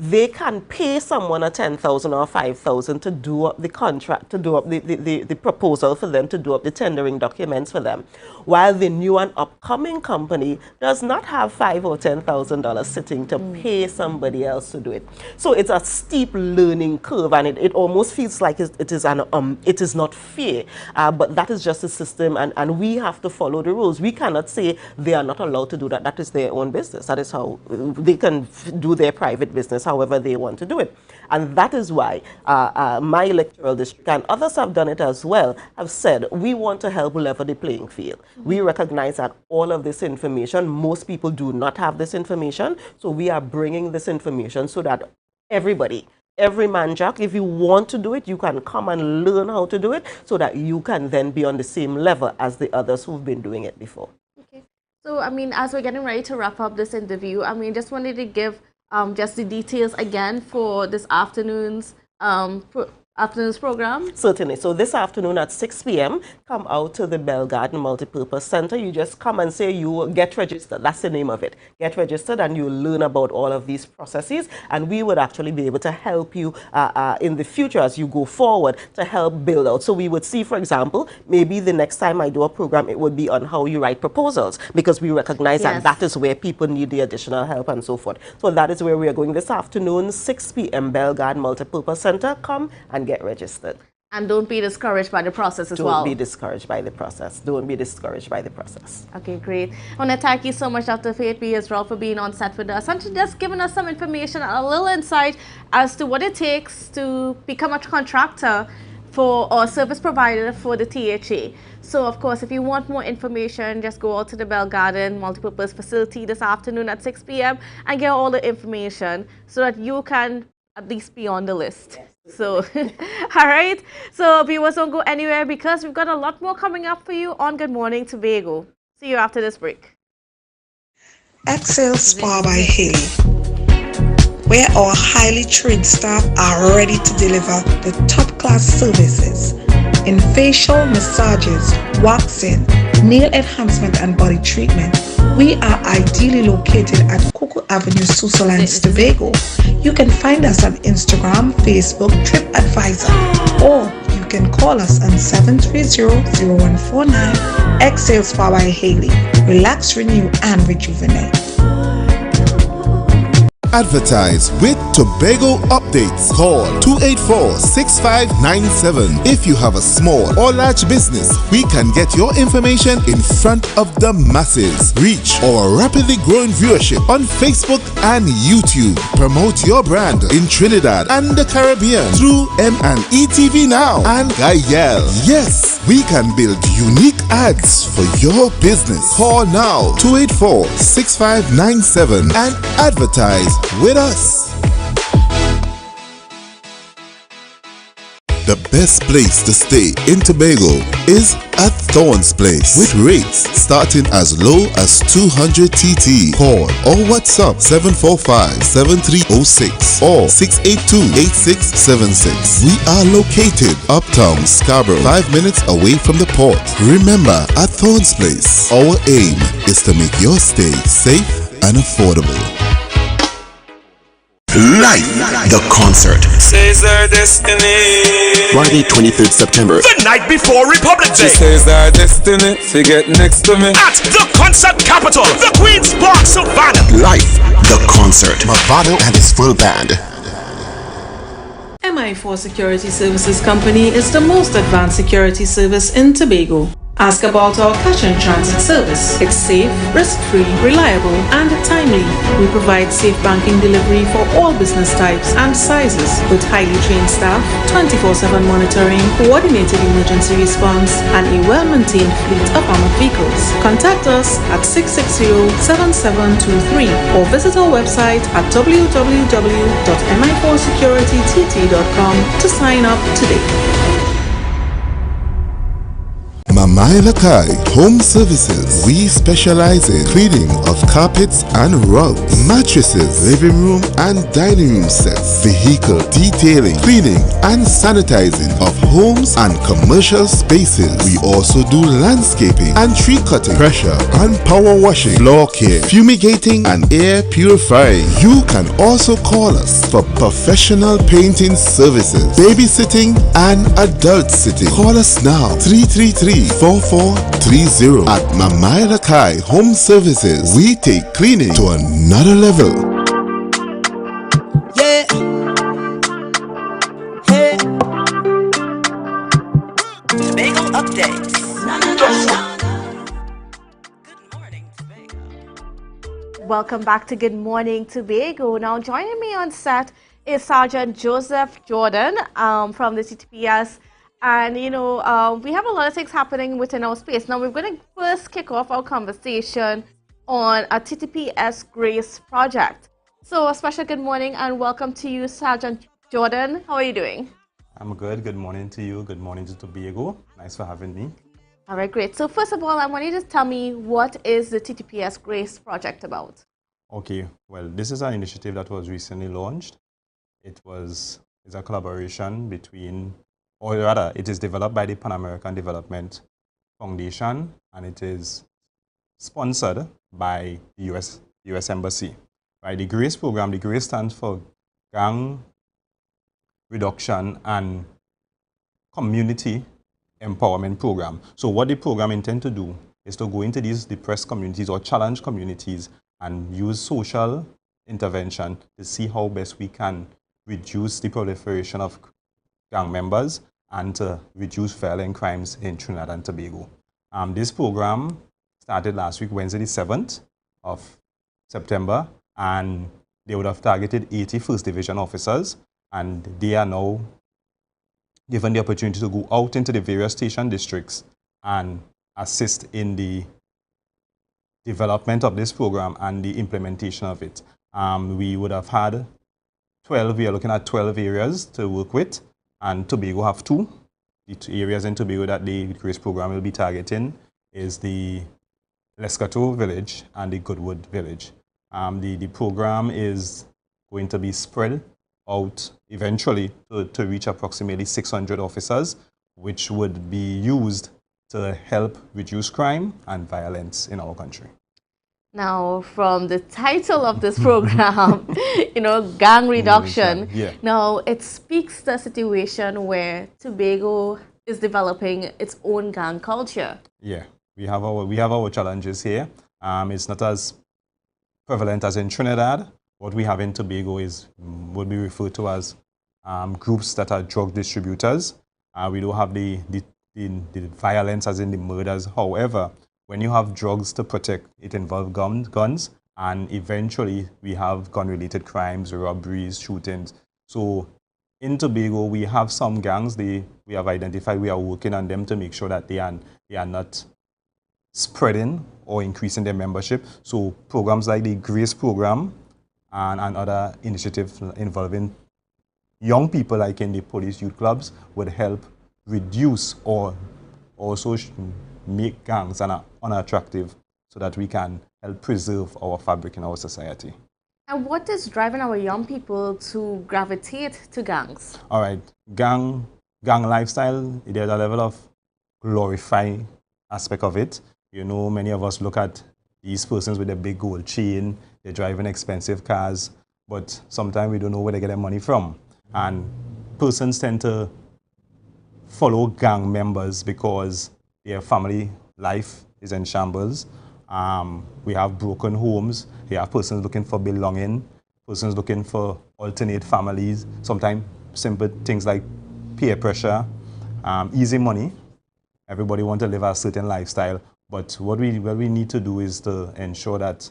Speaker 6: They can pay someone a $10,000 or $5,000 to do up the contract, to do up the proposal for them, to do up the tendering documents for them, while the new and upcoming company does not have $5,000 or $10,000 sitting to pay somebody else to do it. So it's a steep learning curve, and it almost feels like it is not fair. But that is just the system, and we have to follow the rules. We cannot say they are not allowed to do that. That is their own business. That is how they can do their private business however they want to do it. And that is why my electoral district, and others have done it as well, have said we want to help level the playing field. We recognize that all of this information, most people do not have this information, so we are bringing this information so that everybody, every man jack, if you want to do it, you can come and learn how to do it so that you can then be on the same level as the others who've been doing it before.
Speaker 7: Okay. So, I mean, as we're getting ready to wrap up this interview, I mean, just wanted to give just the details again for this afternoon's program.
Speaker 6: Certainly. So this afternoon at 6 p.m., come out to the Bell Garden Multipurpose Center. You just come and say you get registered. That's the name of it. Get registered, and you learn about all of these processes. And we would actually be able to help you in the future as you go forward to help build out. So we would see, for example, maybe the next time I do a program, it would be on how you write proposals, because we recognize that that is where people need the additional help and so forth. So that is where we are going this afternoon, 6 p.m., Bell Garden Multipurpose Center. Come and get registered.
Speaker 7: And don't be discouraged by the process as well.
Speaker 6: Don't be discouraged by the process. Don't be discouraged by the process.
Speaker 7: Okay, great. I want to thank you so much, Dr. Faith B. Israel, for being on set with us and to just giving us some information, a little insight as to what it takes to become a contractor for or service provider for the THA. So, of course, if you want more information, just go out to the Bell Garden Multipurpose Facility this afternoon at 6 p.m. and get all the information so that you can at least be on the list. Yes. So, all right. So, viewers, don't go anywhere because we've got a lot more coming up for you on Good Morning Tobago. See you after this break.
Speaker 9: Excel Spa by Haley, where our highly trained staff are ready to deliver the top-class services in facial massages, waxing, nail enhancement, and body treatment. We are ideally located at Coco Avenue, Switzerland, Tobago. You can find us on Instagram, Facebook, TripAdvisor, or you can call us on 730-0149. Excel Spa by Haley. Relax, renew, and rejuvenate.
Speaker 25: advertise with Tobago updates. Call 284-6597. If you have a small or large business, we can get your information in front of the masses. Reach our rapidly growing viewership on Facebook and YouTube. Promote your brand in Trinidad and the Caribbean through M&E TV Now and Gayel. Yes, we can build unique ads for your business. Call now 284-6597 and advertise with us. The best place to stay in Tobago is at Thorns Place, with rates starting as low as 200 TT. Call or WhatsApp 745-7306 or 682-8676. We are located uptown Scarborough, 5 minutes away from the port. Remember, at Thorns Place, our aim is to make your stay safe and affordable.
Speaker 11: Life, the concert.
Speaker 13: Says our destiny.
Speaker 11: Friday, 23rd September.
Speaker 12: The night before Republic
Speaker 13: She
Speaker 12: Day.
Speaker 13: says our destiny to get next to me.
Speaker 12: At the concert capital, the Queen's Park Savannah.
Speaker 11: Life, the concert. Mavado and his full band.
Speaker 24: MI4 Security Services Company is the most advanced security service in Tobago. Ask about our cash and transit service. It's safe, risk-free, reliable, and timely. We provide safe banking delivery for all business types and sizes with highly trained staff, 24/7 monitoring, coordinated emergency response, and a well-maintained fleet of armored vehicles. Contact us at 660-7723 or visit our website at www.mi4securitytt.com to sign up today.
Speaker 25: Mamai Lakai Home Services. We specialize in cleaning of carpets and rugs, mattresses, living room and dining room sets, vehicle detailing, cleaning and sanitizing of homes and commercial spaces. We also do landscaping and tree cutting, pressure and power washing, floor care, fumigating and air purifying. You can also call us for professional painting services, babysitting and adult sitting. Call us now 333-4430 at Mamai Lakai Home Services. We take cleaning to another level.
Speaker 17: Yeah. Hey. Tobago updates.
Speaker 7: Welcome back to Good Morning Tobago. Now joining me on set is Sergeant Joseph Jordan from the TTPS. And, we have a lot of things happening within our space. Now, we're going to first kick off our conversation on a TTPS Grace project. So, a special good morning and welcome to you, Sergeant Jordan. How are you doing?
Speaker 18: I'm good. Good morning to you. Good morning to Tobago. Nice for having me.
Speaker 7: All right, great. So, first of all, I want you to tell me, what is the TTPS Grace project about?
Speaker 18: Okay. Well, this is an initiative that was recently launched. It's a collaboration between, or rather, it is developed by the Pan American Development Foundation, and it is sponsored by the U.S. Embassy. Right, the GRACE program, the GRACE stands for Gang Reduction and Community Empowerment Program. So what the program intends to do is to go into these depressed communities or challenged communities and use social intervention to see how best we can reduce the proliferation of gang members and to reduce violent crimes in Trinidad and Tobago. This program started last week, Wednesday the 7th of September, and they would have targeted 80 First Division officers, and they are now given the opportunity to go out into the various station districts and assist in the development of this program and the implementation of it. We would have had 12, we are looking at 12 areas to work with, and Tobago have two. The two areas in Tobago that the GRACE program will be targeting is the Lescato village and the Goodwood village. The program is going to be spread out eventually to reach approximately 600 officers, which would be used to help reduce crime and violence in our country.
Speaker 7: Now, from the title of this program, gang reduction,
Speaker 18: yeah.
Speaker 7: Now it speaks to a situation where Tobago is developing its own gang culture.
Speaker 18: Yeah, we have our challenges here. It's not as prevalent as in Trinidad, what we have in Tobago would be referred to as groups that are drug distributors. We don't have the violence as in the murders. However, when you have drugs to protect, it involves guns, and eventually we have gun-related crimes, robberies, shootings. So in Tobago, we have some gangs. We have identified. We are working on them to make sure that they are not spreading or increasing their membership. So programs like the Grace program and other initiatives involving young people like in the police youth clubs would help reduce or also make gangs unattractive so that we can help preserve our fabric in our society.
Speaker 7: And what is driving our young people to gravitate to gangs?
Speaker 18: All right, gang lifestyle, there's a level of glorify aspect of it. You know, many of us look at these persons with a big gold chain, they're driving expensive cars, but sometimes we don't know where they get their money from. And persons tend to follow gang members because their family life is in shambles. We have broken homes. We have persons looking for belonging, persons looking for alternate families, sometimes simple things like peer pressure, easy money. Everybody wants to live a certain lifestyle. But what we need to do is to ensure that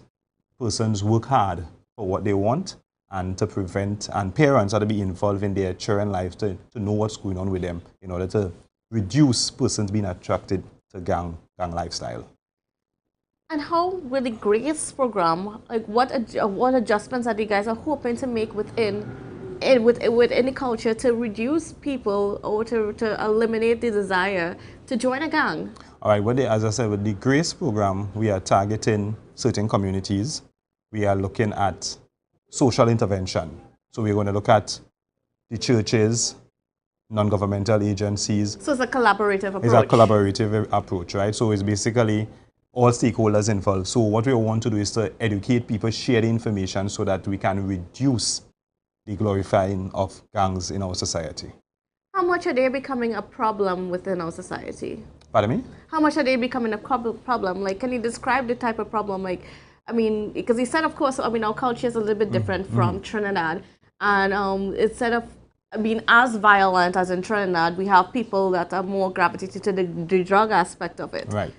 Speaker 18: persons work hard for what they want and to prevent, and parents are to be involved in their children's lives to know what's going on with them in order to reduce persons being attracted to gang lifestyle.
Speaker 7: And how with the Grace program, like what adjustments are you guys are hoping to make within the culture to reduce people or to eliminate the desire to join a gang?
Speaker 18: All right, as I said, with the Grace program, we are targeting certain communities. We are looking at social intervention. So we're going to look at the churches, non-governmental agencies.
Speaker 7: So it's a collaborative approach.
Speaker 18: It's a collaborative approach, right? So it's basically all stakeholders involved. So what we want to do is to educate people, share the information so that we can reduce the glorifying of gangs in our society.
Speaker 7: How much are they becoming a problem within our society?
Speaker 18: Pardon me?
Speaker 7: How much are they becoming a problem? Like, can you describe the type of problem? Like, I mean, because you said, of course, I mean, our culture is a little bit different from Trinidad. And instead of being as violent as in Trinidad, we have people that are more gravitated to the drug aspect of it.
Speaker 18: Right.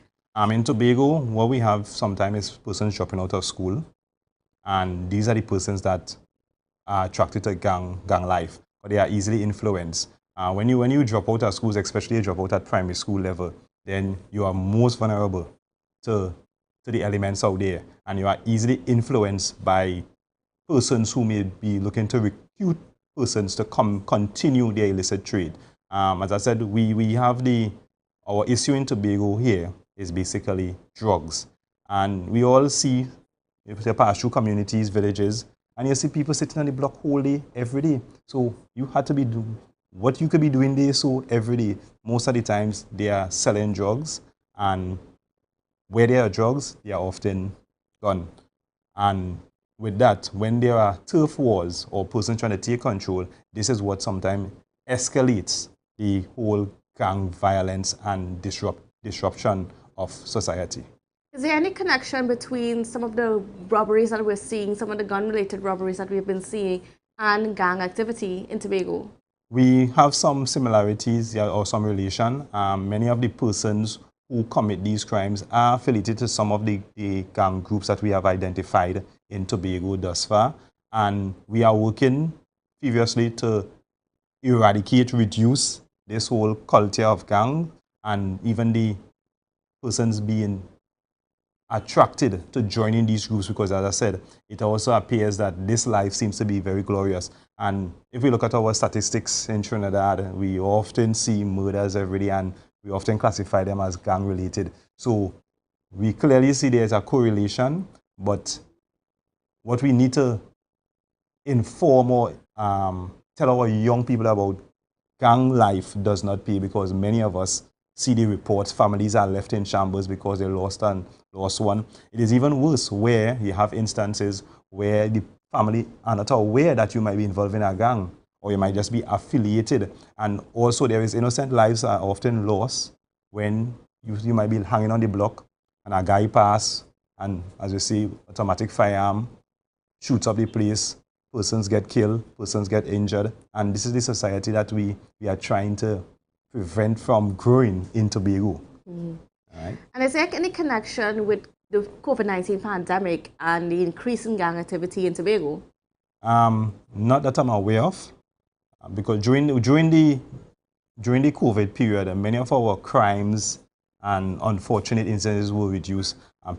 Speaker 18: In Tobago, what we have sometimes is persons dropping out of school. And these are the persons that are attracted to gang life, but they are easily influenced. When you drop out of schools, especially you drop out at primary school level, then you are most vulnerable to the elements out there, and you are easily influenced by persons who may be looking to recruit persons to continue their illicit trade. As I said, we have our issue in Tobago here is basically drugs, and we all see, if you pass through communities, villages, and you see people sitting on the block whole day, every day. So you had to be what you could be doing there so every day. Most of the times they are selling drugs, and where there are drugs, they are often gone. And with that, when there are turf wars or persons trying to take control, this is what sometimes escalates the whole gang violence and disruption of society.
Speaker 7: Is there any connection between some of the robberies that we're seeing, some of the gun-related robberies that we've been seeing, and gang activity in Tobago?
Speaker 18: We have some similarities or some relation. Many of the persons who commit these crimes are affiliated to some of the gang groups that we have identified in Tobago thus far. And we are working furiously to eradicate, reduce this whole culture of gang, and even the persons being attracted to joining these groups, because as I said, it also appears that this life seems to be very glorious. And if we look at our statistics in Trinidad, we often see murders every day, and we often classify them as gang related. So we clearly see there's a correlation, but what we need to inform or tell our young people about gang life does not pay, because many of us see the reports, families are left in shambles because they lost one. It is even worse where you have instances where the family are not aware that you might be involved in a gang, or you might just be affiliated. And also there is innocent lives are often lost when you might be hanging on the block and a guy pass, and as you see, automatic firearm, shoots up the place, persons get killed, persons get injured, and this is the society that we are trying to prevent from growing in Tobago. Right?
Speaker 7: And is there any connection with the COVID-19 pandemic and the increase in gang activity in Tobago?
Speaker 18: Not that I'm aware of, because during the COVID period, many of our crimes and unfortunate incidents were reduced, and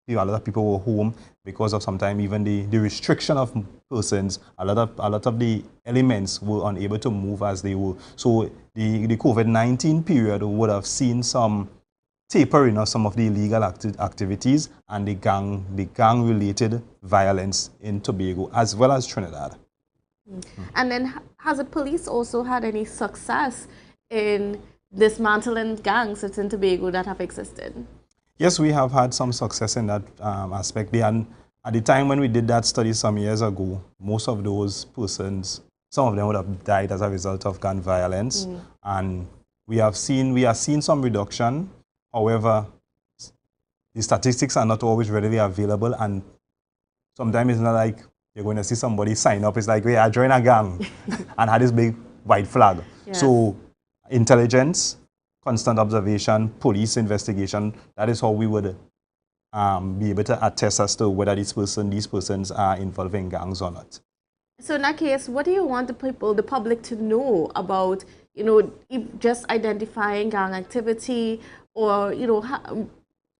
Speaker 18: a lot of people were home because of sometimes even the restriction of persons. A lot of the elements were unable to move as they were. So the COVID-19 period would have seen some tapering of some of the illegal activities and the gang related violence in Tobago as well as Trinidad.
Speaker 7: And then has the police also had any success in dismantling gangs in Tobago that have existed?
Speaker 18: Yes, we have had some success in that aspect. And at the time when we did that study some years ago, most of those persons, some of them would have died as a result of gun violence. And we are seeing some reduction. However, the statistics are not always readily available, and sometimes it's not like you're going to see somebody sign up. It's like, hey, I join a gang and had this big white flag.
Speaker 7: Yes.
Speaker 18: So intelligence, constant observation, police investigation, that is how we would be able to attest as to whether these persons are involved in gangs or not.
Speaker 7: So in that case, what do you want the public to know about, just identifying gang activity or,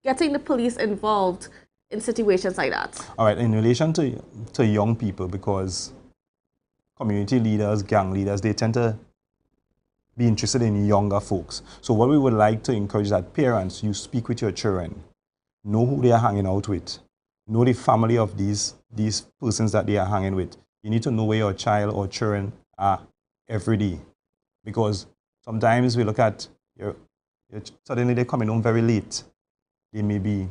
Speaker 7: getting the police involved in situations like that?
Speaker 18: All right, in relation to young people, because community leaders, gang leaders, they tend to be interested in younger folks. So what we would like to encourage that parents, you speak with your children, know who they are hanging out with, know the family of these persons that they are hanging with. You need to know where your child or children are every day, because sometimes we look at suddenly they're coming home very late. They may be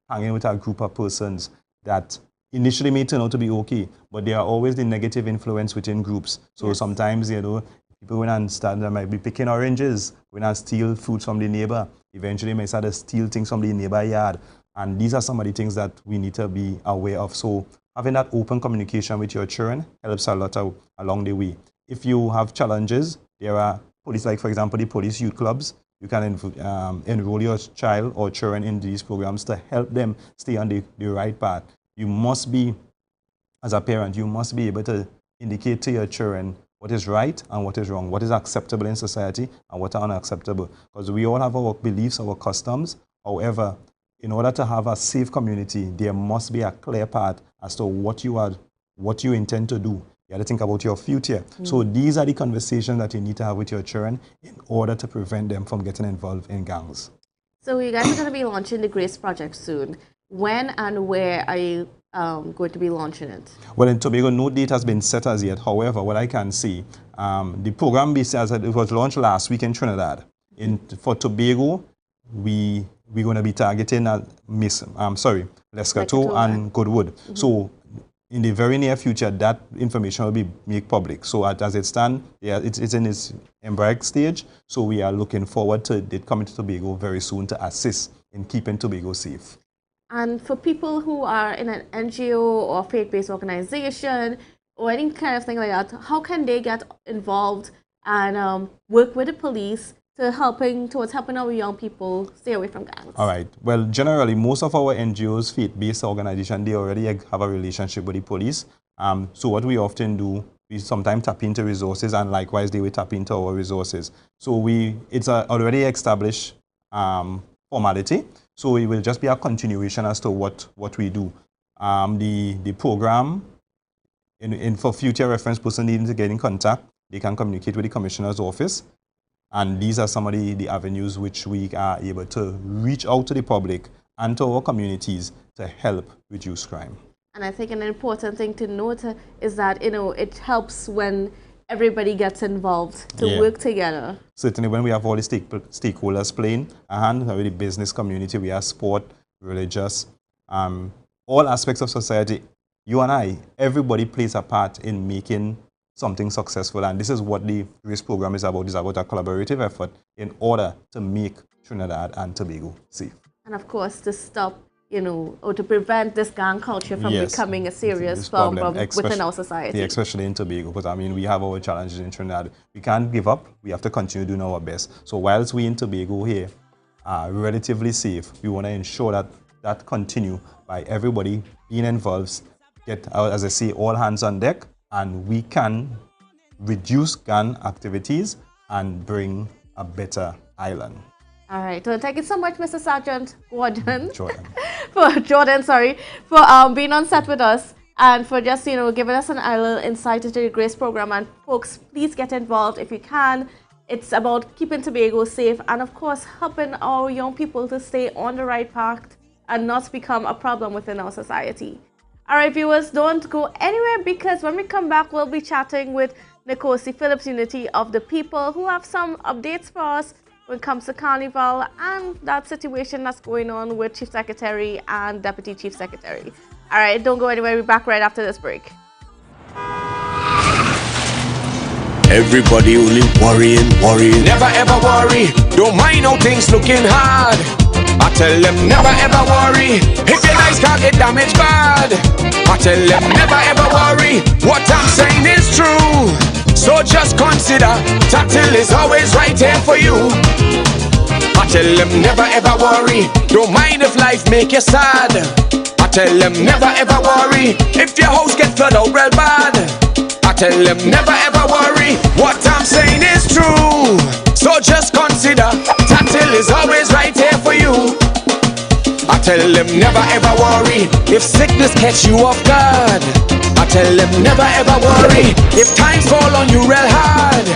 Speaker 18: hanging with a group of persons that initially may turn out to be okay, but there are always the negative influence within groups. So sometimes, people go and start, they might be picking oranges, go and steal food from the neighbor. Eventually, they may start to steal things from the neighbor yard. And these are some of the things that we need to be aware of. So having that open communication with your children helps a lot along the way. If you have challenges, there are police, like for example, the police youth clubs. You can enroll your child or children in these programs to help them stay on the right path. You must be, as a parent, you must be able to indicate to your children what is right and what is wrong, what is acceptable in society and what are unacceptable. Because we all have our beliefs, our customs. However, in order to have a safe community, there must be a clear path as to what you intend to do. You have to think about your future. So these are the conversations that you need to have with your children in order to prevent them from getting involved in gangs.
Speaker 7: So you guys are going to be launching the GRACE project soon. When and where are you going to be launching it?
Speaker 18: Well, in Tobago, no date has been set as yet. However, what I can see, the program it was launched last week in Trinidad. For Tobago, we're going to be targeting Lescato and Goodwood. So in the very near future, that information will be made public. So as it stands, it's in its embryonic stage. So we are looking forward to it coming to Tobago very soon to assist in keeping Tobago safe.
Speaker 7: And for people who are in an NGO or faith-based organization or any kind of thing like that, how can they get involved and work with the police towards helping our young people stay away from gangs?
Speaker 18: All right. Well, generally, most of our NGOs, faith-based organizations, they already have a relationship with the police. So what we often do, we sometimes tap into resources, and likewise, they will tap into our resources. So it's a already established formality. So it will just be a continuation as to what we do. The program, for future reference, person needing to get in contact, they can communicate with the Commissioner's office. And these are some of the avenues which we are able to reach out to the public and to our communities to help reduce crime.
Speaker 7: And I think an important thing to note is that, it helps when everybody gets involved to work together.
Speaker 18: Certainly when we have all the stakeholders playing, and the business community, we have sport, religious, all aspects of society, you and I, everybody plays a part in making something successful, and this is what the GRACE program is about. It's about a collaborative effort in order to make Trinidad and Tobago safe.
Speaker 7: And of course, to stop or to prevent this gang culture from becoming a serious problem within our society.
Speaker 18: Especially in Tobago, because I mean, we have our challenges in Trinidad. We can't give up. We have to continue doing our best. So whilst we in Tobago here are relatively safe, we want to ensure that that continue by everybody being involved, get, as I say, all hands on deck, and we can reduce gang activities and bring a better island.
Speaker 7: All right. Well, thank you so much, Mr. Sergeant Jordan.
Speaker 18: Jordan,
Speaker 7: for being on set with us and for just, giving us an little insight into the GRACE program. And folks, please get involved if you can. It's about keeping Tobago safe and, of course, helping our young people to stay on the right path and not become a problem within our society. All right, viewers, don't go anywhere, because when we come back, we'll be chatting with Nkosi Phillips, Unity of the People, who have some updates for us when it comes to Carnival and that situation that's going on with Chief Secretary and Deputy Chief Secretary. All right, don't go anywhere. We'll be back right after this break.
Speaker 12: Everybody only worrying. Never ever worry. Don't mind how things looking hard. I tell them never ever worry. If your nice car get damaged bad, I tell them never ever worry. What I'm saying is true. So just consider, Tatil is always right here for you. I tell them never ever worry. Don't mind if life make you sad. I tell them never ever worry. If your house get flooded out real bad, I tell them never ever worry. What I'm saying is true. So just consider, Tatil is always right here for you. I tell them never ever worry. If sickness catch you off guard, I tell them never ever worry. If times fall on you real hard,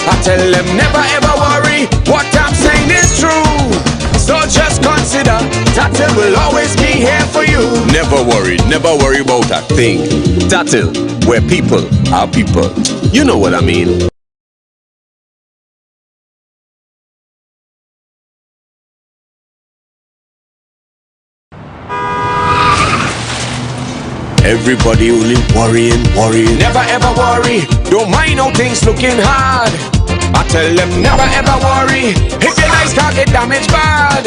Speaker 12: I tell them never ever worry. What I'm saying is true. So just consider, Tatil will always be here for you.
Speaker 2: Never worry about a thing. Tatil, where people are people. You know what I mean.
Speaker 12: Everybody only worrying. Never ever worry. Don't mind how things looking hard. I tell them never ever worry. If your nice car get damaged bad,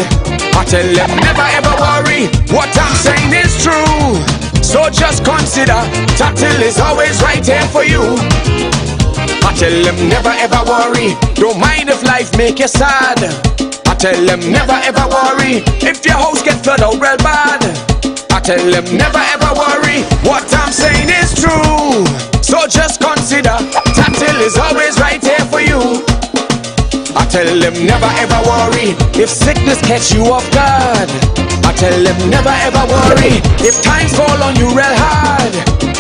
Speaker 12: I tell them never ever worry. What I'm saying is true. So just consider, Tatil is always right here for you. I tell them never ever worry. Don't mind if life make you sad. I tell them never ever worry. If your house get flooded out real bad, I tell them never ever worry. What I'm saying is true. So just consider, Tatil is always right here for you. I tell them never ever worry. If sickness catch you off guard, I tell them never ever worry. If times fall on you real hard,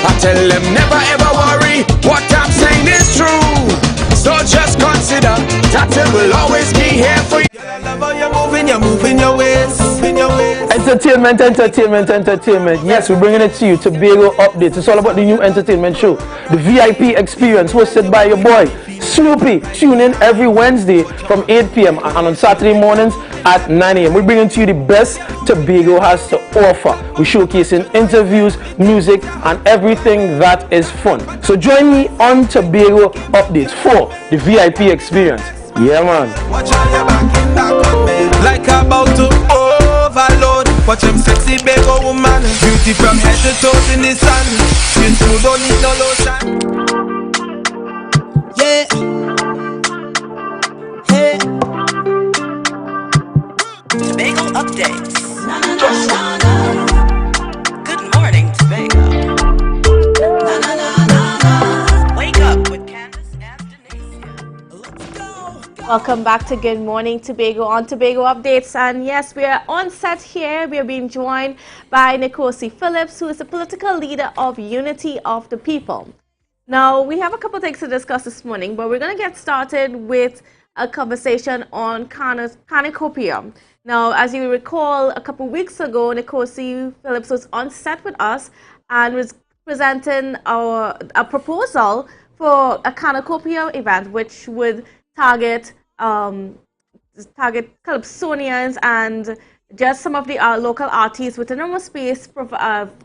Speaker 12: I tell them never ever worry. What I'm saying is true. So just consider, Tatil will always be here for you.
Speaker 14: You're moving your ways.
Speaker 10: Entertainment. Yes, we're bringing it to you. Tobago Updates. It's all about the new entertainment show, the VIP Experience, hosted by your boy Snoopy. Tune in every Wednesday from 8 p.m. and on Saturday mornings at 9 a.m. We're bringing to you the best Tobago has to offer. We're showcasing interviews, music, and everything that is fun. So join me on Tobago Updates for the VIP Experience. Yeah, man.
Speaker 14: Watch how your back in back on me. Like about to overload. Watch them sexy Bego woman. Beauty from head to toes in the sun. You two don't need no lotion. Yeah. Hey.
Speaker 17: Tobago updates. Good morning, Tobago. Wake up with Candace and Denise.
Speaker 7: Welcome back to Good Morning Tobago on Tobago Updates. And yes, we are on set here. We are being joined by Nkosi Phillips, who is the political leader of Unity of the People. Now, we have a couple things to discuss this morning, but we're going to get started with a conversation on cornucopia. Now, as you recall, a couple weeks ago, Nkosi Phillips was on set with us and was presenting a proposal for a cornucopia event, which would target calypsonians and just some of the local artists within our space,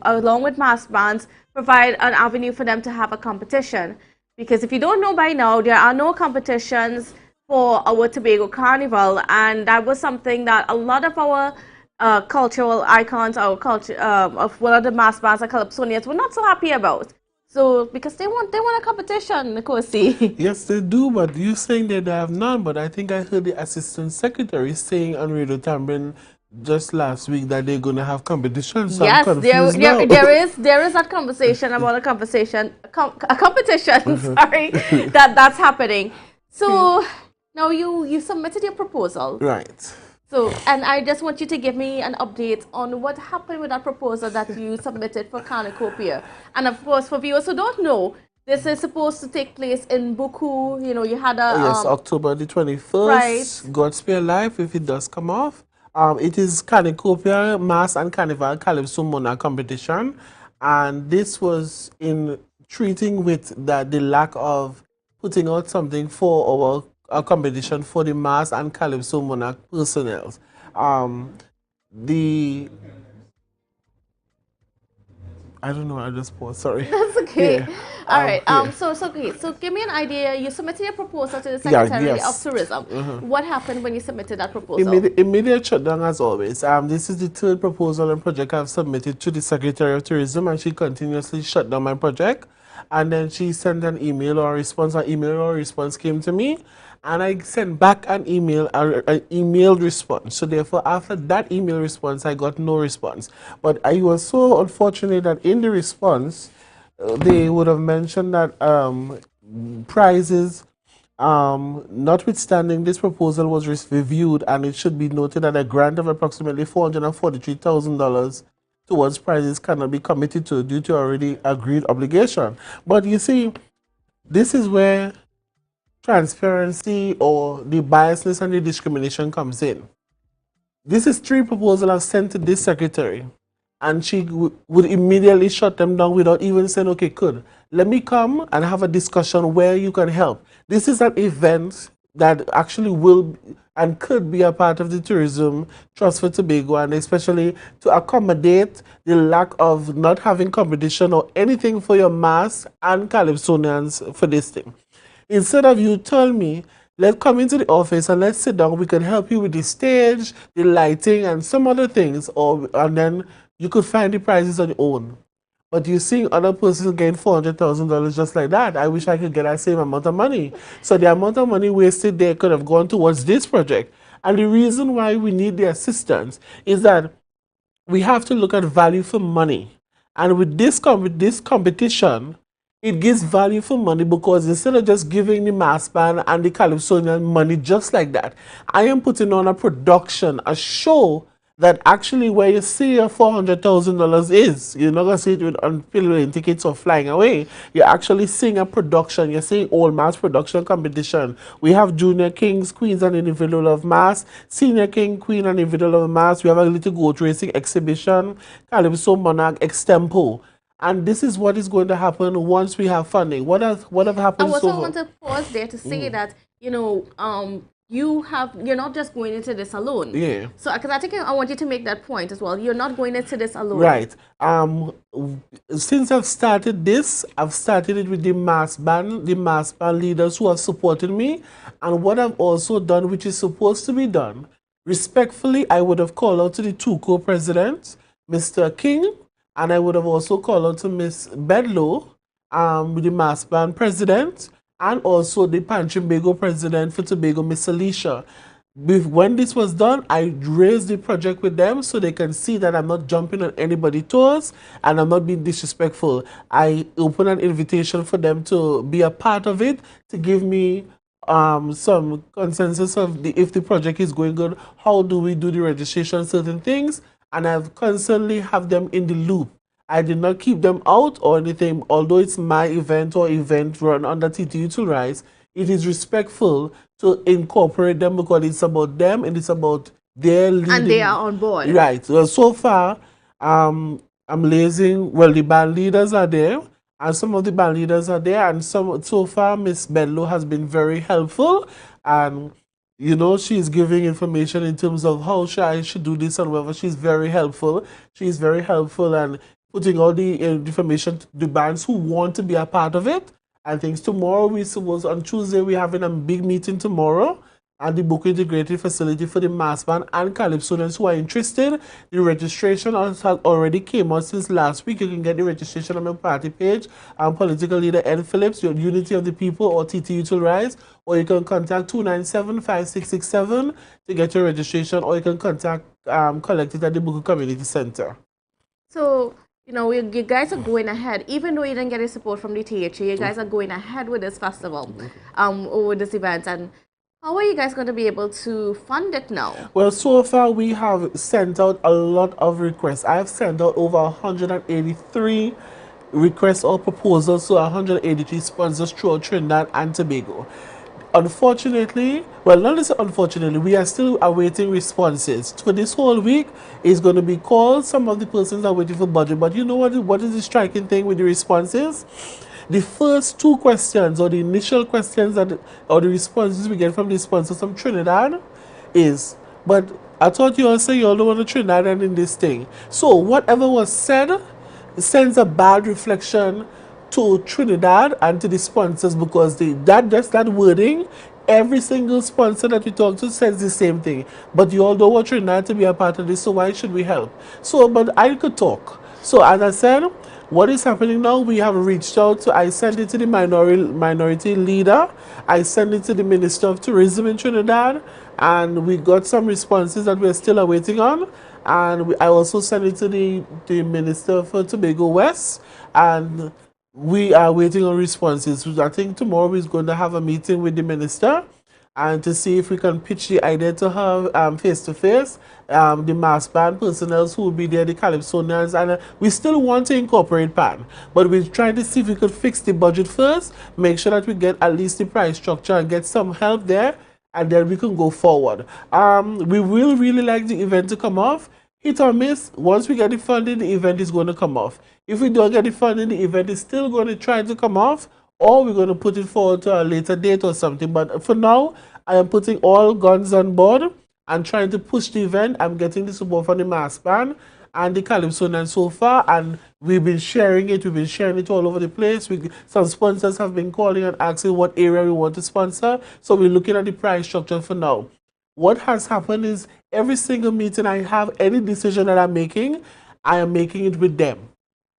Speaker 7: along with mass bands, provide an avenue for them to have a competition. Because if you don't know by now, there are no competitions for our Tobago Carnival, and that was something that a lot of our cultural icons or culture of one of the mass bands and calypsonians were not so happy about. So because they want a competition, Nkosi.
Speaker 8: Yes, they do, but you saying that they have none, but I think I heard the assistant secretary saying on Radio Tambrin just last week that they're going to have competition, so I'm
Speaker 7: Yes,
Speaker 8: confused now.
Speaker 7: there is that conversation about a competition, sorry, that's happening. So now you submitted your proposal.
Speaker 8: Right.
Speaker 7: So, and I just want you to give me an update on what happened with that proposal that you submitted for Cornucopia. And of course, for viewers who don't know, this is supposed to take place in Buku. You know, you had a
Speaker 8: Yes, October the 21st.
Speaker 7: Right.
Speaker 8: God spare life if it does come off. It is Cornucopia Mass and Carnival Calypso Monarch competition, and this was in treating with the lack of putting out something for our competition for the Mass and Calypso Monarch personnel. The I don't know. I just paused. Sorry.
Speaker 7: That's okay.
Speaker 8: Yeah.
Speaker 7: All right.
Speaker 8: Yeah.
Speaker 7: So give me an idea. You submitted your proposal to the
Speaker 8: Yeah,
Speaker 7: Secretary
Speaker 8: yes.
Speaker 7: of Tourism. What happened when you submitted that proposal?
Speaker 8: Immediate shutdown as always. This is the third proposal and project I've submitted to the Secretary of Tourism, and she continuously shut down my project. And then she sent an email or a response. An email or response came to me, and I sent back an emailed response. So therefore, after that email response, I got no response. But I was so unfortunate that in the response, they would have mentioned that prizes, notwithstanding this proposal was reviewed, and it should be noted that a grant of approximately $443,000 towards prizes cannot be committed to due to already agreed obligation. But you see, this is where transparency or the biasness and the discrimination comes in. This is 3 proposals I've sent to this secretary, and she would immediately shut them down without even saying, okay, good, let me come and have a discussion where you can help. This is an event that actually will and could be a part of the tourism trust for Tobago, and especially to accommodate the lack of not having competition or anything for your mass and calypsonians for this thing. Instead of you tell me, let's come into the office and let's sit down, we can help you with the stage, the lighting, and some other things, and then you could find the prizes on your own. But you're seeing other persons gain $400,000 just like that. I wish I could get that same amount of money. So the amount of money wasted there could have gone towards this project. And the reason why we need the assistance is that we have to look at value for money. And with this competition, it gives value for money, because instead of just giving the mass band and the calypsonian money just like that, I am putting on a production, a show that actually where you see your $400,000 is. You're not going to see it with unfilling tickets or flying away. You're actually seeing a production. You're seeing all mass production competition. We have junior kings, queens, and individual of mass, senior king, queen, and individual of mass. We have a little goat racing exhibition, Calypso Monarch Extempo. And this is what is going to happen once we have funding. What have happened
Speaker 7: I
Speaker 8: so
Speaker 7: also
Speaker 8: far?
Speaker 7: want to pause there to say that, you know, you're not just going into this alone.
Speaker 8: Yeah.
Speaker 7: So, because I think I want you to make that point as well. You're not going into this alone.
Speaker 8: Right. Since I've started this, I've started it with the mass band leaders who have supported me. And what I've also done, which is supposed to be done, respectfully, I would have called out to the 2 co-presidents, Mr. King, and I would have also called out to Miss Bedlow, the mass band president, and also the Pan-Tobago president for Tobago, Miss Alicia. When this was done, I raised the project with them so they can see that I'm not jumping on anybody's toes and I'm not being disrespectful. I opened an invitation for them to be a part of it, to give me some consensus of if the project is going good, how do we do the registration, certain things, and I've constantly have them in the loop. I did not keep them out or anything, although it's my event or event run under TTU to Rise. It is respectful to incorporate them because it's about them and it's about their leading.
Speaker 7: And they are on board.
Speaker 8: Right. Well, so far, I'm liaising. Well, the band leaders are there, and some of the band leaders are there, and so far, Miss Bedlow has been very helpful, and you know, she's giving information in terms of how I should do this and whatever. She's very helpful. She's very helpful and putting all the information to the bands who want to be a part of it. And things tomorrow, on Tuesday, we're having a big meeting tomorrow. and the book integrated facility for the mass band and calypsonians who are interested. The registration has already came out since last week. You can get the registration on my party page. I'm political leader Ed Phillips, your Unity of the People or TTU to Rise, or you can contact 297-5667 to get your registration, or you can contact collect it at the Buku Community Center.
Speaker 7: So, you know, you guys are going ahead, even though you didn't get any support from the THA, you guys are going ahead with this festival, with this event. And how are you guys going to be able to fund it now?
Speaker 8: Well, so far we have sent out a lot of requests. I have sent out over 183 requests or proposals to 183 sponsors throughout Trinidad and Tobago. Unfortunately, well, not necessarily unfortunately, we are still awaiting responses. For this whole week, is going to be called. Some of the persons are waiting for budget. But you know what is the striking thing with the responses? The first two questions, or the initial questions or the responses we get from the sponsors from Trinidad is, but I thought you all say you all don't want to Trinidad and in this thing. So whatever was said sends a bad reflection to Trinidad and to the sponsors, because that wording, every single sponsor that we talk to says the same thing. But you all don't want Trinidad to be a part of this, so why should we help? So, but I could talk. So as I said, what is happening now, we have reached out to, I sent it to the minority leader, I sent it to the Minister of Tourism in Trinidad, and we got some responses that we're still awaiting on. And I also sent it to the Minister for Tobago West, and we are waiting on responses. I think tomorrow we're going to have a meeting with the minister and to see if we can pitch the idea to her face-to-face, the mass band personnel who will be there, the calypsonians, and we still want to incorporate PAN, but we're trying to see if we could fix the budget first, make sure that we get at least the price structure and get some help there, and then we can go forward. We will really like the event to come off. Hit or miss, once we get the funding, the event is going to come off. If we don't get the funding, the event is still going to try to come off, or we're going to put it forward to a later date or something. But for now, I am putting all guns on board and trying to push the event. I'm getting the support from the mass band and the calypsonians so far, and we've been sharing it. We've been sharing it all over the place. Some sponsors have been calling and asking what area we want to sponsor. So we're looking at the price structure for now. What has happened is every single meeting I have, any decision that I'm making, I am making it with them,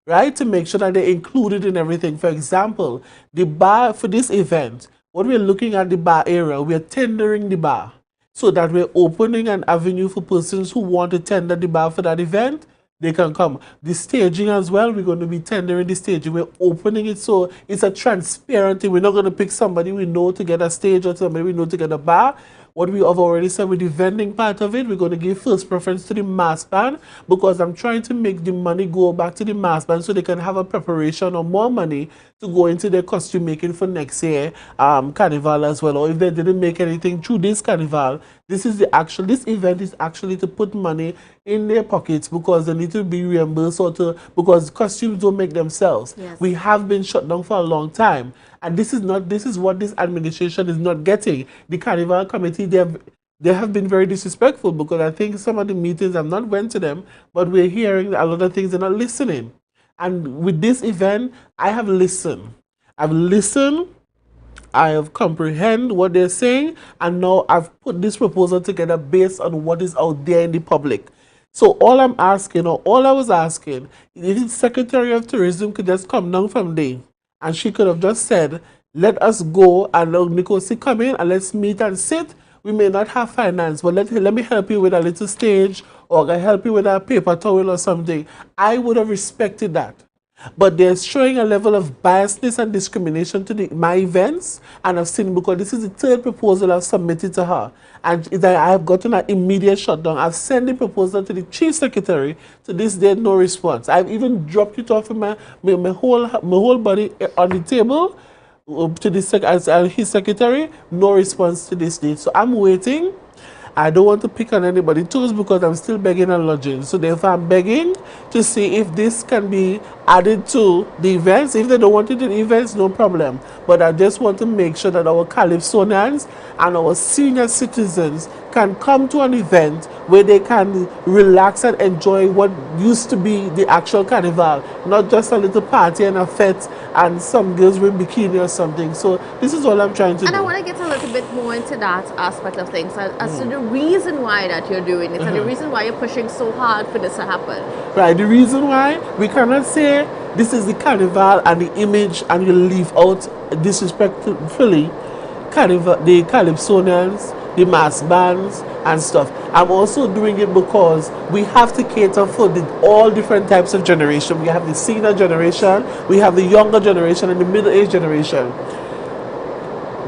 Speaker 8: right? To make sure that they're included in everything. For example, the bar for this event, when we're looking at the bar area, we're tendering the bar so that we're opening an avenue for persons who want to tender the bar for that event. They can come. The staging as well, we're going to be tendering the staging. We're opening it so it's a transparent thing. We're not going to pick somebody we know to get a stage or somebody we know to get a bar. What we have already said with the vending part of it, we're going to give first preference to the mass band, because I'm trying to make the money go back to the mass band so they can have a preparation or more money to go into their costume making for next year carnival as well. Or if they didn't make anything through this carnival, this event is actually to put money in their pockets, because they need to be reimbursed because costumes don't make themselves. Yes. We have been shut down for a long time. And this is what this administration is not getting. The carnival committee, they have been very disrespectful, because I think some of the meetings I've not went to them, but we're hearing a lot of things, they're not listening. And with this event, I have listened. I've listened, I have comprehend what they're saying, and now I've put this proposal together based on what is out there in the public. So all I'm asking, or all I was asking, if the Secretary of Tourism could just come down from there, and she could have just said, let us go and Nikosi come in and let's meet and sit. We may not have finance, but let me help you with a little stage, or I help you with a paper towel or something. I would have respected that. But they're showing a level of biasness and discrimination to my events, and I've seen, because this is the third proposal I've submitted to her, and I have gotten an immediate shutdown. I've sent the proposal to the Chief Secretary. To this day, no response. I've even dropped it off in my whole body on the table to his secretary. No response to this day. So I'm waiting. I don't want to pick on anybody's toes, because I'm still begging and lodging. So therefore, I'm begging to see if this can be added to the events. If they don't want it in events, no problem. But I just want to make sure that our Calypsonians and our senior citizens can come to an event where they can relax and enjoy what used to be the actual carnival, not just a little party and a fete and some girls wearing bikini or something. So this is all I'm trying to do.
Speaker 7: And I want to get a little bit more into that aspect of things, as to the reason why that you're doing this and the reason why you're pushing so hard for this to happen.
Speaker 8: Right, the reason why we cannot say this is the carnival and the image and you leave out disrespectfully the Calypsonians, the mass bands and stuff. I'm also doing it because we have to cater for all different types of generation. We have the senior generation, we have the younger generation and the middle-aged generation.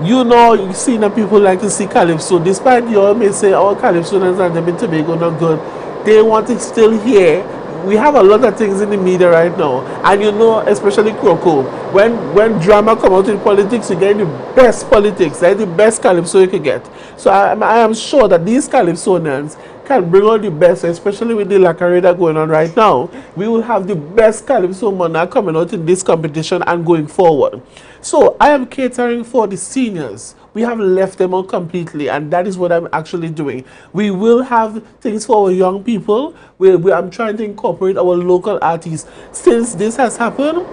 Speaker 8: You know, senior people like to see Calypso. Despite you all may say our Calypsonians and them in Tobago not good, they want it still here. We have a lot of things in the media right now, and you know, especially Croco. When drama come out in politics, you get the best politics, right? The best Calypso you can get. So I am sure that these Calypsonians can bring out the best, especially with the Lacareda going on right now. We will have the best Calypso monarch coming out in this competition and going forward. So I am catering for the seniors. We have left them out completely, and that is what I'm actually doing. We will have things for our young people. I'm trying to incorporate our local artists. Since this has happened,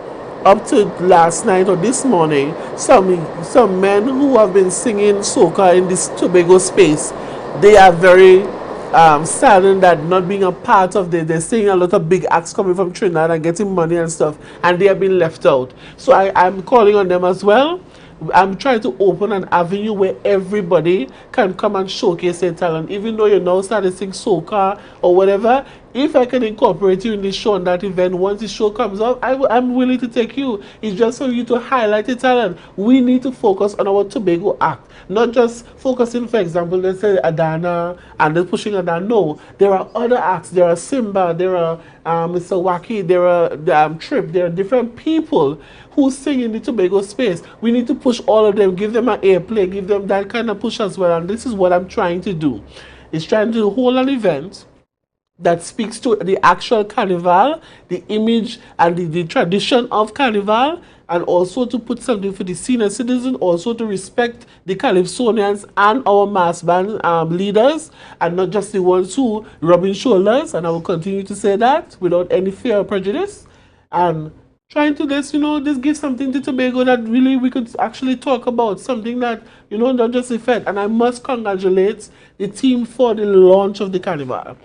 Speaker 8: up to last night or this morning, some men who have been singing soca in this Tobago space, they are very saddened that not being a part of they're seeing a lot of big acts coming from Trinidad and getting money and stuff, and they have been left out. So I'm calling on them as well. I'm trying to open an avenue where everybody can come and showcase their talent. Even though you're now starting to sing soca or whatever, if I can incorporate you in this show and that event, once the show comes up, I'm willing to take you. It's just for you to highlight your talent. We need to focus on our Tobago act, not just focusing, for example, let's say Adana and then pushing Adana. No, there are other acts. There are Simba, there are Mr. Waki, there are Trip, there are different people who sing in the Tobago space. We need to push all of them, give them an airplay, give them that kind of push as well. And this is what I'm trying to do. It's trying to hold an event that speaks to the actual carnival, the image and the tradition of carnival, and also to put something for the senior citizen, also to respect the Calypsonians and our mass band leaders, and not just the ones who rubbing shoulders, and I will continue to say that without any fear or prejudice, and trying to just give something to Tobago that really we could actually talk about, something that, not just the Fed. And I must congratulate the team for the launch of the carnival.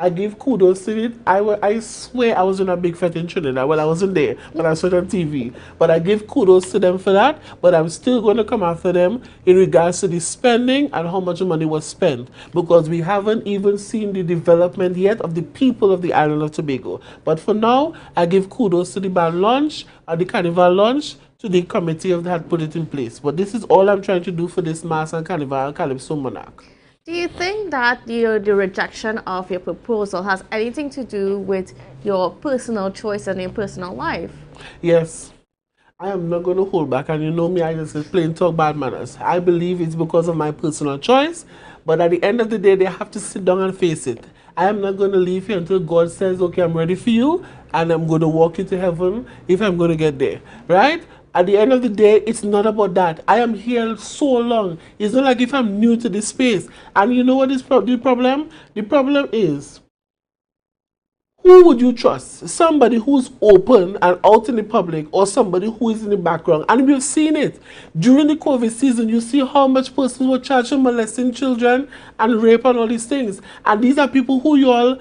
Speaker 8: I give kudos to it. I swear I was in a big fete in Trinidad. Well, I wasn't there, but I saw it on TV. But I give kudos to them for that. But I'm still going to come after them in regards to the spending and how much money was spent. Because we haven't even seen the development yet of the people of the island of Tobago. But for now, I give kudos to the band launch, the carnival launch, to the committee that had put it in place. But this is all I'm trying to do for this mass and carnival Calypso Monarch.
Speaker 7: Do you think that the rejection of your proposal has anything to do with your personal choice and your personal life?
Speaker 8: Yes. I am not going to hold back. And you know me, I just say plain talk bad manners. I believe it's because of my personal choice. But at the end of the day, they have to sit down and face it. I am not going to leave here until God says, okay, I'm ready for you. And I'm going to walk into heaven if I'm going to get there. Right? At the end of the day, it's not about that. I am here so long. It's not like if I'm new to this space. And you know what is the problem? The problem is, who would you trust? Somebody who's open and out in the public, or somebody who is in the background? And we've seen it. During the COVID season, you see how much persons were charged for molesting children and rape and all these things. And these are people who you all,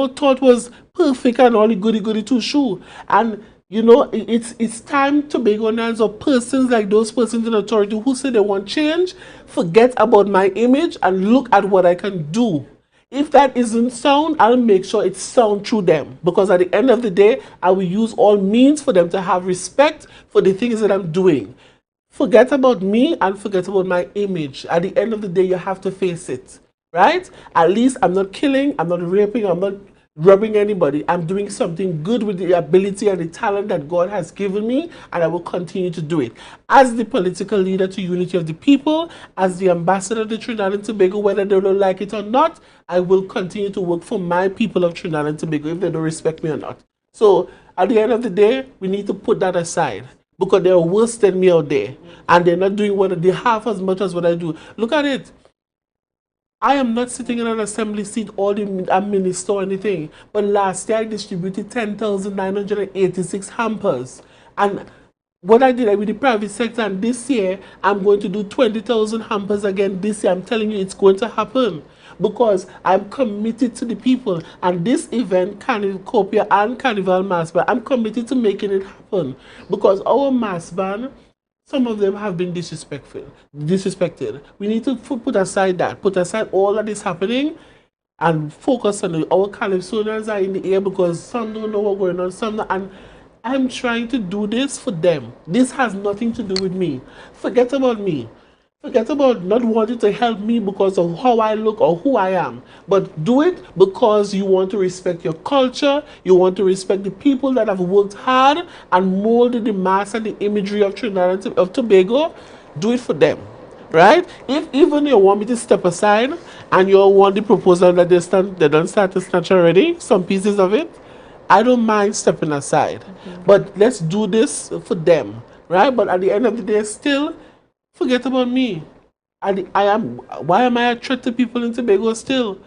Speaker 8: thought was perfect and all the goody-goody two-shoe. And it's time Tobagonians or persons like those persons in authority who say they want change, forget about my image and look at what I can do. If that isn't sound, I'll make sure it's sound through them. Because at the end of the day, I will use all means for them to have respect for the things that I'm doing. Forget about me and forget about my image. At the end of the day, you have to face it. Right? At least I'm not killing, I'm not raping, I'm not robbing anybody. I'm doing something good with the ability and the talent that God has given me, and I will continue to do it. As the political leader to unity of the people, as the ambassador to Trinidad and Tobago, whether they don't like it or not, I will continue to work for my people of Trinidad and Tobago, if they don't respect me or not. So at the end of the day, we need to put that aside because they're worse than me out there, and they're not doing what they half as much as what I do. Look at it. I am not sitting in an assembly seat or a minister or anything, but last year I distributed 10,986 hampers. And what I did with the private sector, and this year I'm going to do 20,000 hampers again this year. I'm telling you, it's going to happen because I'm committed to the people. And this event, Copia and Carnival Mass Band, I'm committed to making it happen because our mass band, some of them have been disrespected. We need to put aside all that is happening and focus on our calypsonians are in the air because some don't know what's going on, some not, and I'm trying to do this for them. This has nothing to do with me. Forget about me. Forget about not wanting to help me because of how I look or who I am. But do it because you want to respect your culture, you want to respect the people that have worked hard and molded the mass and the imagery of Trinidad and of Tobago. Do it for them. Right? If even you want me to step aside and you want the proposal that they don't start to snatch already, some pieces of it, I don't mind stepping aside. But let's do this for them. Right? But at the end of the day, still, forget about me. Why am I a threat to people in Tobago still?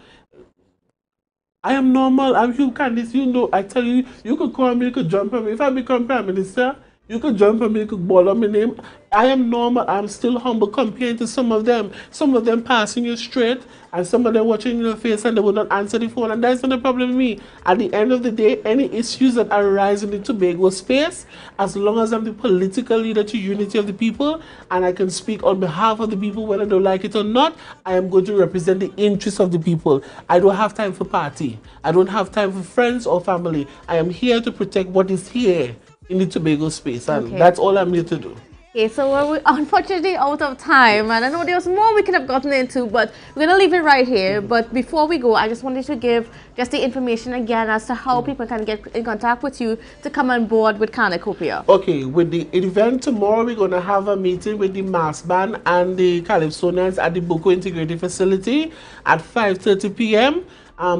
Speaker 8: I am normal. I'm Hugh Candice. You know, I tell you, you could call me, you could jump on me. If I become Prime Minister, you could jump on me, you could ball on my name. I am normal. I'm still humble compared to some of them. Some of them passing you straight, and some of them watching your face and they will not answer the phone. And that's not a problem with me. At the end of the day, any issues that arise in the Tobago space, as long as I'm the political leader to unity of the people, and I can speak on behalf of the people whether they like it or not, I am going to represent the interests of the people. I don't have time for party. I don't have time for friends or family. I am here to protect what is here in the Tobago space, and that's all I'm here to do.
Speaker 7: Okay, so we're unfortunately out of time, and I know there was more we could have gotten into, but we're going to leave it right here. But before we go, I just wanted to give just the information again as to how people can get in contact with you to come on board with Cornucopia.
Speaker 8: Okay, with the event tomorrow, we're going to have a meeting with the mass band and the calypsonians at the Boko Integrated Facility at 5:30 p.m.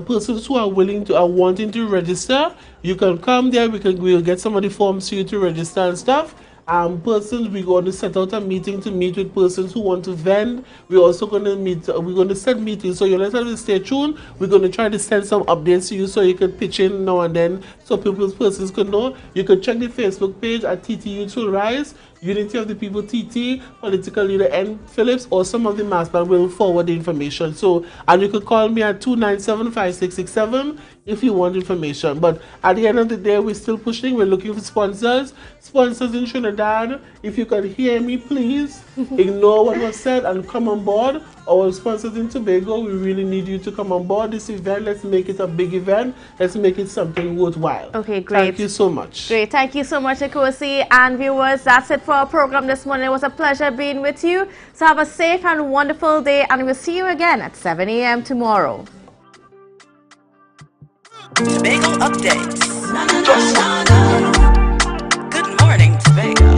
Speaker 8: Persons who are wanting to register, you can come there. We'll get some of the forms for you to register and stuff. Persons, we're going to set out a meeting to meet with persons who want to vend. We're also going to we're going to set meetings, so you'll have to stay tuned. We're going to try to send some updates to you so you can pitch in now and then so persons can know. You can check the Facebook page at TT Youth Will Rise, Unity of the People TT, Political Leader N. Phillips, or some of the mass band will forward the information. So, and you could call me at 297-5667 if you want information. But at the end of the day, we're still pushing. We're looking for sponsors. Sponsors in Trinidad, if you can hear me, please ignore what was said and come on board. Our sponsors in Tobago, we really need you to come on board this event. Let's make it a big event. Let's make it something worthwhile.
Speaker 7: Okay, great.
Speaker 8: Thank you so much.
Speaker 7: Great. Thank you so much, Ekosi. And viewers, that's it for our program this morning. It was a pleasure being with you. So have a safe and wonderful day, and we'll see you again at 7 a.m. tomorrow.
Speaker 17: Tobago updates. Good morning, Tobago.